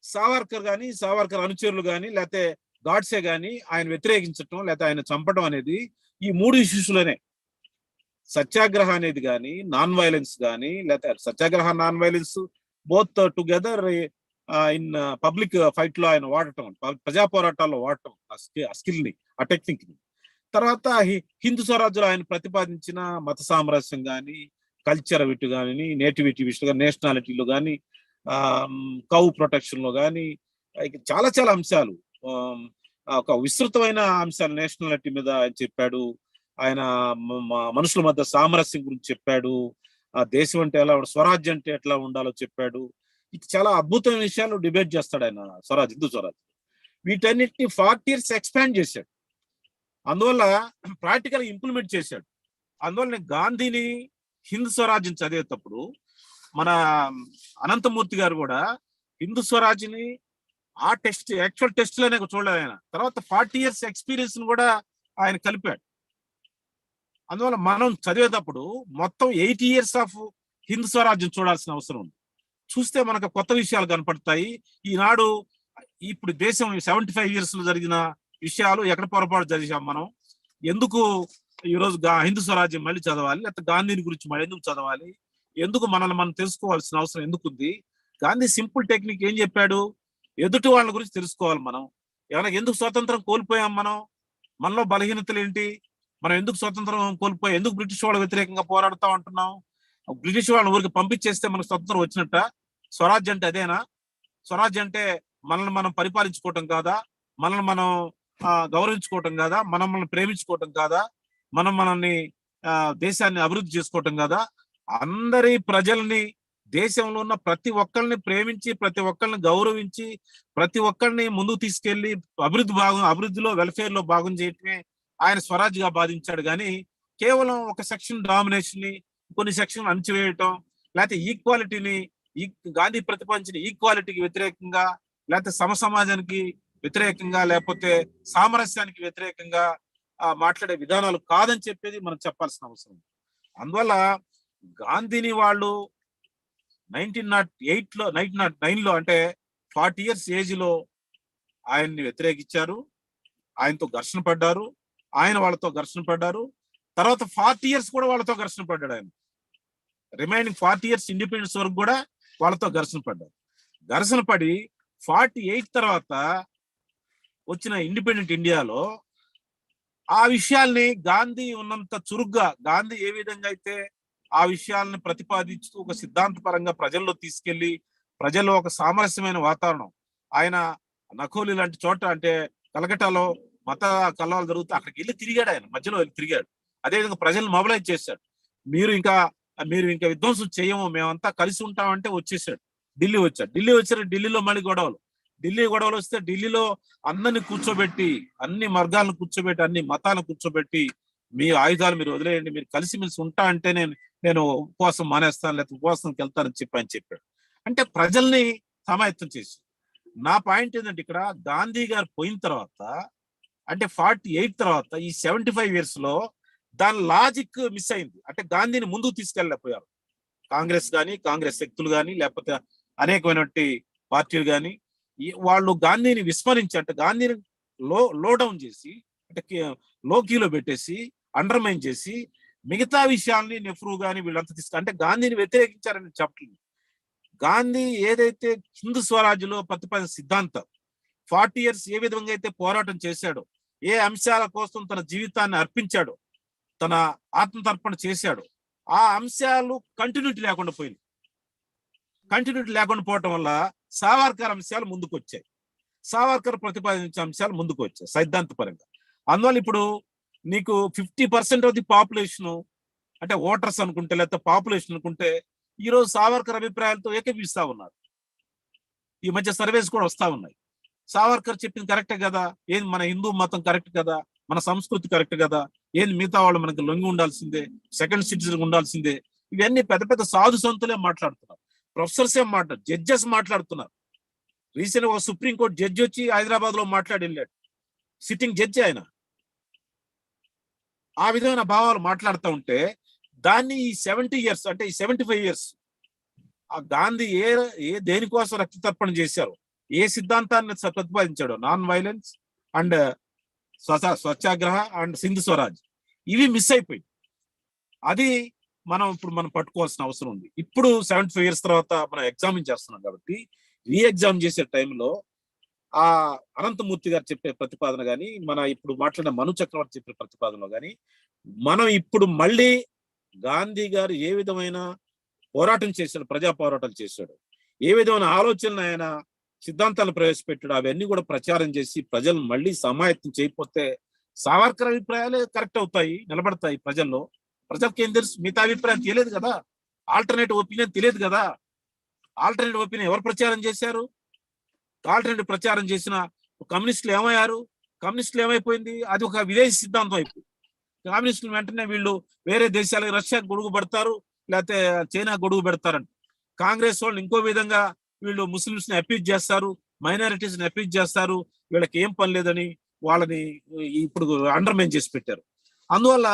సావర్కర్ కానీ, సావర్కర్ అనుచరులు కానీ, లేకపోతే గాడ్సే కానీ ఆయన వ్యతిరేకించటం, లేకపోతే ఆయన చంపడం అనేది ఈ 3 issues లోనే. సత్యాగ్రహ అనేది కానీ, నాన్ వైలెన్స్ కానీ, లేకపోతే satyagraha, non violence both together in public fight లో ఆయన వాడటం, ప్రజా పోరాటాల్లో వాడటం, ఆ స్కిల్ ని, ఆ టెక్నిక్ ని. తర్వాత హిందూ స్వరాజ్లో ఆయన ప్రతిపాదించిన మత సామరస్యం కానీ, కల్చర్ విటు కానీ, నేటివిటీ విషయంలో కానీ, నేషనాలిటీలో కానీ, కౌ ప్రొటెక్షన్ లో కానీ, చాలా చాలా అంశాలు, ఒక విస్తృతమైన అంశాలు నేషనాలిటీ మీద ఆయన చెప్పాడు. ఆయన మనుషుల మధ్య సామరస్యం గురించి చెప్పాడు. ఆ దేశం అంటే ఎలా, స్వరాజ్యం అంటే ఎట్లా ఉండాలో చెప్పాడు. ఇది చాలా అద్భుతమైన విషయాలు డిబేట్ చేస్తాడు ఆయన స్వరాజ్, హిందూ స్వరాజ్. వీటన్నిటిని 40 years ఎక్స్పాండ్ చేశాడు. అందువల్ల ప్రాక్టికల్ ఇంప్లిమెంట్ చేశాడు. అందువల్ల గాంధీని, హిందూ స్వరాజ్యం చదివేటప్పుడు మన అనంతమూర్తి గారు కూడా హిందూ స్వరాజ్ని ఆ టెస్ట్, యాక్చువల్ టెస్ట్ లోనే చూడలేదు ఆయన. తర్వాత 40 years ఎక్స్పీరియన్స్ కూడా ఆయన కలిపాడు. అందువల్ల మనం చదివేటప్పుడు మొత్తం 80 years ఆఫ్ హిందూ స్వరాజ్యం చూడాల్సిన అవసరం ఉంది. చూస్తే మనకు కొత్త విషయాలు కనపడతాయి. ఈనాడు ఇప్పుడు దేశం 75 years లో జరిగిన విషయాలు ఎక్కడ పొరపాటు జరిగాం మనం, ఎందుకు ఈరోజు హిందూ స్వరాజ్యం మళ్ళీ చదవాలి, లేకపోతే గాంధీని గురించి మళ్ళీ ఎందుకు చదవాలి, ఎందుకు మనల్ని మనం తెలుసుకోవాల్సిన అవసరం ఎందుకుంది. గాంధీ సింపుల్ టెక్నిక్ ఏం చెప్పాడు, ఎదుటి వాళ్ళ గురించి తెలుసుకోవాలి మనం. ఏమైనా ఎందుకు స్వాతంత్రం కోల్పోయాం మనం, మనలో బలహీనతలు ఏంటి, మనం ఎందుకు స్వతంత్రం కోల్పోయి ఎందుకు బ్రిటిష్ వాళ్ళ వ్యతిరేకంగా పోరాడుతూ ఉంటున్నాం? బ్రిటిష్ వాళ్ళని ఊరికి పంపించేస్తే మనకు స్వతంత్రం వచ్చినట్ట? స్వరాజ్ అంటే అదేనా? స్వరాజ్ అంటే మనల్ని మనం పరిపాలించుకోవటం కాదా? మనల్ని మనం గౌరవించుకోవటం కాదా? మనల్ని ప్రేమించుకోవటం కాదా? మనల్ని దేశాన్ని అభివృద్ధి చేసుకోవటం కాదా? అందరి ప్రజల్ని, దేశంలో ఉన్న ప్రతి ఒక్కరిని ప్రేమించి, ప్రతి ఒక్కరిని గౌరవించి, ప్రతి ఒక్కరిని ముందుకు తీసుకెళ్లి అభివృద్ధిలో వెల్ఫేర్ లో భాగం చేయటమే ఆయన స్వరాజ్ గా బాధించాడు. కానీ కేవలం ఒక సెక్షన్ డామినేషన్ ని, కొన్ని సెక్షన్ అణచివేయటం, లేకపోతే ఈక్వాలిటీని, గాంధీ ప్రతిపాదించిన ఈక్వాలిటీకి వ్యతిరేకంగా, లేకపోతే సమసమాజానికి వ్యతిరేకంగా, లేకపోతే సామరస్యానికి వ్యతిరేకంగా మాట్లాడే విధానాలు కాదని చెప్పేది మనం చెప్పాల్సిన అవసరం. అందువల్ల గాంధీని వాళ్ళు 1909 లో అంటే 40 years ఏజ్ లో ఆయన్ని వ్యతిరేకించారు, ఆయనతో ఘర్షణ పడ్డారు, ఆయన వాళ్ళతో ఘర్షణ పడ్డారు. తర్వాత 40 years కూడా వాళ్ళతో ఘర్షణ పడ్డాడు ఆయన. రిమైనింగ్ 40 years ఇండిపెండెన్స్ వరకు కూడా వాళ్ళతో ఘర్షణ పడ్డారు. ఘర్షణ పడి 48 తర్వాత వచ్చిన ఇండిపెండెంట్ ఇండియాలో ఆ విషయాల్ని గాంధీ ఉన్నంత చురుగ్గా, గాంధీ ఏ విధంగా అయితే ఆ విషయాలను ప్రతిపాదించుతూ ఒక సిద్ధాంతపరంగా ప్రజల్లో తీసుకెళ్లి, ప్రజల్లో ఒక సామరస్యమైన వాతావరణం, ఆయన నకోలి లాంటి చోట అంటే కలకటాలో మత కలహాలు జరుగుతూ అక్కడికి వెళ్ళి తిరిగాడు, ఆయన మధ్యలో వెళ్ళి తిరిగాడు. అదేవిధంగా ప్రజలను మొబిలైజ్ చేశాడు. మీరు ఇంకా విధ్వంసం చేయము, మేమంతా కలిసి ఉంటామంటే వచ్చేసాడు. ఢిల్లీ వచ్చాడు. ఢిల్లీలో మళ్ళీ గొడవలు వస్తే ఢిల్లీలో అందరిని కూర్చోబెట్టి, అన్ని వర్గాలను కూర్చోబెట్టి, అన్ని మతాలను కూర్చోబెట్టి, మీ ఆయుధాలు మీరు వదిలేయండి, మీరు కలిసిమెలిసి ఉంటా అంటే నేను ఉపవాసం మానేస్తాను, లేకపోతే ఉపవాసానికి వెళ్తానని చెప్పాడు. అంటే ప్రజల్ని సమాయత్తం చేసి. నా పాయింట్ ఏంటంటే ఇక్కడ గాంధీ గారు పోయిన తర్వాత అంటే 48 తర్వాత ఈ 75 years లో దాని లాజిక్ మిస్ అయింది. అంటే గాంధీని ముందుకు తీసుకెళ్ళలేకపోయారు కాంగ్రెస్ శక్తులు కానీ, లేకపోతే అనేకమైనటువంటి పార్టీలు కానీ. వాళ్ళు గాంధీని విస్మరించి, అంటే గాంధీని లో డౌన్ చేసి, అంటే లోకీలో పెట్టేసి, అండర్మైన్ చేసి, మిగతా విషయాల్ని నెహ్రూ కానీ వీళ్ళంతా అంటే గాంధీని వ్యతిరేకించారని చెప్పలేదు. గాంధీ ఏదైతే హిందూ స్వరాజ్యలో ప్రతిపాదించిన సిద్ధాంతం, 40 years ఏ విధంగా అయితే పోరాటం చేశాడో, ఏ అంశాల కోసం తన జీవితాన్ని అర్పించాడో, తన ఆత్మతర్పణ చేశాడో, ఆ అంశాలు కంటిన్యూటీ లేకుండా పోయింది. కంటిన్యూటీ లేకుండా పోవటం వల్ల సావర్కర్ అంశాలు ముందుకు వచ్చాయి, సావర్కర్ ప్రతిపాదించే అంశాలు ముందుకు వచ్చాయి సైద్ధాంతపరంగా. అందువల్ల ఇప్పుడు నీకు 50% ఆఫ్ ది పాపులేషన్ అంటే ఓటర్స్ అనుకుంటే, లేకపోతే పాపులేషన్ అనుకుంటే, ఈరోజు సావర్కర్ అభిప్రాయాలతో ఏకీపిస్తా ఉన్నారు. ఈ మధ్య సర్వేస్ కూడా వస్తా ఉన్నాయి. సావర్కర్ చెప్పింది కరెక్టే కదా, ఏంది మన హిందూ మతం కరెక్ట్ కదా, మన సంస్కృతి కరెక్ట్ కదా, ఏంది మిగతా వాళ్ళు మనకి లొంగి ఉండాల్సిందే, సెకండ్ సిటిజన్ ఉండాల్సిందే. ఇవన్నీ పెద్ద పెద్ద సాధు సంతులే మాట్లాడుతున్నారు, ప్రొఫెసర్స్ ఏం మాట్లాడు, జడ్జెస్ మాట్లాడుతున్నారు. రీసెంట్ ఒక సుప్రీంకోర్టు జడ్జి వచ్చి హైదరాబాద్ లో మాట్లాడి వెళ్ళాడు, సిట్టింగ్ జడ్జి ఆయన. ఆ విధమైన భావాలు మాట్లాడుతూ ఉంటే దాన్ని ఈ 70 years అంటే ఈ 75 years ఆ గాంధీ దేనికోసం రక్తతర్పణ చేశారు, ఏ సిద్ధాంతాన్ని ప్రతిపాదించాడు, నాన్ వైలెన్స్ అండ్ స్వచ్ఛాగ్రహ అండ్ సింధు స్వరాజ్, ఇవి మిస్ అయిపోయి. అది మనం పట్టుకోవాల్సిన అవసరం ఉంది. ఇప్పుడు 75 years తర్వాత మనం ఎగ్జామిన్ చేస్తున్నాం కాబట్టి, రీఎగ్జామ్ చేసే టైంలో ఆ అనంతమూర్తి గారు చెప్పే ప్రతిపాదన కానీ, మన ఇప్పుడు మాట్లాడిన మను చక్రవర్తి చెప్పే ప్రతిపాదనలో కానీ, మనం ఇప్పుడు మళ్ళీ గాంధీ గారు ఏ విధమైన పోరాటం చేశాడు, ప్రజా పోరాటాలు చేశాడు, ఏ విధమైన ఆలోచనలు ఆయన సిద్ధాంతాలను ప్రవేశపెట్టాడు, అవన్నీ కూడా ప్రచారం చేసి ప్రజలను మళ్ళీ సమాయత్తం చేయకపోతే సావర్కర్ అభిప్రాయాలే కరెక్ట్ అవుతాయి, నిలబడతాయి ప్రజల్లో. ప్రజలకు ఏం తెలుసు, మిగతా అభిప్రాయం తెలియదు కదా, ఆల్టర్నేటివ్ ఒపీనియన్ తెలియదు కదా. ఆల్టర్నేటివ్ ఒపీనియన్ ఎవరు ప్రచారం చేశారు? ఆల్టర్నేటివ్ ప్రచారం చేసిన కమ్యూనిస్టులు ఏమయ్యారు? కమ్యూనిస్టులు ఏమైపోయింది? అది ఒక విదేశీ సిద్ధాంతం అయిపోయింది. కమ్యూనిస్టులు వెంటనే వీళ్ళు వేరే దేశాలకు, రష్యాకు గొడుగు పెడతారు, లేకపోతే చైనా గొడుగు పెడతారంట. కాంగ్రెస్ వాళ్ళు ఇంకో విధంగా వీళ్ళు ముస్లింస్ ని అపీజ్ చేస్తారు, మైనారిటీస్ ని అపీజ్ చేస్తారు, వీళ్ళకి ఏం పని లేదని వాళ్ళని ఇప్పుడు అండర్మైన్ చేసి పెట్టారు. అందువల్ల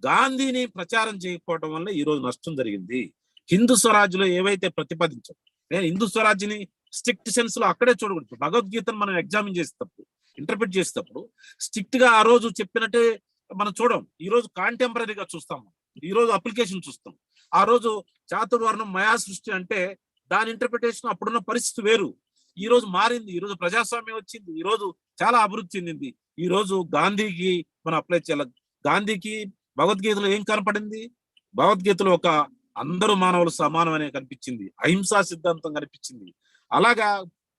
గాంధీని ప్రచారం చేయకపోవడం వల్ల ఈ రోజు నష్టం జరిగింది. హిందూ స్వరాజ్లో ఏవైతే ప్రతిపాదించాం, నేను హిందూ స్వరాజ్ని స్ట్రిక్ట్ సెన్స్ లో అక్కడే చూడకూడదు. భగవద్గీతను మనం ఎగ్జామిన్ చేసేటప్పుడు, ఇంటర్ప్రిట్ చేసేటప్పుడు స్ట్రిక్ట్ గా ఆ రోజు చెప్పినట్టే మనం చూడం. ఈ రోజు కాంటెంపరీగా చూస్తాం, ఈ రోజు అప్లికేషన్ చూస్తాం. ఆ రోజు చాతుర్వర్ణం మయా సృష్టి అంటే దాని ఇంటర్ప్రిటేషన్ అప్పుడున్న పరిస్థితి వేరు. ఈ రోజు మారింది, ఈ రోజు ప్రజాస్వామ్యం వచ్చింది, ఈ రోజు చాలా అభివృద్ధి చెందింది. ఈ రోజు గాంధీకి మనం అప్లై చేయాలి. గాంధీకి భగవద్గీతలో ఏం కనపడింది? భగవద్గీతలో ఒక అందరూ మానవులు సమానం అనే కనిపించింది, అహింసా సిద్ధాంతం కనిపించింది. అలాగా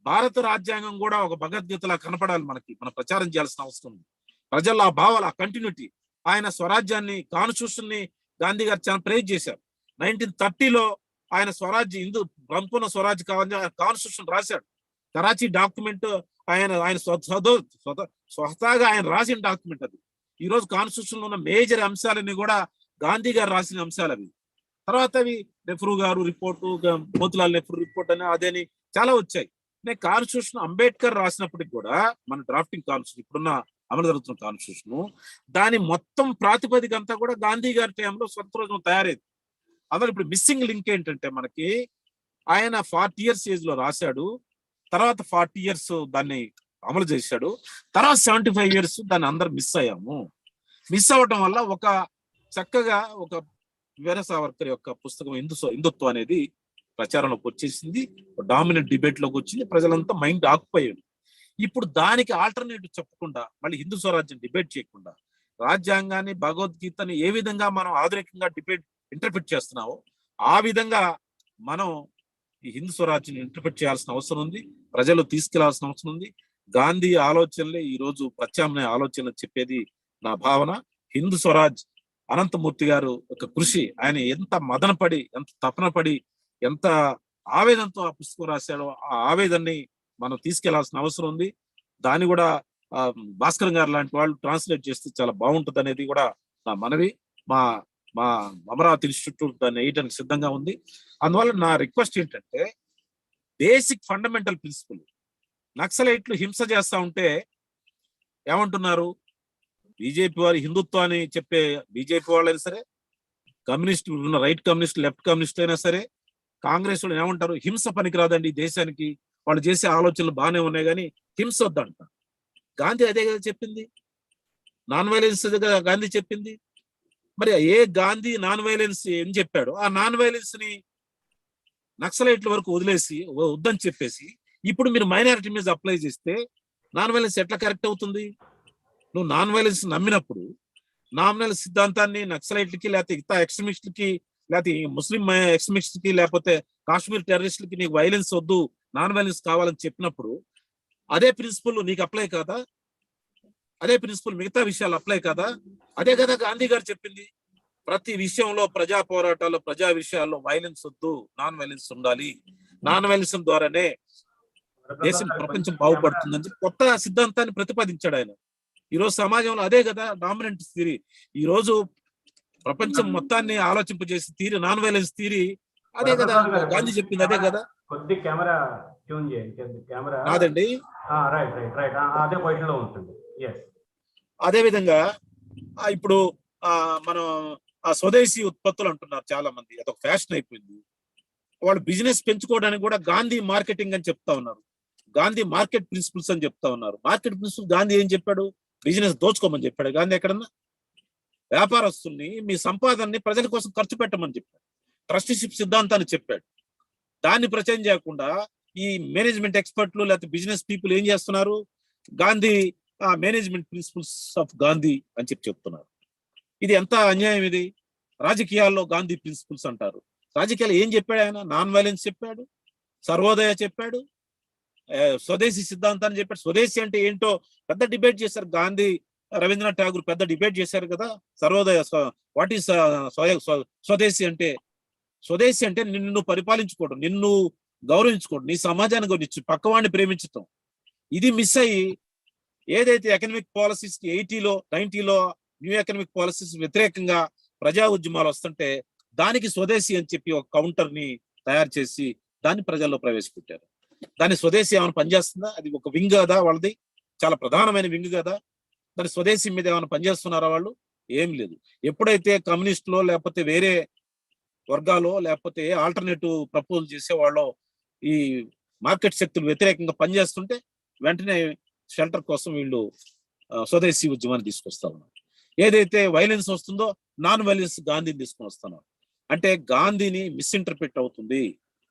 భారత రాజ్యాంగం కూడా ఒక భగవద్గీతలా కనపడాలి మనకి, మనం ప్రచారం చేయాల్సిన అవసరం ఉంది. ప్రజల్లో ఆ భావాలు, ఆ కంటిన్యూటీ. ఆయన స్వరాజ్యాన్ని, కాన్స్టిట్యూషన్ ని గాంధీ గారు చాలా ప్రేజ్ చేశారు. 1930లో ఆయన స్వరాజ్, హిందూ సంపూర్ణ స్వరాజ్ కావాలని కాన్స్టిట్యూషన్ రాశాడు. కరాచీ డాక్యుమెంట్ ఆయన స్వతహాగా ఆయన రాసిన డాక్యుమెంట్ అది. ఈ రోజు కాన్స్టిట్యూషన్ లో ఉన్న మేజర్ అంశాలన్నీ కూడా గాంధీ గారు రాసిన అంశాలు అవి. తర్వాత అవి నెహ్రూ గారు రిపోర్టు, మోతిలాల్ నెహ్రూ రిపోర్ట్ అని అదేని చాలా వచ్చాయి. కాన్స్టిట్యూషన్ అంబేద్కర్ రాసినప్పటికి కూడా మన డ్రాఫ్టింగ్ కాన్స్టిట్యూషన్, ఇప్పుడున్న అమలు జరుగుతున్న కాన్స్టిట్యూషన్, దాని మొత్తం ప్రాతిపదిక అంతా కూడా గాంధీ గారి టైంలో స్వతంత్రోద్యమం తయారైంది. అందులో ఇప్పుడు మిస్సింగ్ లింక్ ఏంటంటే మనకి ఆయన 40 years ఏజ్ లో రాశాడు, తర్వాత 40 years దాన్ని అమలు చేశాడు, తర్వాత 75 years దాన్ని అందరు మిస్ అయ్యాము. మిస్ అవ్వటం వల్ల ఒక చక్కగా ఒక వీర సావర్కర్ యొక్క పుస్తకం హిందుత్వం అనేది ప్రచారంలోకి వచ్చేసింది, డామినెంట్ డిబేట్ లోకి వచ్చింది, ప్రజలంతా మైండ్ ఆక్యుపై అయ్యారు. ఇప్పుడు దానికి ఆల్టర్నేటివ్ చెప్పకుండా, మళ్ళీ హిందూ స్వరాజ్యం డిబేట్ చేయకుండా, రాజ్యాంగాన్ని, భగవద్గీతని ఏ విధంగా మనం ఆధునికంగా ఇంటర్ప్రిట్ చేస్తున్నామో ఆ విధంగా మనం ఈ హిందూ స్వరాజ్యాన్ని ఇంటర్ప్రిట్ చేయాల్సిన అవసరం ఉంది, ప్రజలు తీసుకెళ్లాల్సిన అవసరం ఉంది. గాంధీ ఆలోచనలే ఈ రోజు ప్రత్యామ్నాయ ఆలోచనలు చెప్పేది నా భావన. హిందూ స్వరాజ్ అనంతమూర్తి గారు ఒక కృషి, ఆయన ఎంత మదన పడి, ఎంత తపన పడి, ఎంత ఆవేదనతో ఆ పుస్తకం రాశాడో ఆ ఆవేదనని మనం తీసుకెళ్లాల్సిన అవసరం ఉంది. దాన్ని కూడా భాస్కర్ గారు లాంటి వాళ్ళు ట్రాన్స్లేట్ చేస్తే చాలా బాగుంటుంది అనేది కూడా నా మనవి. మా మా అమరావతి ఇన్స్టిట్యూట్ దాన్ని వేయడానికి సిద్ధంగా ఉంది. అందువల్ల నా రిక్వెస్ట్ ఏంటంటే, బేసిక్ ఫండమెంటల్ ప్రిన్సిపల్, నక్సలైట్లు హింస చేస్తా ఉంటే ఏమంటున్నారు? బీజేపీ వారి హిందుత్వాన్ని చెప్పే బీజేపీ వాళ్ళైనా సరే, కమ్యూనిస్ట్ ఉన్న రైట్ కమ్యూనిస్ట్, లెఫ్ట్ కమ్యూనిస్ట్ అయినా సరే, కాంగ్రెస్ వాళ్ళు ఏమంటారు? హింస పనికిరాదండి దేశానికి, వాళ్ళు చేసే ఆలోచనలు బాగానే ఉన్నాయి కానీ హింస వద్దంట. గాంధీ అదే కదా చెప్పింది, నాన్ వైలెన్స్ కదా గాంధీ చెప్పింది. మరి గాంధీ నాన్ వైలెన్స్ ఏం చెప్పాడు? ఆ నాన్ వైలెన్స్ ని నక్సలైట్ల వరకు వదిలేసి వద్దని చెప్పేసి ఇప్పుడు మీరు మైనారిటీ మీద అప్లై చేస్తే నాన్ వైలెన్స్ ఎట్లా కరెక్ట్ అవుతుంది? నువ్వు నాన్ వైలెన్స్ నమ్మినప్పుడు నామినల్ సిద్ధాంతాన్ని నక్సలైట్లకి, లేకపోతే ఇతర ఎక్స్ట్రీమిస్టులకి, లేకపోతే ముస్లిం ఎక్స్ట్రీమిస్టులకి, లేకపోతే కాశ్మీర్ టెర్రరిస్టులకి నీకు వైలెన్స్ వద్దు, నాన్ వైలెన్స్ కావాలని చెప్పినప్పుడు అదే ప్రిన్సిపల్ నీకు అప్లై కాదా? అదే ప్రిన్సిపల్ మిగతా విషయాలు అప్లై కాదా? అదే కదా గాంధీ గారు చెప్పింది. ప్రతి విషయంలో, ప్రజా పోరాటాల్లో, ప్రజా విషయాల్లో వైలెన్స్ వద్దు, నాన్ వైలెన్స్ ఉండాలి. నాన్ వైలెన్స్ ద్వారానే దేశం, ప్రపంచం బాగుపడుతుందని చెప్పి కొత్త సిద్ధాంతాన్ని ప్రతిపాదించాడు ఆయన. ఈరోజు సమాజంలో అదే కదా డామినెంట్ థియరీ. ఈ రోజు ప్రపంచం మొత్తాన్ని ఆలోచింపజేసి థియరీ, నాన్ వైలెన్స్ థియరీ అదే కదా గాంధీ చెప్పింది, అదే కదా.
కొద్ది కెమెరా ట్యూన్ చేయండి, కెమెరా
కాదండి,
రైట్ రైట్ రైట్ అదే పొజిషన్ లో ఉంటుంది.
అదే విధంగా ఇప్పుడు మనం స్వదేశీ ఉత్పత్తులు అంటున్నారు చాలా మంది, అదొక ఫ్యాషన్ అయిపోయింది. వాళ్ళు బిజినెస్ పెంచుకోవడానికి కూడా గాంధీ మార్కెటింగ్ అని చెప్తా ఉన్నారు, గాంధీ మార్కెట్ ప్రిన్సిపల్స్ అని చెప్తా ఉన్నారు. మార్కెట్ ప్రిన్సిపల్ గాంధీ ఏం చెప్పాడు? బిజినెస్ దోచుకోమని చెప్పాడు గాంధీ ఎక్కడన్నా? వ్యాపారస్తుల్ని, మీ సంపాదనని ప్రజల కోసం ఖర్చు పెట్టమని చెప్పాడు. ట్రస్టీషిప్ సిద్ధాంతాన్ని చెప్పాడు. దాన్ని ప్రచారం చేయకుండా ఈ మేనేజ్మెంట్ ఎక్స్పర్ట్లు లేకపోతే బిజినెస్ పీపుల్ ఏం చేస్తున్నారు? Gandhi management principles of Gandhi అని చెప్తున్నారు. ఇది ఎంత అన్యాయం ఇది! రాజకీయాల్లో గాంధీ ప్రిన్సిపల్స్ అంటారు. రాజకీయాలు ఏం చెప్పాడు ఆయన? నాన్ వైలెన్స్ చెప్పాడు, సర్వోదయ చెప్పాడు, స్వదేశీ సిద్ధాంతాన్ని చెప్పాడు. స్వదేశీ అంటే ఏంటో పెద్ద డిబేట్ చేశారు గాంధీ, రవీంద్రనాథ్ ఠాగూర్ పెద్ద డిబేట్ చేశారు కదా. సర్వోదయ, వాట్ ఈస్ స్వదేశీ అంటే? స్వదేశీ అంటే నిన్ను పరిపాలించుకోవడం, నిన్ను గౌరవించుకోవడం, నీ సమాజాన్ని గౌరవించు, పక్కవాడిని ప్రేమించటం. ఇది మిస్ అయ్యి ఏదైతే ఎకనామిక్ పాలసీస్ 80లో 90లో న్యూ ఎకనామిక్ పాలసీస్ వ్యతిరేకంగా ప్రజా ఉద్యమాలు వస్తుంటే దానికి స్వదేశీ అని చెప్పి ఒక కౌంటర్ ని తయారు చేసి దాన్ని ప్రజల్లో ప్రవేశపెట్టారు. దాని స్వదేశీ ఏమైనా పనిచేస్తుందా? అది ఒక వింగ్ కదా వాళ్ళది, చాలా ప్రధానమైన వింగ్ కదా. దాని స్వదేశీ మీద ఏమైనా పనిచేస్తున్నారా వాళ్ళు? ఏం లేదు. ఎప్పుడైతే కమ్యూనిస్టులో లేకపోతే వేరే వర్గాలో లేకపోతే ఆల్టర్నేటివ్ ప్రపోజల్ చేసేవాళ్ళు ఈ మార్కెట్ శక్తులు వ్యతిరేకంగా పనిచేస్తుంటే వెంటనే షెల్టర్ కోసం వీళ్ళు స్వదేశీ ఉద్యమాన్ని తీసుకొస్తా ఉన్నారు. ఏదైతే వైలెన్స్ వస్తుందో నాన్ వైలెన్స్ గాంధీని తీసుకొని వస్తున్నారు. అంటే గాంధీని మిస్ఇంటర్ప్రిట్ అవుతుంది,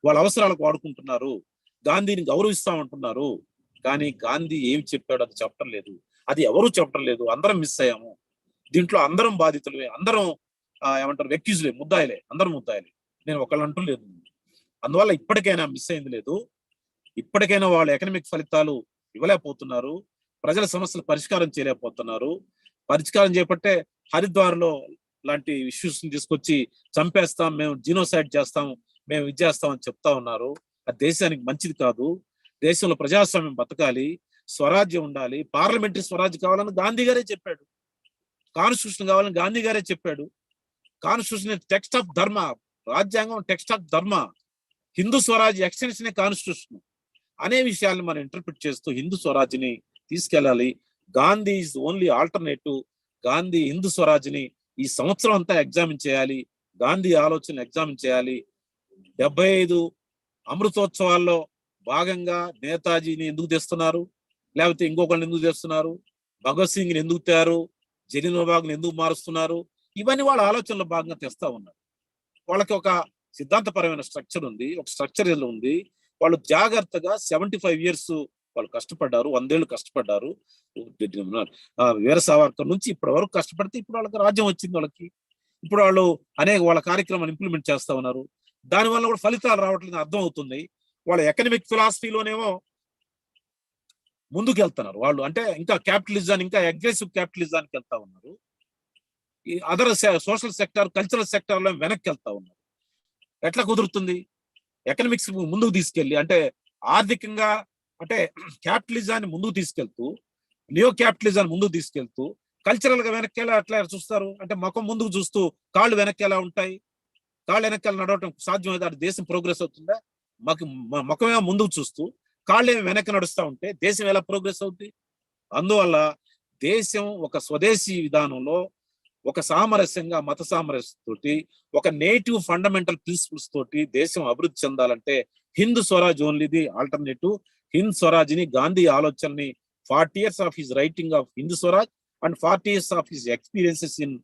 వాళ్ళ అవసరాలకు వాడుకుంటున్నారు, గాంధీని గౌరవిస్తామంటున్నారు. కానీ గాంధీ ఏం చెప్పాడు అది చెప్పడం లేదు, అది ఎవరు చెప్పడం లేదు, అందరం మిస్ అయ్యాము. దీంట్లో అందరం బాధితులే, అందరం ఏమంటారు వెక్యూజ్లే, ముద్దాయిలే, అందరం ముద్దాయిలే. నేను ఒకళ్ళంటూ లేదు. అందువల్ల ఇప్పటికైనా మిస్ అయింది లేదు. ఇప్పటికైనా వాళ్ళు ఎకనామిక్ ఫలితాలు ఇవ్వలేకపోతున్నారు, ప్రజల సమస్యలు పరిష్కారం చేయలేకపోతున్నారు. పరిష్కారం చేపట్టే హరిద్వార్లో లాంటి ఇష్యూస్ తీసుకొచ్చి చంపేస్తాం, మేము జీనోసైడ్ చేస్తాం, మేము ఇది చేస్తాం అని చెప్తా ఉన్నారు. అది దేశానికి మంచిది కాదు. దేశంలో ప్రజాస్వామ్యం బతకాలి, స్వరాజ్యం ఉండాలి, పార్లమెంటరీ స్వరాజ్యం కావాలని గాంధీ గారే చెప్పాడు, కాన్స్టిట్యూషన్ కావాలని గాంధీ గారే చెప్పాడు. కాన్స్టిట్యూషన్ టెక్స్ట్ ఆఫ్ ధర్మ, రాజ్యాంగం టెక్స్ట్ ఆఫ్ ధర్మ, హిందూ స్వరాజ్ ఎక్స్టెన్షన్ కాన్స్టిట్యూషన్ అనే విషయాన్ని మనం ఇంటర్ప్రిట్ చేస్తూ హిందూ స్వరాజ్ని తీసుకెళ్ళాలి. Gandhi is only alternative. Gandhi హిందూ స్వరాజ్ని ఈ సంవత్సరం అంతా ఎగ్జామిన్ చేయాలి, గాంధీ ఆలోచనలు ఎగ్జామిన్ చేయాలి. 75 అమృతోత్సవాల్లో భాగంగా నేతాజీని ఎందుకు తెస్తున్నారు, లేకపోతే ఇంకొకరిని ఎందుకు తెస్తున్నారు, భగత్ సింగ్ని ఎందుకు తేరు, జలియన్వాలాబాగ్ని ఎందుకు మారుస్తున్నారు, ఇవన్నీ వాళ్ళ ఆలోచనలో భాగంగా తెస్తా ఉన్నారు. వాళ్ళకి ఒక సిద్ధాంతపరమైన స్ట్రక్చర్ ఉంది, ఒక స్ట్రక్చర్ ఉంది. వాళ్ళు జాగ్రత్తగా 75 years వాళ్ళు కష్టపడ్డారు, 100 ఏళ్ళు కష్టపడ్డారు. వీర సావర్కర్ నుంచి ఇప్పటి వరకు కష్టపడితే ఇప్పుడు వాళ్ళకి రాజ్యం వచ్చింది. వాళ్ళకి ఇప్పుడు వాళ్ళు అనేక వాళ్ళ కార్యక్రమాలు ఇంప్లిమెంట్ చేస్తా ఉన్నారు. దానివల్ల కూడా ఫలితాలు రావట్లేదు అర్థం అవుతుంది. వాళ్ళ ఎకనామిక్ ఫిలాసఫీలోనేమో ముందుకు వెళ్తున్నారు వాళ్ళు, అంటే ఇంకా క్యాపిటలిజాన్ని, ఇంకా అగ్రెసివ్ క్యాపిటలిజానికి వెళ్తా ఉన్నారు. ఈ other social sector, cultural sector లో వెనక్కి వెళ్తా ఉన్నారు. ఎట్లా కుదురుతుంది? ఎకనామిక్స్ ముందుకు తీసుకెళ్ళి, అంటే ఆర్థికంగా, అంటే క్యాపిటలిజాన్ని ముందుకు తీసుకెళ్తూ, నియో క్యాపిటలిజాన్ని ముందుకు తీసుకెళ్తూ, కల్చరల్ గా వెనక్కి ఎట్లా చూస్తారు? అంటే ముఖం ముందుకు చూస్తూ కాళ్ళు వెనక్కి ఎలా ఉంటాయి? కాళ్ళు వెనక్కి నడవటం సాధ్యం అయితే అది దేశం ప్రోగ్రెస్ అవుతుందా? ముఖమేమో ముందుకు చూస్తూ కాళ్ళు ఏమి వెనక్కి నడుస్తూ ఉంటే దేశం ఎలా ప్రోగ్రెస్ అవుతుంది? అందువల్ల దేశం ఒక స్వదేశీ విధానంలో, ఒక సామరస్యంగా, మత సామరస్యం తోటి, ఒక నేటివ్ ఫండమెంటల్ ప్రిన్సిపల్స్ తోటి దేశం అభివృద్ధి చెందాలంటే Hind Swaraj only the alternative. Hind Swaraj ని, గాంధీ ఆలోచనని 40 years of his writing of Hind Swaraj and 40 years of his experiences in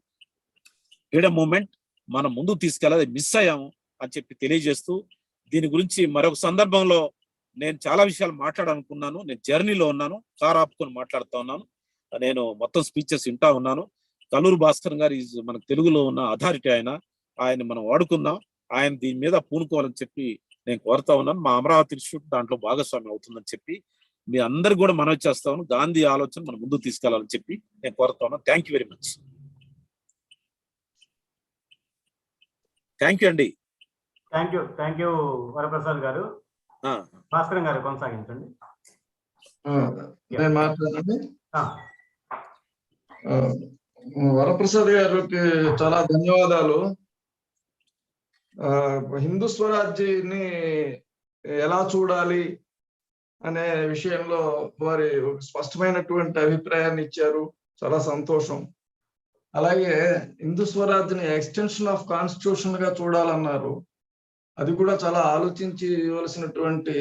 freedom movement మనం ముందుకు తీసుకెళ్ళాలి. మిస్ అయ్యాము అని చెప్పి తెలియజేస్తూ, దీని గురించి మరొక సందర్భంలో నేను చాలా విషయాలు మాట్లాడాలనుకున్నాను. నేను జర్నీలో ఉన్నాను, కార్ ఆపుకొని మాట్లాడుతూ ఉన్నాను. నేను మొత్తం స్పీచెస్ వింటా ఉన్నాను. కల్లూరు భాస్కర్ గారు మనకు తెలుగులో ఉన్న అథారిటీ, ఆయన మనం వాడుకుందాం, ఆయన దీని మీద పూనుకోవాలని చెప్పి నేను కోరుతా ఉన్నాను. మా అమరావతి ఇన్స్టిట్యూట్ దాంట్లో భాగస్వామ్యం అవుతుందని చెప్పి మీ అందరు కూడా మనవి చేస్తా ఉన్నాను. గాంధీ ఆలోచన మనం ముందుకు తీసుకెళ్లాలని చెప్పి నేను కోరుతా ఉన్నాను. Thank you very much. Thank you అండి.
థ్యాంక్ యూ వరప్రసాద్ గారు. భాస్కర్ గారు కొనసాగించండి.
నేను మాట్లాడండి. వరప్రసాద్ గారికి చాలా ధన్యవాదాలు. హిందూ స్వరాజ్యాన్ని ఎలా చూడాలి అనే విషయంలో వారి స్పష్టమైనటువంటి అభిప్రాయాన్ని ఇచ్చారు. చాలా సంతోషం. అలాగే హిందూ స్వరాజ్ని ఎక్స్టెన్షన్ ఆఫ్ కాన్స్టిట్యూషన్ గా చూడాలన్నారు. అది కూడా చాలా ఆలోచించి ఇవ్వాల్సినటువంటి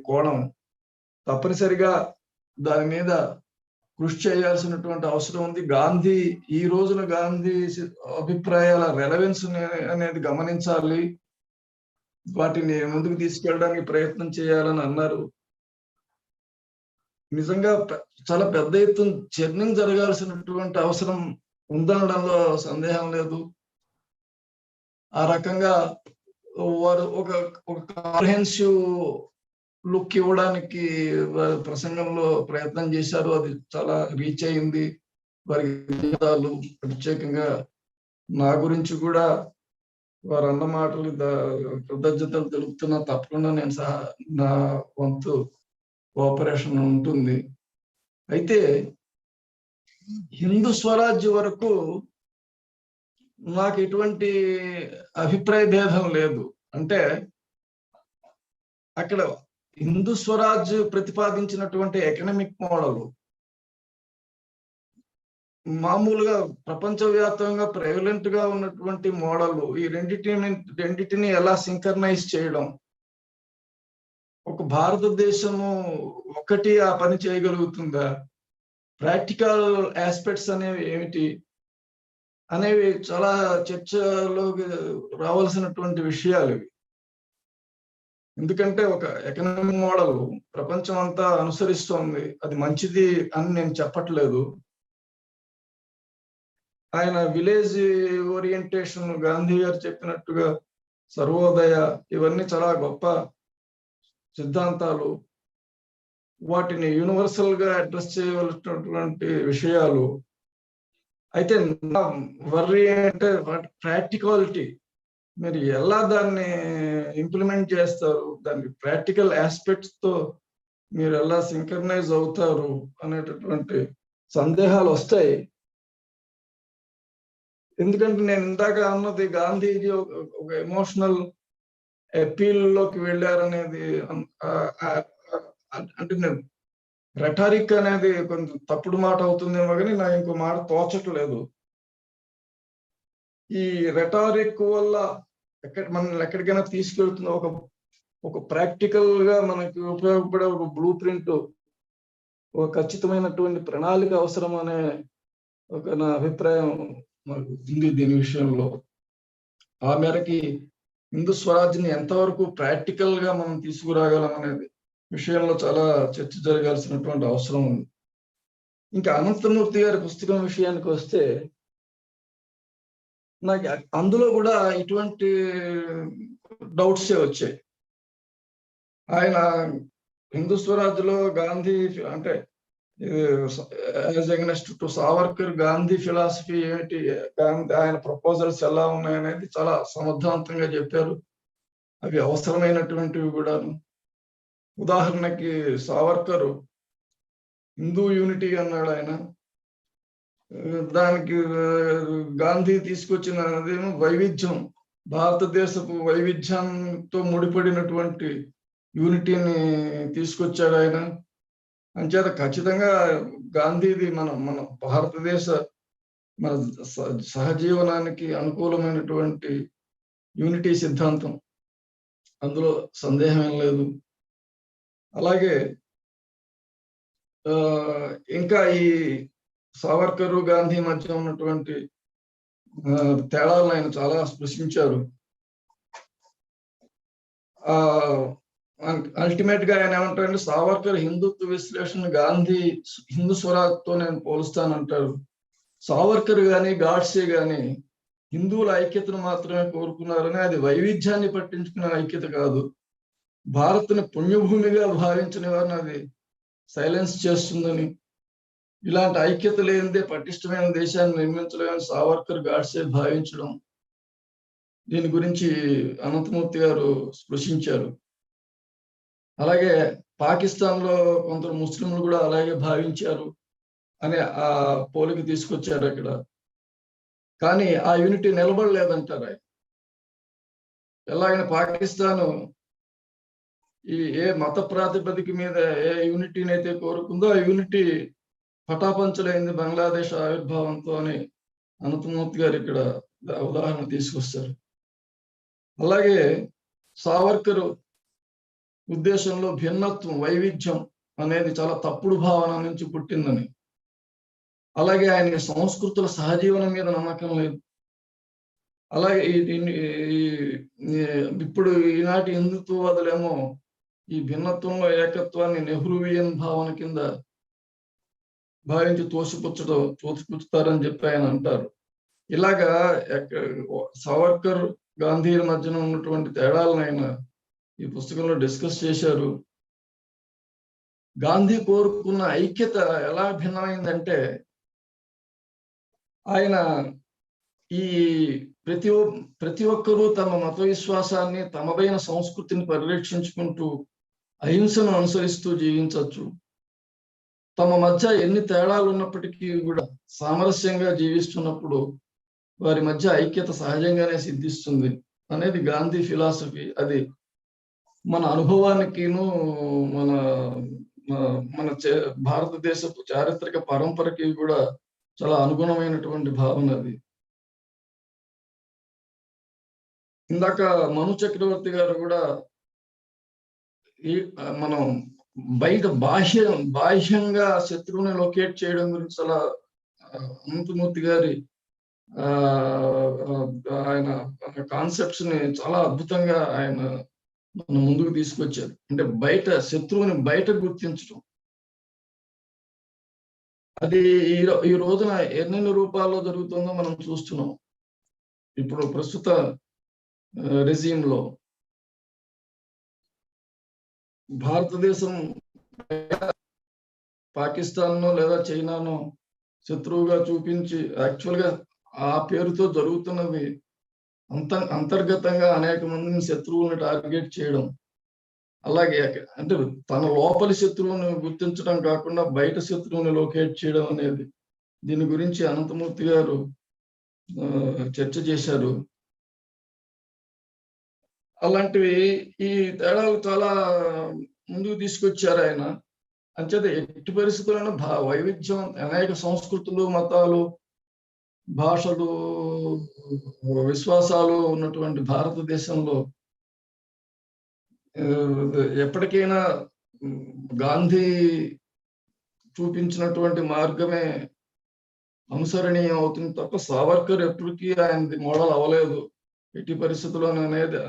కోణం. తప్పనిసరిగా దాని మీద కృషి చేయాల్సినటువంటి అవసరం ఉంది. గాంధీ ఈ రోజున గాంధీ అభిప్రాయాల రెలవెన్స్ అనేది గమనించాలి, వాటిని ముందుకు తీసుకెళ్ళడానికి ప్రయత్నం చేయాలని అన్నారు. నిజంగా చాలా పెద్ద ఎత్తున చర్నింగ్ జరగాల్సినటువంటి అవసరం ఉందనడంలో సందేహం లేదు. ఆ రకంగా వారు ఒక కాంప్రహెన్సివ్ లుక్ ఇవ్వడానికి వారి ప్రసంగంలో ప్రయత్నం చేశారు. అది చాలా రీచ్ అయింది. వారికి ధన్యవాదాలు. ప్రత్యేకంగా నా గురించి కూడా వారు అన్న మాటలు కృతజ్ఞతలు తెలుపుతున్నా. తప్పకుండా నేను నా వంతు కోఆపరేషన్ ఉంటుంది. అయితే హిందూ స్వరాజ్య వరకు నాకు ఎటువంటి అభిప్రాయ భేదం లేదు. అంటే అక్కడ హిందూ స్వరాజ్ ప్రతిపాదించినటువంటి ఎకనామిక్ మోడల్ మామూలుగా ప్రపంచవ్యాప్తంగా ప్రెవలెంట్ గా ఉన్నటువంటి మోడల్, ఈ రెండింటిని ఎలా సింకర్నైజ్ చేయడం, ఒక భారతదేశము ఒకటి ఆ పని చేయగలుగుతుందా, ప్రాక్టికల్ ఆస్పెక్ట్స్ అనేవి ఏమిటి అనేవి చాలా చర్చలోకి రావాల్సినటువంటి విషయాలు ఇవి. ఎందుకంటే ఒక ఎకనామిక్ మోడల్ ప్రపంచం అంతా అనుసరిస్తోంది, అది మంచిది అని నేను చెప్పట్లేదు. ఆయన విలేజ్ ఓరియంటేషన్, గాంధీ గారు చెప్పినట్టుగా సర్వోదయ, ఇవన్నీ చాలా గొప్ప సిద్ధాంతాలు. వాటిని యూనివర్సల్ గా అడ్రస్ చేయవలసినటువంటి విషయాలు. అయితే నా వర్రీ అంటే ప్రాక్టికాలిటీ, మీరు ఎలా దాన్ని ఇంప్లిమెంట్ చేస్తారు, దానికి ప్రాక్టికల్ ఆస్పెక్ట్స్ తో మీరు ఎలా సింక్రనైజ్ అవుతారు అనేటటువంటి సందేహాలు వస్తాయి. ఎందుకంటే నేను ఇందాక అన్నది, గాంధీజీ ఒక ఎమోషనల్ అపీల్ లోకి వెళ్ళారనేది అంటే నేను రెటారిక్ అనేది కొంచెం తప్పుడు మాట అవుతుందేమో కానీ నాకు ఇంకో మాట తోచట్లేదు. ఈ రెటారిక్ వల్ల మనల్ని ఎక్కడికైనా తీసుకెళ్తుంది, ఒక ప్రాక్టికల్ గా మనకి ఉపయోగపడే ఒక బ్లూ ప్రింట్, ఒక ఖచ్చితమైనటువంటి ప్రణాళిక అవసరం అనే నా అభిప్రాయం మాకు ఉంది దీని విషయంలో. ఆ మేరకి హిందూ స్వరాజ్ని ఎంతవరకు ప్రాక్టికల్ గా మనం తీసుకురాగలం అనేది విషయంలో చాలా చర్చ జరగాల్సినటువంటి అవసరం ఉంది. ఇంకా అనంతమూర్తి గారి పుస్తకం విషయానికి వస్తే, నాకు అందులో కూడా ఇటువంటి డౌట్సే వచ్చాయి. ఆయన హిందూ స్వరాజ్లో గాంధీ అంటే as against to Savarkar Gandhi philosophy ఏమిటి, ఆయన ప్రపోజల్స్ ఎలా ఉన్నాయనేది చాలా సమర్థవంతంగా చెప్పారు. అవి అవసరమైనటువంటివి కూడా. ఉదాహరణకి సావర్కర్ హిందూ యూనిటీ అన్నాడు ఆయన. దానికి గాంధీ తీసుకొచ్చినది వైవిధ్యం, భారతదేశపు వైవిధ్యంతో ముడిపడినటువంటి యూనిటీని తీసుకొచ్చాడు ఆయన. అంచేత ఖచ్చితంగా గాంధీది మన భారతదేశ మన సహజీవనానికి అనుకూలమైనటువంటి యూనిటీ సిద్ధాంతం, అందులో సందేహం లేదు. అలాగే ఇంకా ఈ సావర్కర్ గాంధీ మధ్య ఉన్నటువంటి తేడాలను ఆయన చాలా స్పృశించారు. అల్టిమేట్ గా ఆయన ఏమంటారంటే, సావర్కర్ హిందుత్వ విశ్లేషణ గాంధీ హిందూ స్వరాజ్తో నేను పోలుస్తానంటారు. సావర్కర్ గాని గాడ్సే గాని హిందువుల ఐక్యతను మాత్రమే కోరుకున్నారని, అది వైవిధ్యాన్ని పట్టించుకునే ఐక్యత కాదు, భారత్ని పుణ్యభూమిగా భావించిన వారిని అది సైలెన్స్ చేస్తుందని, ఇలాంటి ఐక్యత లేనిదే పటిష్టమైన దేశాన్ని నిర్మించలేమని సావర్కర్ గాడ్సే భావించడం, దీని గురించి అనంతమూర్తి గారు స్పృశించారు. అలాగే పాకిస్తాన్ లో కొందరు ముస్లింలు కూడా అలాగే భావించారు అని ఆ పోలిక తీసుకొచ్చారు అక్కడ. కానీ ఆ యూనిటీ నిలబడలేదంటారు ఆయన. ఎలాగైనా పాకిస్తాన్ ఏ మత ప్రాతిపదిక మీద ఏ యూనిటీని అయితే కోరుకుందో ఆ యూనిటీ పటాపంచలైంది బంగ్లాదేశ్ ఆవిర్భావంతో అని అనంతమూర్తి గారు ఇక్కడ ఉదాహరణ తీసుకొస్తారు. అలాగే సావర్కర్ ఉద్దేశంలో భిన్నత్వం, వైవిధ్యం అనేది చాలా తప్పుడు భావన నుంచి పుట్టిందని, అలాగే ఆయన సంస్కృతుల సహజీవనం మీద నమ్మకం లేదు. అలాగే ఇప్పుడు ఈనాటి హిందుత్వవాదులేమో ఈ భిన్నత్వంలో ఏకత్వాన్ని నెహ్రూవియన్ భావన కింద భావించి తోసిపుచ్చుతారని చెప్పి ఆయన అంటారు. ఇలాగా సావర్కర్ గాంధీల మధ్యన ఉన్నటువంటి తేడాలను ఆయన ఈ పుస్తకంలో డిస్కస్ చేశారు. గాంధీ కోరుకున్న ఐక్యత ఎలా భిన్నమైందంటే, ఆయన ఈ ప్రతి ఒక్కరూ తమ మత విశ్వాసాన్ని, తమదైన సంస్కృతిని పరిరక్షించుకుంటూ అహింసను అనుసరిస్తూ జీవించవచ్చు, తమ మధ్య ఎన్ని తేడాలు ఉన్నప్పటికీ కూడా సామరస్యంగా జీవిస్తున్నప్పుడు వారి మధ్య ఐక్యత సహజంగానే సిద్ధిస్తుంది అనేది గాంధీ ఫిలాసఫీ. అది మన అనుభవానికిను మన భారతదేశపు చారిత్రక పరంపరకి కూడా చాలా అనుగుణమైనటువంటి భావన అది. ఇందాక మను చక్రవర్తి గారు కూడా మనం బయట బాహ్యంగా శత్రువుని లొకేట్ చేయడం గురించి చాలా అనంతమూర్తి గారి ఆయన కాన్సెప్ట్స్ ని చాలా అద్భుతంగా ఆయన మన ముందుకు తీసుకొచ్చారు. అంటే శత్రువుని బయట గుర్తించడం, అది ఈ రోజున ఎన్నెన్ని రూపాల్లో జరుగుతుందో మనం చూస్తున్నాం. ఇప్పుడు ప్రస్తుత రెజీమ్ లో భారతదేశం పాకిస్తాన్ లేదా చైనాను శత్రువుగా చూపించి యాక్చువల్ గా ఆ పేరుతో జరుగుతున్నది అంతర్గతంగా అనేక మందిని శత్రువులను టార్గెట్ చేయడం, అలాగే అంటే తన లోపలి శత్రువుని గుర్తించడం కాకుండా బయట శత్రువుని లొకేట్ చేయడం అనేది, దీని గురించి అనంతమూర్తి గారు చర్చ చేశారు. అలాంటివి ఈ తేడాలు చాలా ముందుకు తీసుకొచ్చారు ఆయన. అంచేత ఎట్టి పరిస్థితులను వైవిధ్యం, అనేక సంస్కృతులు, మతాలు, భాషలు, విశ్వాసాలు ఉన్నటువంటి భారతదేశంలో ఎప్పటికైనా గాంధీ చూపించినటువంటి మార్గమే అనుసరణీయం అవుతుంది తప్ప సావర్కర్ ఎప్పటికీ ఆయనది మోడల్ అవ్వలేదు ఎట్టి పరిస్థితుల్లోనూ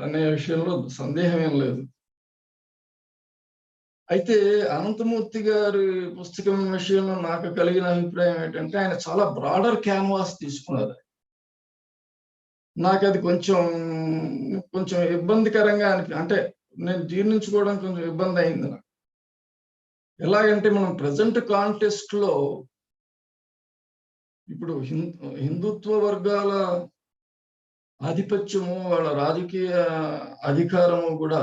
అనే విషయంలో సందేహం ఏం లేదు. అయితే అనంతమూర్తి గారి పుస్తకం విషయంలో నాకు కలిగిన అభిప్రాయం ఏంటంటే ఆయన చాలా బ్రాడర్ క్యాన్వాస్ తీసుకున్నారు. నాకు అది కొంచెం ఇబ్బందికరంగా అంటే నేను జీర్ణించుకోవడం కొంచెం ఇబ్బంది అయింది నాకు. ఎలాగంటే మనం ప్రజెంట్ కాంటెక్స్ట్ లో ఇప్పుడు హిందుత్వ వర్గాల ఆధిపత్యము, వాళ్ళ రాజకీయ అధికారము కూడా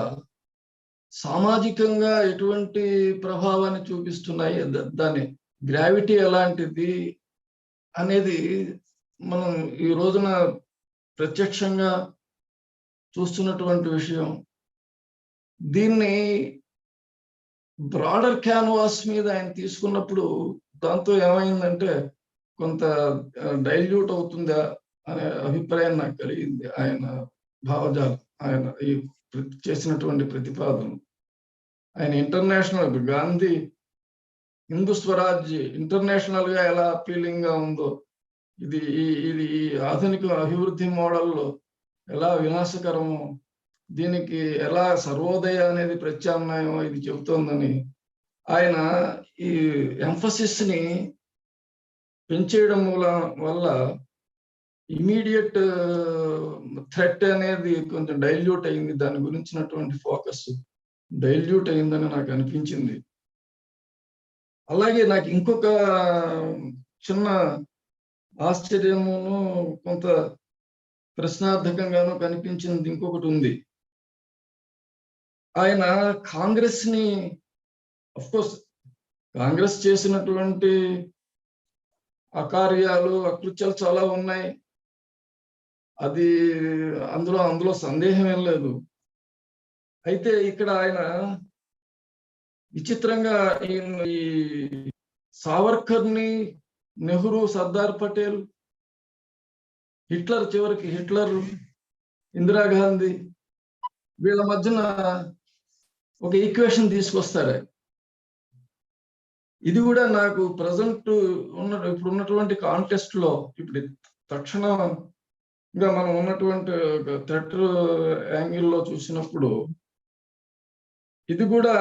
సామాజికంగా ఎటువంటి ప్రభావాన్ని చూపిస్తున్నాయి, దాని గ్రావిటీ ఎలాంటిది అనేది మనం ఈ రోజున ప్రత్యక్షంగా చూస్తున్నటువంటి విషయం. దీన్ని బ్రాడర్ క్యాన్వాస్ మీద ఆయన తీసుకున్నప్పుడు దాంతో ఏమైందంటే కొంత డైల్యూట్ అవుతుందా అనే అభిప్రాయం నాకు కలిగింది. ఆయన భావజాలం, ఆయన ఈ చేసినటువంటి ప్రతిపాదన, ఆయన ఇంటర్నేషనల్ గాంధీ హిందూ స్వరాజ్ ఇంటర్నేషనల్ గా ఎలా అపీలింగ్ గా ఉందో, ఇది ఈ ఆధునిక అభివృద్ధి మోడల్లో ఎలా వినాశకరమో, దీనికి ఎలా సర్వోదయ అనేది ప్రత్యామ్నాయం ఇది చెబుతోందని ఆయన ఈ ఎంఫసిస్ ని పెంచేయడం వల్ల ఇమీడియట్ థ్రెట్ అనేది కొంచెం డైల్యూట్ అయింది. దాని గురించినటువంటి ఫోకస్ డైల్యూట్ అయిందని నాకు అనిపించింది. అలాగే నాకు ఇంకొక చిన్న ఆశ్చర్యమును కొంత ప్రశ్నార్థకంగానూ కనిపించింది ఇంకొకటి ఉంది. ఆయన కాంగ్రెస్ ని, అఫ్ కోర్స్ కాంగ్రెస్ చేసినటువంటి అకార్యాలు, అకృత్యాలు చాలా ఉన్నాయి, అది అందులో సందేహం ఏం లేదు. అయితే ఇక్కడ ఆయన విచిత్రంగా ఈ సావర్కర్ ని, నెహ్రూ, సర్దార్ పటేల్, హిట్లర్, చివరికి హిట్లర్, ఇందిరాగాంధీ, వీళ్ళ మధ్యన ఒక ఈక్వేషన్ తీసుకొస్తారు. ఇది కూడా నాకు ప్రజెంట్ ఇప్పుడు ఉన్నటువంటి కాంటెస్ట్ లో, ఇప్పుడు తక్షణంగా మనం ఉన్నటువంటి థ్రెట్ యాంగిల్లో చూసినప్పుడు ఇది కూడా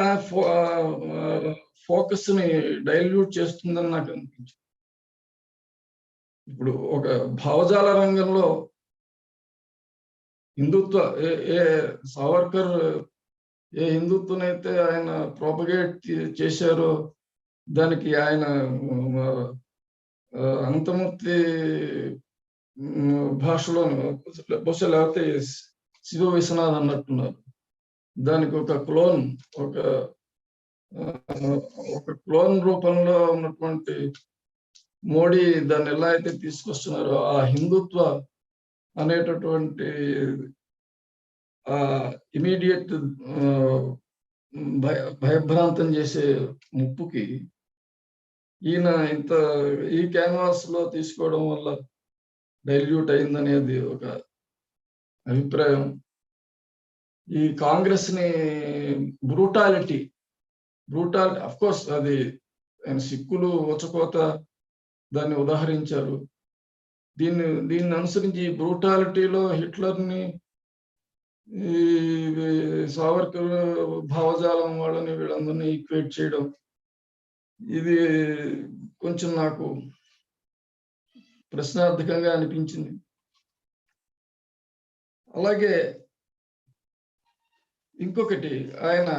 ఫోకస్ ని డైల్యూట్ చేస్తుందని నాకు అనిపించింది. ఇప్పుడు ఒక భావజాల రంగంలో హిందుత్వ సావర్కర్ ఏ హిందుత్వనైతే ఆయన ప్రోపగేట్ చేశారో దానికి ఆయన అనంతమూర్తి భాషలో బహుశా లేకపోతే శివ విశ్వనాథ్ అన్నట్టున్నారు, దానికి ఒక క్లోన్ రూపంలో ఉన్నటువంటి మోడీ దాన్ని ఎలా అయితే తీసుకొస్తున్నారో, ఆ హిందుత్వ అనేటటువంటి ఇమీడియట్ భయభ్రాంతం చేసే ముప్పుకి ఈయన ఈ క్యాన్వాస్ లో తీసుకోవడం వల్ల డైల్యూట్ అయిందనేది ఒక అభిప్రాయం. ఈ కాంగ్రెస్ ని బ్రూటాలిటీ అఫ్ కోర్స్ అది ఆయన సిక్కులు ఉచకోత దాన్ని ఉదాహరించారు. దీన్ని అనుసరించి బ్రూటాలిటీలో హిట్లర్ ని, ఈ సావర్కర్ భావజాలం వాళ్ళని, వీళ్ళందరినీ ఈక్వేట్ చేయడం, ఇది కొంచెం నాకు ప్రశ్నార్థకంగా అనిపించింది. అలాగే ఇంకొకటి, ఆయన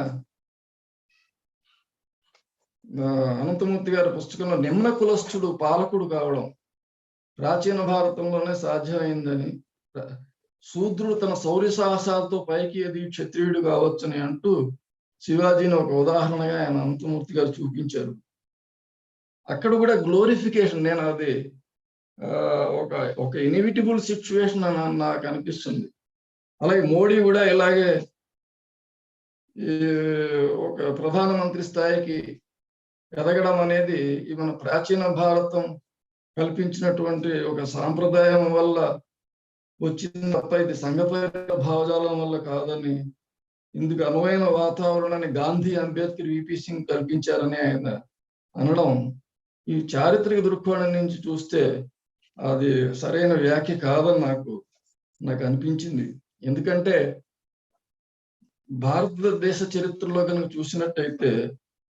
అనంతమూర్తి గారి పుస్తకంలో నిమ్న కులస్థుడు పాలకుడు కావడం ప్రాచీన భారతంలోనే సాధ్యమైందని, శూద్రుడు తన శౌర్య సాహసాలతో పైకి ఎదిగి క్షత్రియుడు కావచ్చని అంటూ శివాజీని ఒక ఉదాహరణగా ఆయన అనంతమూర్తి గారు చూపించారు. అక్కడ కూడా గ్లోరిఫికేషన్, నేను అది ఒక ఇన్ఎవిటబుల్ సిచ్యువేషన్ అని నాకు అనిపిస్తుంది. అలాగే మోడీ కూడా ఇలాగే ఒక ప్రధానమంత్రి స్థాయికి ఎదగడం అనేది మన ప్రాచీన భారతం కల్పించినటువంటి ఒక సాంప్రదాయం వల్ల వచ్చింది తప్ప ఇది సంఘపరిత భావజాలం వల్ల కాదని, ఇందుకు అనువైన వాతావరణాన్ని గాంధీ, అంబేద్కర్, విపి సింగ్ కల్పించారని ఆయన అనడం ఈ చారిత్రక దృక్కోణం నుంచి చూస్తే అది సరైన వ్యాఖ్య కాదని నాకు అనిపించింది. ఎందుకంటే భారతదేశ చరిత్రలో కనుక చూసినట్టయితే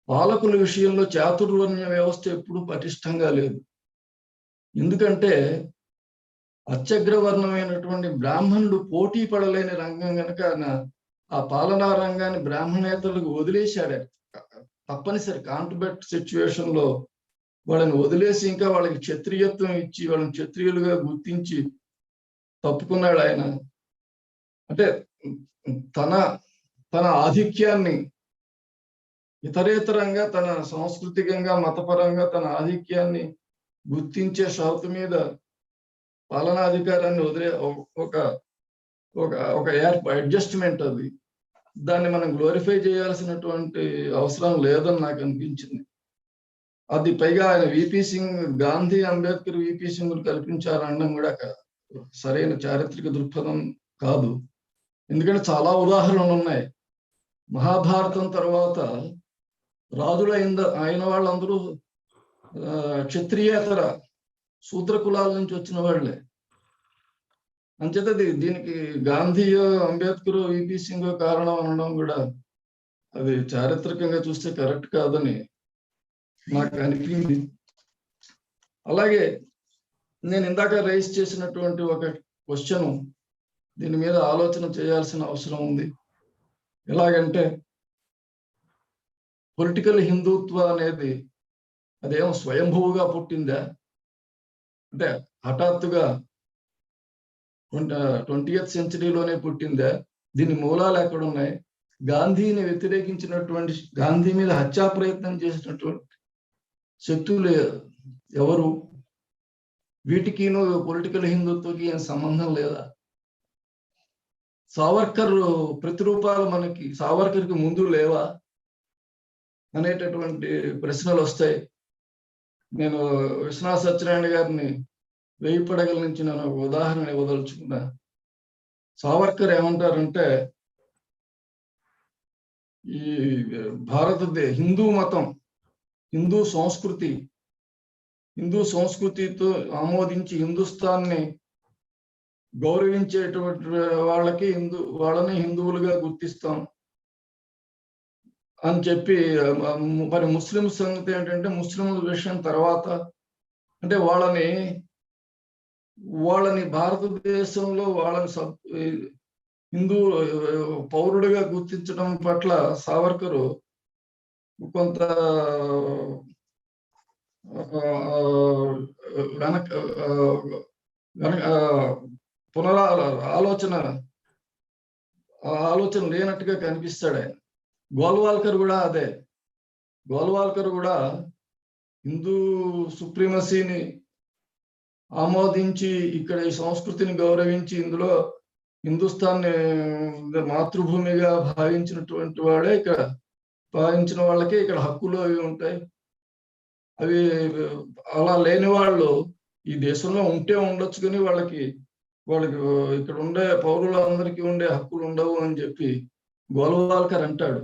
పాలకుల విషయంలో చాతుర్వర్ణ్య వ్యవస్థ ఎప్పుడూ పటిష్టంగా లేదు. ఎందుకంటే అత్యగ్రవర్ణమైనటువంటి బ్రాహ్మణుడు పోటీ పడలేని రంగం కనుక ఆ పాలనా రంగాన్ని బ్రాహ్మణేతరులకు వదిలేశాడు. తప్పనిసరి కాంట్రబెట్ సిచ్యువేషన్ లో వాళ్ళని వదిలేసి ఇంకా వాళ్ళకి క్షత్రియత్వం ఇచ్చి వాళ్ళని క్షత్రియులుగా గుర్తించి తప్పుకున్నాడు ఆయన. అంటే తన ఆధిక్యాన్ని ఇతరేతరంగా, తన సాంస్కృతికంగా, మతపరంగా తన ఆధిక్యాన్ని గుర్తించే షరతు మీద పాలనాధికారాన్ని వదిలే ఒక అడ్జస్ట్మెంట్ అది. దాన్ని మనం గ్లోరిఫై చేయాల్సినటువంటి అవసరం లేదని నాకు అనిపించింది. అది పైగా ఆయన విపి సింగ్, గాంధీ, అంబేద్కర్, విపి సింగ్ కల్పించారనడం కూడా సరైన చారిత్రక దృక్పథం కాదు. ఎందుకంటే చాలా ఉదాహరణలు ఉన్నాయి. మహాభారతం తర్వాత రాజుల అయిన వాళ్ళందరూ క్షత్రియేతర శూద్ర కులాల నుంచి వచ్చిన వాళ్ళే. అంచేత దీనికి గాంధీ, అంబేద్కర్, విపి సింగ్ కారణం అనడం కూడా అది చారిత్రకంగా చూస్తే కరెక్ట్ కాదని నాకు అనిపించింది. అలాగే నేను ఇందాక రైజ్ చేసినటువంటి ఒక క్వశ్చన్, దీని మీద ఆలోచన చేయాల్సిన అవసరం ఉంది. ఎలాగంటే పొలిటికల్ హిందుత్వ అనేది అదేమో స్వయంభూగా పుట్టిందా, అంటే హఠాత్తుగా 20th సెంచరీలోనే పుట్టిందా? దీని మూలాలు ఎక్కడున్నాయి? గాంధీని వ్యతిరేకించినటువంటి, గాంధీ మీద హత్యా ప్రయత్నం చేసినటువంటి శక్తులు ఎవరు? వీటికిను పొలిటికల్ హిందుత్వకి ఏం సంబంధం లేదా? సావర్కర్ ప్రతిరూపాలు మనకి సావర్కర్కి ముందు లేవా అనేటటువంటి ప్రశ్నలు వస్తాయి. నేను విశ్వనాథ సత్యనారాయణ గారిని 1000 పడగల నుంచి నేను ఒక ఉదాహరణ ఇవ్వదలుచుకున్నా. సావర్కర్ ఏమంటారంటే, ఈ భారతదేశ హిందూ మతం, హిందూ సంస్కృతితో ఆమోదించి హిందుస్థాన్ని గౌరవించేటువంటి వాళ్ళని హిందువులుగా గుర్తిస్తాం అని చెప్పి, మరి ముస్లిం సంగతి ఏంటంటే, ముస్లింల విషయం తర్వాత, అంటే వాళ్ళని భారతదేశంలో వాళ్ళని హిందూ పౌరుడిగా గుర్తించడం పట్ల సావర్కరు కొంత ఆలోచన లేనట్టుగా కనిపిస్తాడు ఆయన. గోల్వాల్కర్ కూడా అదే. గోల్వాల్కర్ కూడా హిందూ సుప్రీమసీని ఆమోదించి ఇక్కడ ఈ సంస్కృతిని గౌరవించి ఇందులో హిందుస్థాన్ని మాతృభూమిగా భావించినటువంటి వాడే, ఇక్కడ భావించిన వాళ్ళకే ఇక్కడ హక్కులు అవి ఉంటాయి. అవి అలా లేని వాళ్ళు ఈ దేశంలో ఉంటే ఉండొచ్చు, కానీ వాళ్ళకి ఇక్కడ ఉండే పౌరులందరికీ ఉండే హక్కులు ఉండవు అని చెప్పి గోల్వాల్కర్ అంటాడు.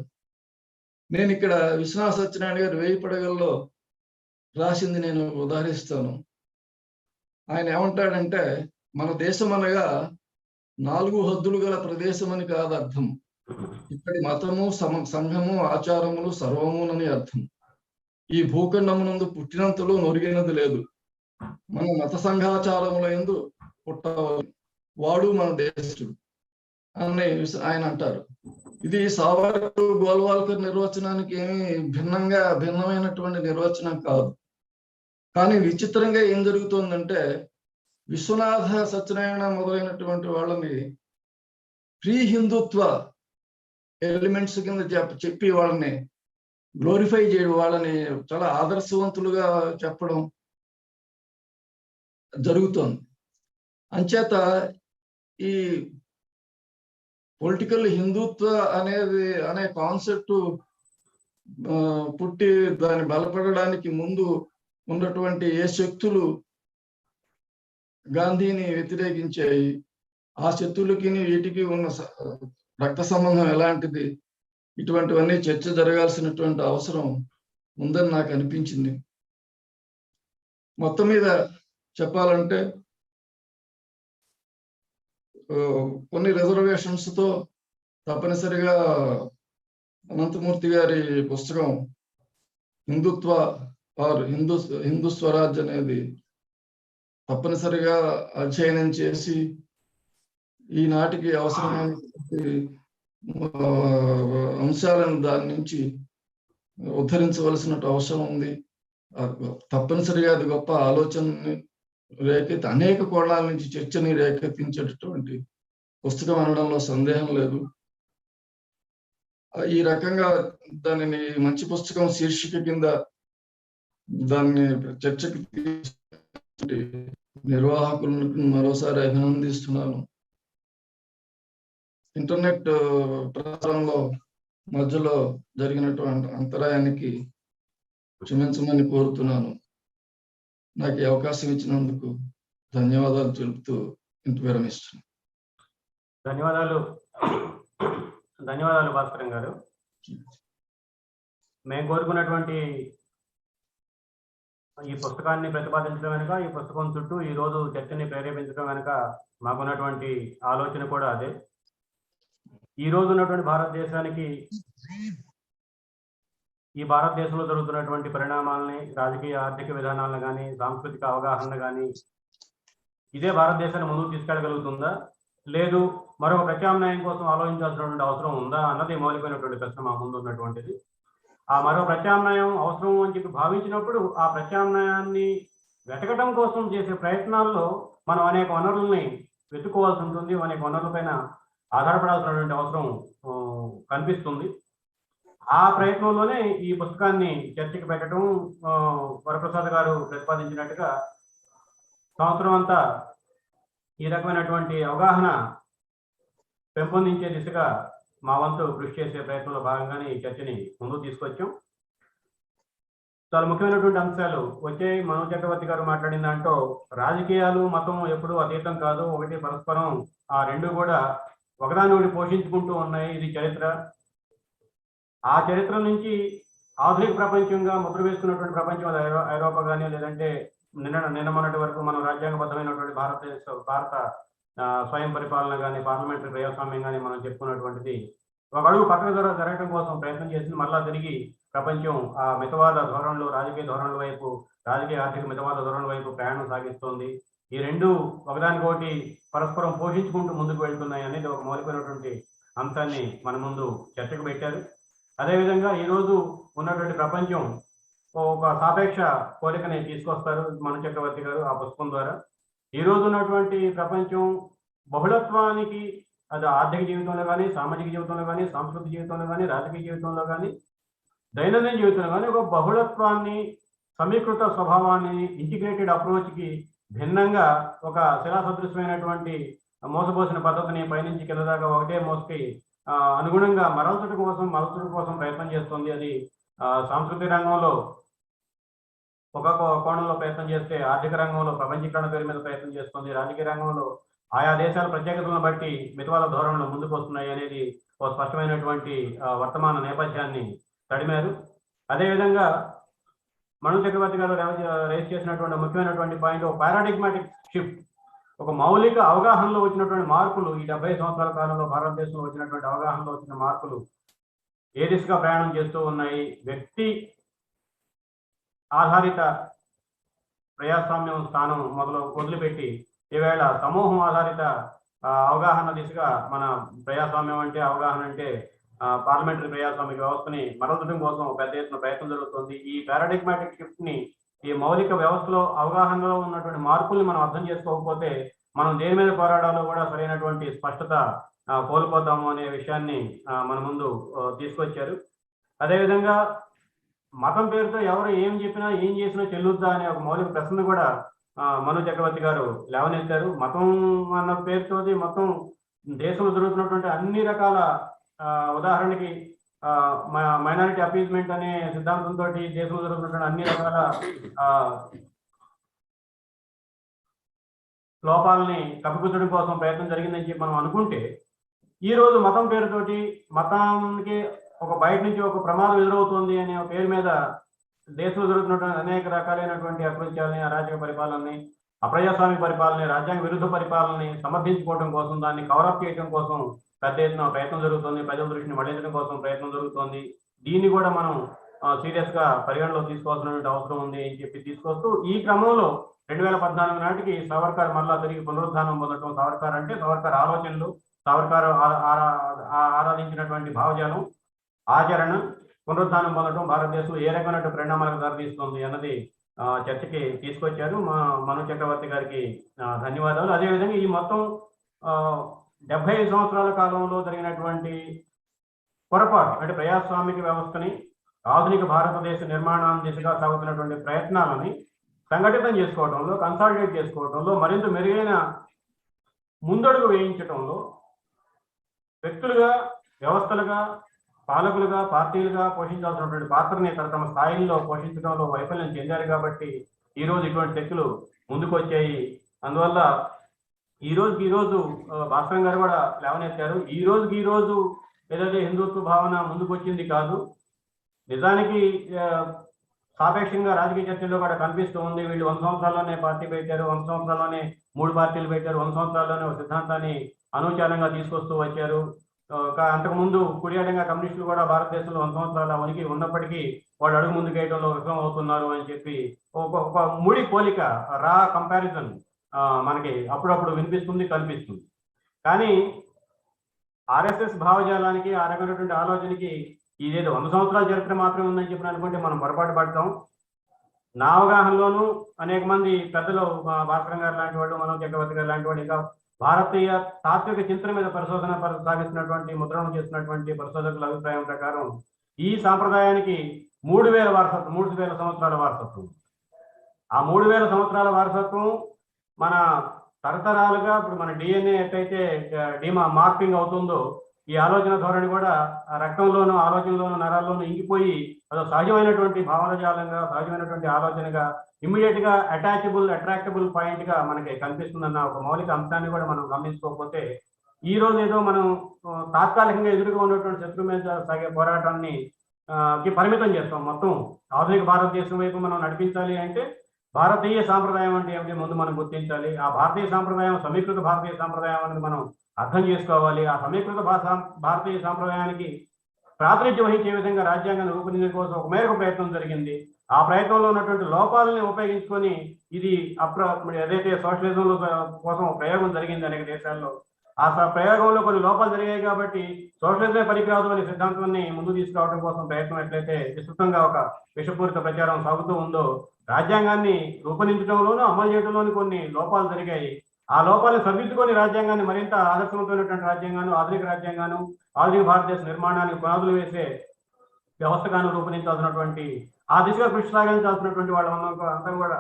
నేను ఇక్కడ విశ్వనాథ సత్యనారాయణ గారు 1000 పడగల్లో రాసింది నేను ఉదాహరిస్తాను. ఆయన ఏమంటాడంటే, మన దేశం అనగా 4 హద్దులు గల ప్రదేశం అని కాదు అర్థం. ఇక్కడి మతము, సంఘము, ఆచారములు సర్వమునని అర్థం. ఈ భూఖండమునందు పుట్టినంతలో నొరిగినది లేదు. మన మత సంఘాచారముల యందు పుట్టవాలి, వాడు మన దేశుడు అని ఆయన అంటారు. ఇది సావర్కర్ గోల్వాల్కర్ నిర్వచనానికి ఏమి భిన్నమైనటువంటి నిర్వచనం కాదు. కానీ విచిత్రంగా ఏం జరుగుతుందంటే, విశ్వనాథ సత్యనారాయణ మొదలైనటువంటి వాళ్ళని ప్రీ హిందుత్వ ఎలిమెంట్స్ కింద చెప్పి వాళ్ళని గ్లోరిఫై చేయడం, వాళ్ళని చాలా ఆదర్శవంతులుగా చెప్పడం జరుగుతోంది. అంచేత ఈ పొలిటికల్ హిందుత్వ అనే కాన్సెప్ట్ పుట్టి దాన్ని బలపడడానికి ముందు ఉన్నటువంటి ఏ శక్తులు గాంధీని వ్యతిరేకించాయి, ఆ శక్తులకి వీటికి ఉన్న రక్త సంబంధం ఎలాంటిది, ఇటువంటివన్నీ చర్చ జరగాల్సినటువంటి అవసరం ఉందని నాకు అనిపించింది. మొత్తం మీద చెప్పాలంటే కొన్ని రిజర్వేషన్స్ తో తప్పనిసరిగా అనంతమూర్తి గారి పుస్తకం హిందుత్వ ఆర్ హిందూ స్వరాజ్ అనేది తప్పనిసరిగా అధ్యయనం చేసి ఈనాటికి అవసరమైన అంశాలను దాని నుంచి ఉద్ధరించవలసిన అవసరం ఉంది. తప్పనిసరిగా అది గొప్ప ఆలోచనని అనేక కోణాల నుంచి చర్చని రేకెత్తించేటటువంటి పుస్తకం అనడంలో సందేహం లేదు. ఈ రకంగా దానిని మంచి పుస్తకం శీర్షిక కింద దాన్ని చర్చకి నిర్వాహకులను మరోసారి అభినందిస్తున్నాను. ఇంటర్నెట్ ప్రచారంలో మధ్యలో జరిగినటువంటి అంతరాయానికి క్షమించమని కోరుతున్నాను. నాకు ఈ అవకాశం ఇచ్చినందుకు ధన్యవాదాలు తెలుపుతూ ఇంటి విరమిస్తున్నాను.
ధన్యవాదాలు భాస్కరం గారు. మేము కోరుకున్నటువంటి ఈ పుస్తకాన్ని ప్రతిపాదించడం వెనుక, ఈ పుస్తకం చుట్టూ ఈ రోజు చర్చని ప్రేరేపించడం వెనుక మాకున్నటువంటి ఆలోచన కూడా అదే. ఈ రోజు ఉన్నటువంటి భారతదేశానికి, ఈ భారతదేశంలో జరుగుతున్నటువంటి పరిణామాలని, రాజకీయ ఆర్థిక విధానాలను కానీ, సాంస్కృతిక అవగాహన కానీ ఇదే భారతదేశాన్ని ముందుకు తీసుకెళ్ళగలుగుతుందా, లేదు మరొక ప్రత్యామ్నాయం కోసం ఆలోచించాల్సినటువంటి అవసరం ఉందా అన్నది మౌలికమైనటువంటి ప్రశ్న మా ముందు ఉన్నటువంటిది. ఆ మరో ప్రత్యామ్నాయం అవసరం అని చెప్పి భావించినప్పుడు ఆ ప్రత్యామ్నాయాన్ని వెతకడం కోసం చేసే ప్రయత్నాల్లో మనం అనేక వనరుల్ని వెతుక్కోవాల్సి ఉంటుంది, అనేక వనరులపైన ఆధారపడాల్సినటువంటి అవసరం కనిపిస్తుంది. ఆ ప్రయత్నంలోనే ఈ పుస్తకాన్ని చర్చకి పెట్టడం, వరప్రసాద్ గారు ప్రతిపాదించినట్టుగా సంవత్సరం అంతా ఈ రకమైనటువంటి అవగాహన పెంపొందించే దిశగా మా వంతు కృషి చేసే ప్రయత్నంలో భాగంగానే ఈ చర్చని ముందుకు తీసుకొచ్చాం. చాలా ముఖ్యమైనటువంటి అంశాలు వచ్చాయి. మనోజ్ చక్రవర్తి గారు మాట్లాడిన దాంట్లో రాజకీయాలు మతం ఎప్పుడూ అతీతం కాదు, ఒకటి పరస్పరం ఆ రెండు కూడా ఒకదాని ఒకటి పోషించుకుంటూ ఉన్నాయి. ఇది చరిత్ర. ఆ చరిత్ర నుంచి ఆధునిక ప్రపంచంగా ముద్ర వేసుకున్నటువంటి ప్రపంచం, ఐరోపా కానీ, లేదంటే నిన్న మొన్నటి వరకు మనం రాజ్యాంగబద్ధమైనటువంటి భారత స్వయం పరిపాలన కానీ, పార్లమెంటరీ ప్రజాస్వామ్యం కానీ మనం చెప్పుకున్నటువంటిది ఒక అడుగు పక్కన జరగడం కోసం ప్రయత్నం చేసింది. మళ్ళా తిరిగి ప్రపంచం ఆ మితవాద ధోరణులు, రాజకీయ ధోరణుల వైపు, రాజకీయ ఆర్థిక మితవాద ధోరణుల వైపు ప్రయాణం సాగిస్తోంది. ఈ రెండు ఒకదానికొకటి పరస్పరం పోషించుకుంటూ ముందుకు వెళ్తున్నాయి అనేది ఒక మౌలికమైనటువంటి అంశాన్ని మన ముందు చర్చకు పెట్టారు. అదేవిధంగా ఈరోజు ఉన్నటువంటి ప్రపంచం ఒక సాపేక్ష కోరికని తీసుకొస్తారు మన చక్రవర్తి గారు ఆ పుస్తకం ద్వారా. ఈ రోజు ఉన్నటువంటి ప్రపంచం బహుళత్వానికి, అది ఆర్థిక జీవితంలో కానీ, సామాజిక జీవితంలో కానీ, సాంస్కృతిక జీవితంలో కానీ, రాజకీయ జీవితంలో కానీ, దైనందిన జీవితంలో కానీ ఒక బహుళత్వాన్ని, సమీకృత స్వభావాన్ని, ఇంటిగ్రేటెడ్ అప్రోచ్కి భిన్నంగా ఒక శిలాసదృశ్యమైనటువంటి మోసపోసిన పద్ధతిని పైనుంచి కింద దాకా ఒకటే మోసకి అనుగుణంగా మరల్చడం కోసం ప్రయత్నం చేస్తుంది. అది సాంస్కృతిక రంగంలో ఒక కోణంలో ప్రయత్నం చేస్తే, ఆర్థిక రంగంలో ప్రపంచీకరణ పేరు మీద ప్రయత్నం చేస్తుంది, రాజకీయ రంగంలో ఆయా దేశాల ప్రత్యేకతలను బట్టి మితవాద ధోరణులు ముందుకు వస్తున్నాయి అనేది ఒక స్పష్టమైనటువంటి వర్తమాన నేపథ్యాన్ని తడిమారు. అదేవిధంగా మనోజ్ చక్రవర్తి గారు రేస్ చేసినటువంటి ముఖ్యమైనటువంటి పాయింట్, ఒక పారాడిగ్మాటిక్ షిఫ్ట్, ఒక మౌలిక అవగాహనలో వచ్చినటువంటి మార్పులు, ఈ 70 సంవత్సరాల కాలంలో భారతదేశంలో వచ్చినటువంటి అవగాహనలో వచ్చిన మార్పులు ఏ దిశగా ప్రయాణం చేస్తూ ఉన్నాయి. వ్యక్తి ఆధారిత ప్రజాస్వామ్యం స్థానం వదిలిపెట్టి ఈవేళ సమూహం ఆధారిత అవగాహన దిశగా మన ప్రజాస్వామ్యం అంటే అవగాహన అంటే పార్లమెంటరీ ప్రజాస్వామిక వ్యవస్థని మరల్చడం కోసం పెద్ద ఎత్తున ప్రయత్నం జరుగుతుంది. ఈ పారాడిగ్మాటిక్ షిఫ్ట్ ని, ఈ మౌలిక వ్యవస్థలో అవగాహనలో ఉన్నటువంటి మార్పుల్ని మనం అర్థం చేసుకోకపోతే మనం దేని మీద పోరాడాలో కూడా సరైనటువంటి స్పష్టత కోల్పోతాము అనే విషయాన్ని మన ముందు తీసుకొచ్చారు. అదేవిధంగా మతం పేరుతో ఎవరు ఏం చెప్పినా ఏం చేసినా చెల్లుద్దా అనే ఒక మౌలిక ప్రశ్న కూడా మను చక్రవర్తి గారు లేవనెత్తారు. మతం అన్న పేరుతోటి మొత్తం దేశంలో జరుగుతున్నటువంటి అన్ని రకాల ఉదాహరణకి మైనారిటీ అపీజ్మెంట్ అనే సిద్ధాంతంతో దేశంలో జరుగుతున్నటువంటి అన్ని రకాల లోపాలని కప్పిపుచ్చడం కోసం ప్రయత్నం జరిగిందని చెప్పి మనం అనుకుంటే, ఈ రోజు మతం పేరుతోటి మతానికి ఒక బయట నుంచి ఒక ప్రమాదం ఎదురవుతుంది అనే పేరు మీద దేశంలో జరుగుతున్నటువంటి అనేక రకాలైనటువంటి అకృత్యాలని, అరాచక పరిపాలనని, అప్రజాస్వామిక పరిపాలనని, రాజ్యాంగ విరుద్ధ పరిపాలనని సమర్థించుకోవడం కోసం, దాన్ని కవరప్ చేయడం కోసం పెద్ద ఎత్తున ప్రయత్నం జరుగుతుంది. ప్రజల దృష్టిని మళ్లించడం కోసం ప్రయత్నం జరుగుతోంది. దీన్ని కూడా మనం సీరియస్ గా పరిగణలో తీసుకోవాల్సినటువంటి అవసరం ఉంది అని చెప్పి తీసుకొస్తూ, ఈ క్రమంలో 2014 నాటికి సావర్కర్ మళ్ళా తిరిగి పునరుద్ధానం పొందడం. సావర్కర్ అంటే సావర్కర్ ఆలోచనలు, సావర్కర్ ఆరాధించినటువంటి భావజాలం, ఆచరణ పునరుద్ధానం పొందడం భారతదేశంలో ఏ రకమైన పరిణామాలకు దారితీస్తుంది అన్నది చర్చకి తీసుకొచ్చారు. మను చక్రవర్తి గారికి ధన్యవాదాలు. అదేవిధంగా ఈ మొత్తం 75 సంవత్సరాల కాలంలో జరిగినటువంటి పొరపాటు అంటే ప్రజాస్వామిక వ్యవస్థని, ఆధునిక భారతదేశ నిర్మాణాన్ని దిశగా సాగుతున్నటువంటి ప్రయత్నాలని సంఘటితం చేసుకోవడంలో, కన్సాలిడేట్ చేసుకోవడంలో, మరింత మెరుగైన ముందడుగు వేయించడంలో వ్యక్తులుగా, వ్యవస్థలుగా, పాలకులుగా, పార్టీలుగా పోషించాల్సినటువంటి పాత్రని తమ స్థాయిల్లో పోషించడంలో వైఫల్యం చెందారు. కాబట్టి ఈరోజు ఇటువంటి శక్తులు ముందుకు వచ్చాయి. అందువల్ల ఈ రోజు భాస్కర్ గారు కూడా లేవనెత్తారు. ఈ రోజు ఏదైతే హిందుత్వ భావన ముందుకు వచ్చింది కాదు, నిజానికి సాపేక్షంగా రాజకీయ చర్చల్లో కూడా కనిపిస్తూ ఉంది. వీళ్ళు 100 సంవత్సరాల్లోనే పార్టీ పెట్టారు, 100 సంవత్సరాల్లోనే 3 పార్టీలు పెట్టారు, 100 సంవత్సరాల్లోనే ఒక సిద్ధాంతాన్ని అనూచారంగా తీసుకొస్తూ వచ్చారు. అంతకుముందు కుడియాడంగా కమ్యూనిస్టులు కూడా భారతదేశంలో 100 సంవత్సరాల ఉనికి ఉన్నప్పటికీ వాళ్ళు అడుగు ముందుకు వేయడంలో విఫలం అవుతున్నారు అని చెప్పి ఒక ముడి పోలిక, రా కంపారిజన్ మనకి అప్పుడప్పుడు వినిపిస్తుంది, కనిపిస్తుంది. కానీ ఆర్ఎస్ఎస్ భావజాలానికి, ఆ రకమైనటువంటి ఆలోచనకి ఇదేదో 100 సంవత్సరాల చరిత్ర మాత్రమే ఉందని చెప్పి అనుకుంటే మనం పొరపాటు పడతాం. నా అవగాహనలోనూ అనేక మంది పెద్దలు, భాస్కర్ గారు లాంటి వాళ్ళు, మను చక్రవర్తి గారు లాంటి వాళ్ళు, ఇంకా భారతీయ తాత్విక చింతన మీద పరిశోధన సాగిస్తున్నటువంటి, ముద్రణ చేస్తున్నటువంటి పరిశోధకుల అభిప్రాయం ప్రకారం ఈ సాంప్రదాయానికి 3000 సంవత్సరాల వారసత్వం. ఆ 3000 సంవత్సరాల వారసత్వం మన తరతరాలుగా ఇప్పుడు మన డిఎన్ఏ ఎట్టయితే మార్పింగ్ అవుతుందో, ఈ ఆలోచన ధోరణి కూడా రక్తంలోనూ, ఆలోచనలోనూ, నరాల్లోనూ ఇంకిపోయి అదో సహజమైనటువంటి భావనజాలంగా, సహజమైనటువంటి ఆలోచనగా, ఇమ్మీడియట్ గా అట్రాక్టబుల్ పాయింట్ గా మనకి కనిపిస్తుందన్న ఒక మౌలిక అంశాన్ని కూడా మనం గమనించుకోకపోతే, ఈ రోజు ఏదో మనం తాత్కాలికంగా ఎదురుగా ఉన్నటువంటి శత్రువు మీద సాగే పోరాటాన్ని పరిమితం చేస్తాం. మొత్తం ఆధునిక భారతదేశం వైపు మనం నడిపించాలి అంటే భారతీయ సాంప్రదాయం అంటే ఏమిటి ముందు మనం గుర్తించాలి. ఆ భారతీయ సాంప్రదాయం సమీకృత భారతీయ సాంప్రదాయం అనేది మనం అర్థం చేసుకోవాలి. ఆ సమీకృత భారతీయ సాంప్రదాయానికి ప్రాతినిధ్యం వహించే విధంగా రాజ్యాంగాన్ని రూపొందించడం కోసం ఒక మేరకు ప్రయత్నం జరిగింది. ఆ ప్రయత్నంలో ఉన్నటువంటి లోపాలని ఉపయోగించుకొని ఇది ఏదైతే సోషలిజంలో కోసం ప్రయోగం జరిగింది అనేక దేశాల్లో, ఆ ప్రయోగంలో కొన్ని లోపాలు జరిగాయి కాబట్టి సోషలిజమే పనికిరాదు అనే సిద్ధాంతాన్ని ముందు తీసుకురావడం కోసం ప్రయత్నం ఎట్లయితే విస్తృతంగా ఒక విషపూరిత ప్రచారం సాగుతూ ఉందో, రాజ్యాంగాన్ని రూపొందించడంలోనూ అమలు చేయడంలోనూ కొన్ని లోపాలు జరిగాయి. ఆ లోపాలను సరిదిద్దుకొని రాజ్యాంగాన్ని మరింత ఆదర్శవంతమైనటువంటి రాజ్యాంగాన్ని, ఆధునిక రాజ్యాంగాన్ని, ఆధునిక భారతదేశ నిర్మాణానికి పునాదులు వేసే వ్యవస్థగాను రూపొందించాల్సినటువంటి, ఆ దిశగా కృషి సాగించాల్సినటువంటి వాళ్ళ అంతా కూడా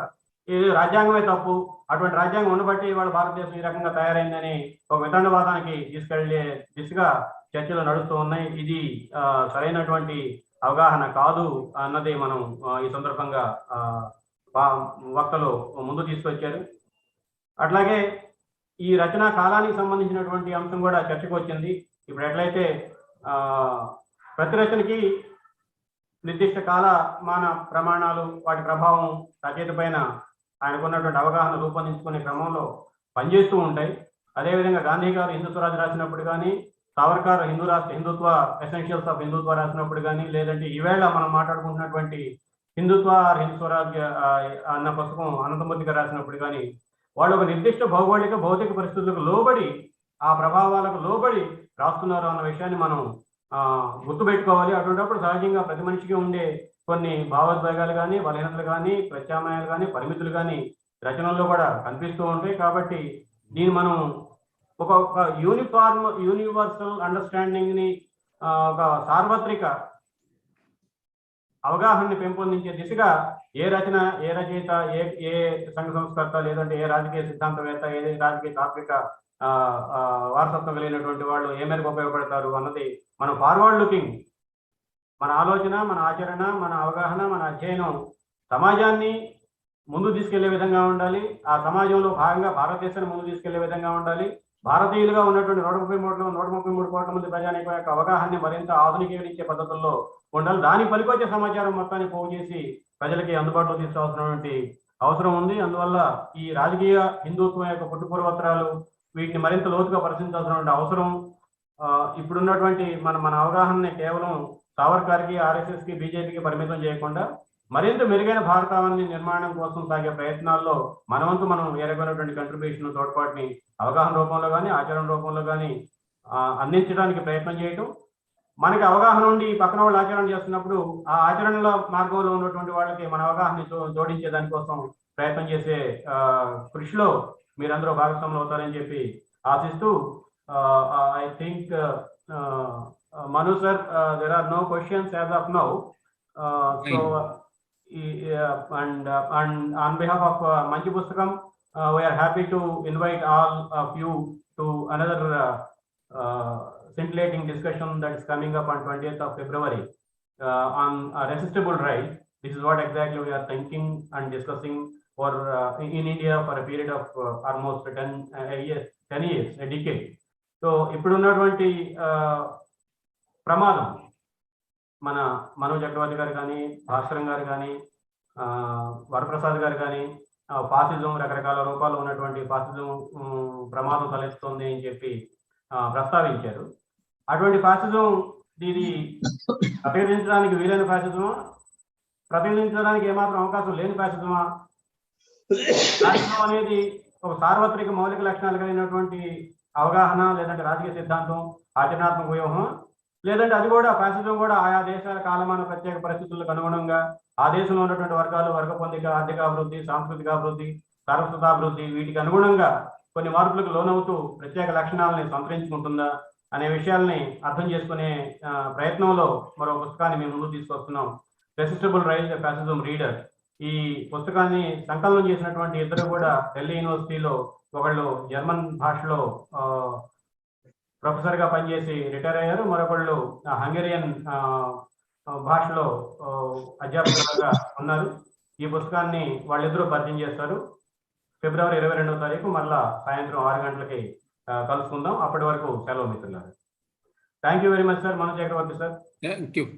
ఇది రాజ్యాంగమే తప్పు, అటువంటి రాజ్యాంగం ఉండబట్టి వాళ్ళ భారతదేశం ఈ రకంగా తయారైందని ఒక వితండవాదానికి తీసుకెళ్లే దిశగా చర్చలు నడుస్తూ ఉన్నాయి. ఇది సరైనటువంటి అవగాహన కాదు అన్నది మనం ఈ సందర్భంగా వక్తలు ముందు తీసుకొచ్చారు. అట్లాగే ఈ రచనా కాలానికి సంబంధించినటువంటి అంశం కూడా చర్చకు వచ్చింది. ఇప్పుడు ఎట్లయితే ప్రతి రచనకి నిర్దిష్ట కాలమాన ప్రమాణాలు, వాటి ప్రభావం రచయిత పైన ఆయనకున్నటువంటి అవగాహన రూపొందించుకునే క్రమంలో పనిచేస్తూ ఉంటాయి. అదేవిధంగా గాంధీ గారు హిందూ స్వరాజ్ రాసినప్పుడు కానీ, సావర్కర్ హిందుత్వ ఎసెన్షియల్స్ ఆఫ్ హిందుత్వ రాసినప్పుడు కానీ, లేదంటే ఈవేళ మనం మాట్లాడుకుంటున్నటువంటి హిందుత్వ హింద్ స్వరాజ్య అన్న పుస్తకం అనంతమూర్తి గారు రాసినప్పుడు కానీ వాళ్ళు ఒక నిర్దిష్ట భౌగోళిక భౌతిక పరిస్థితులకు లోబడి ఆ ప్రభావాలకు లోబడి రాస్తున్నారు అన్న విషయాన్ని మనం గుర్తుపెట్టుకోవాలి. అటువంటిప్పుడు సహజంగా ప్రతి మనిషికి ఉండే కొన్ని భావోద్వేగాలు కానీ బలహీనతలు కానీ ప్రత్యామ్నాయాలు కానీ పరిమితులు కానీ రచనల్లో కూడా కనిపిస్తూ ఉంటాయి. కాబట్టి దీన్ని మనం ఒక యూనివర్సల్ అండర్స్టాండింగ్ ని ఒక సార్వత్రిక అవగాహనని పెంపొందించే దిశగా ఏ రచన, ఏ రచయిత, ఏ సంఘ సంస్కర్త, లేదంటే ఏ రాజకీయ సిద్ధాంతవేత్త, ఏ రాజకీయ తాత్విక వారసత్వం కలిగినటువంటి వాళ్ళు ఏ మేరకు ఉపయోగపడతారు అన్నది మనం ఫార్వర్డ్ లుకింగ్, మన ఆలోచన, మన ఆచరణ, మన అవగాహన, మన అధ్యయనం సమాజాన్ని ముందు తీసుకెళ్లే విధంగా ఉండాలి. ఆ సమాజంలో భాగంగా భారతదేశాన్ని ముందు తీసుకెళ్లే విధంగా ఉండాలి. భారతీయులుగా ఉన్నటువంటి 133 కోట్ల మంది ప్రజానీకం యొక్క అవగాహనని మరింత ఆధునికీకరించే పద్ధతుల్లో ఉండాలి. దాని పనికొచ్చే సమాచారం మొత్తాన్ని పోగు చేసి ప్రజలకి అందుబాటులో తీసుకోవాల్సినటువంటి అవసరం ఉంది. అందువల్ల ఈ రాజకీయ హిందుత్వం యొక్క పుట్టుపూర్వోత్తరాలు వీటిని మరింత లోతుగా పరిశీలించాల్సినటువంటి అవసరం ఇప్పుడున్నటువంటి మన అవగాహనని కేవలం సావర్కర్కి, ఆర్ఎస్ఎస్కి, బీజేపీకి పరిమితం చేయకుండా మరింత మెరుగైన భారతావని నిర్మాణం కోసం సాగే ప్రయత్నాల్లో మనవంతు మనం ఏ రకమైనటువంటి కంట్రిబ్యూషన్, తోడ్పాటుని అవగాహన రూపంలో కానీ ఆచరణ రూపంలో కానీ అందించడానికి ప్రయత్నం చేయటం, మనకి అవగాహన ఉండి పక్కన వాళ్ళు ఆచరణ చేస్తున్నప్పుడు ఆ ఆచరణలో మార్గంలో ఉన్నటువంటి వాళ్ళకి మన అవగాహన జోడించే దానికోసం ప్రయత్నం చేసే కృషిలో మీరందరూ భాగస్వాములు అవుతారని చెప్పి ఆశిస్తూ I think Manu sir, there are no questions as of now. And on behalf of Manchi Pustakam, we are happy to invite all of you to another scintillating discussion that is coming up on 20th of February on a resistible rise. This is what exactly we are thinking and discussing for in India for a period of almost 10 years, a decade. So, ఇప్పుడున్నటువంటి ప్రమాదం మన మనో చక్రవర్తి గారు కానీ, భాస్కరం గారు కానీ, వరప్రసాద్ గారు కానీ fascism రకరకాల రూపాల్లో ఉన్నటువంటి ఫాసిజం ప్రమాదం తలెత్తుంది అని చెప్పి ప్రస్తావించారు. అటువంటి ఫాసిజం ఇది ప్రతిఘటించడానికి వీలైన ఫాసిజమా, ప్రతిఘటించడానికి ఏమాత్రం అవకాశం లేని ఫాసిజమా? ఫాసిజం అనేది ఒక సార్వత్రిక మౌలిక లక్షణాలు కలిగినటువంటి అవగాహన, లేదంటే రాజకీయ సిద్ధాంతం, ఆచరణాత్మక వ్యూహం, లేదంటే అది కూడా ఫాసిజం కూడా ఆయా దేశాల కాలమాన ప్రత్యేక పరిస్థితులకు అనుగుణంగా ఆ దేశంలో ఉన్నటువంటి వర్గాలు, వర్గ పొందిక, ఆర్థిక అభివృద్ధి, సాంస్కృతిక అభివృద్ధి, సారస్వతాభివృద్ధి వీటికి అనుగుణంగా కొన్ని మార్పులకు లోనవుతూ ప్రత్యేక లక్షణాలని సంతరించుకుంటుందా అనే విషయాల్ని అర్థం చేసుకునే ప్రయత్నంలో మరో పుస్తకాన్ని మేము ముందు తీసుకొస్తున్నాం. రెసిస్టబుల్ రైజ్ ద ఫాసిజం రీడర్. ఈ పుస్తకాన్ని సంకలనం చేసినటువంటి ఇద్దరు కూడా ఢిల్లీ యూనివర్సిటీలో, ఒకళ్ళు జర్మన్ భాషలో ప్రొఫెసర్ గా పనిచేసి రిటైర్ అయ్యారు, మరొకళ్ళు హంగేరియన్ భాషలో అధ్యాపకులుగా ఉన్నారు. ఈ పుస్తకాన్ని వాళ్ళిద్దరూ పరిచయం చేస్తారు. ఫిబ్రవరి 22వ తారీఖు మళ్ళా సాయంత్రం 6 గంటలకి కలుసుకుందాం. అప్పటి వరకు సెలవు మిత్రులారు. Thank you very much sir. Manu Chakravarti sir.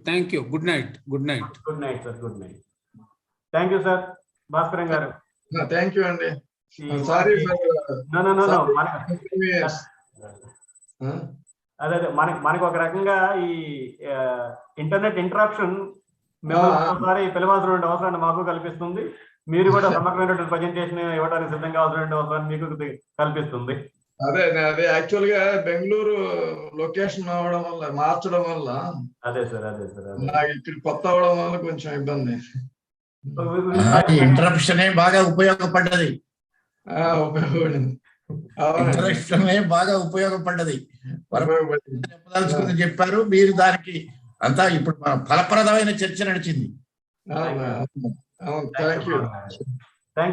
Thank you. Good night. Good night sir. Good night. Thank you sir. Bhaskaram garu.
Thank you అండి. సారీ
అదే మనకు ఒక రకంగా ఈ ఇంటర్నెట్ ఇంటరాప్షన్ ఒకసారి పిలవాల్సిన అవసరాన్ని మాకు కల్పిస్తుంది. మీరు కూడా సమగ్రమైనటువంటి ప్రజెంటేషన్ ఇవ్వడానికి సిద్ధంగా అవసరమైన అవసరాన్ని మీకు కల్పిస్తుంది.
అదే యాక్చువల్ గా బెంగళూరు లొకేషన్ అవడం వల్ల, మార్చడం వల్ల
అదే సార్
ఇక్కడ కొత్త అవడం వల్ల కొంచెం ఇబ్బంది.
ఇంటరప్షన్ బాగా ఉపయోగపడ్డది. బాగా ఉపయోగపడ్డది. చెప్పదలుచుకుని చెప్పారు మీరు. దానికి అంతా ఇప్పుడు ఫలప్రదమైన చర్చ నడిచింది.
Thank you.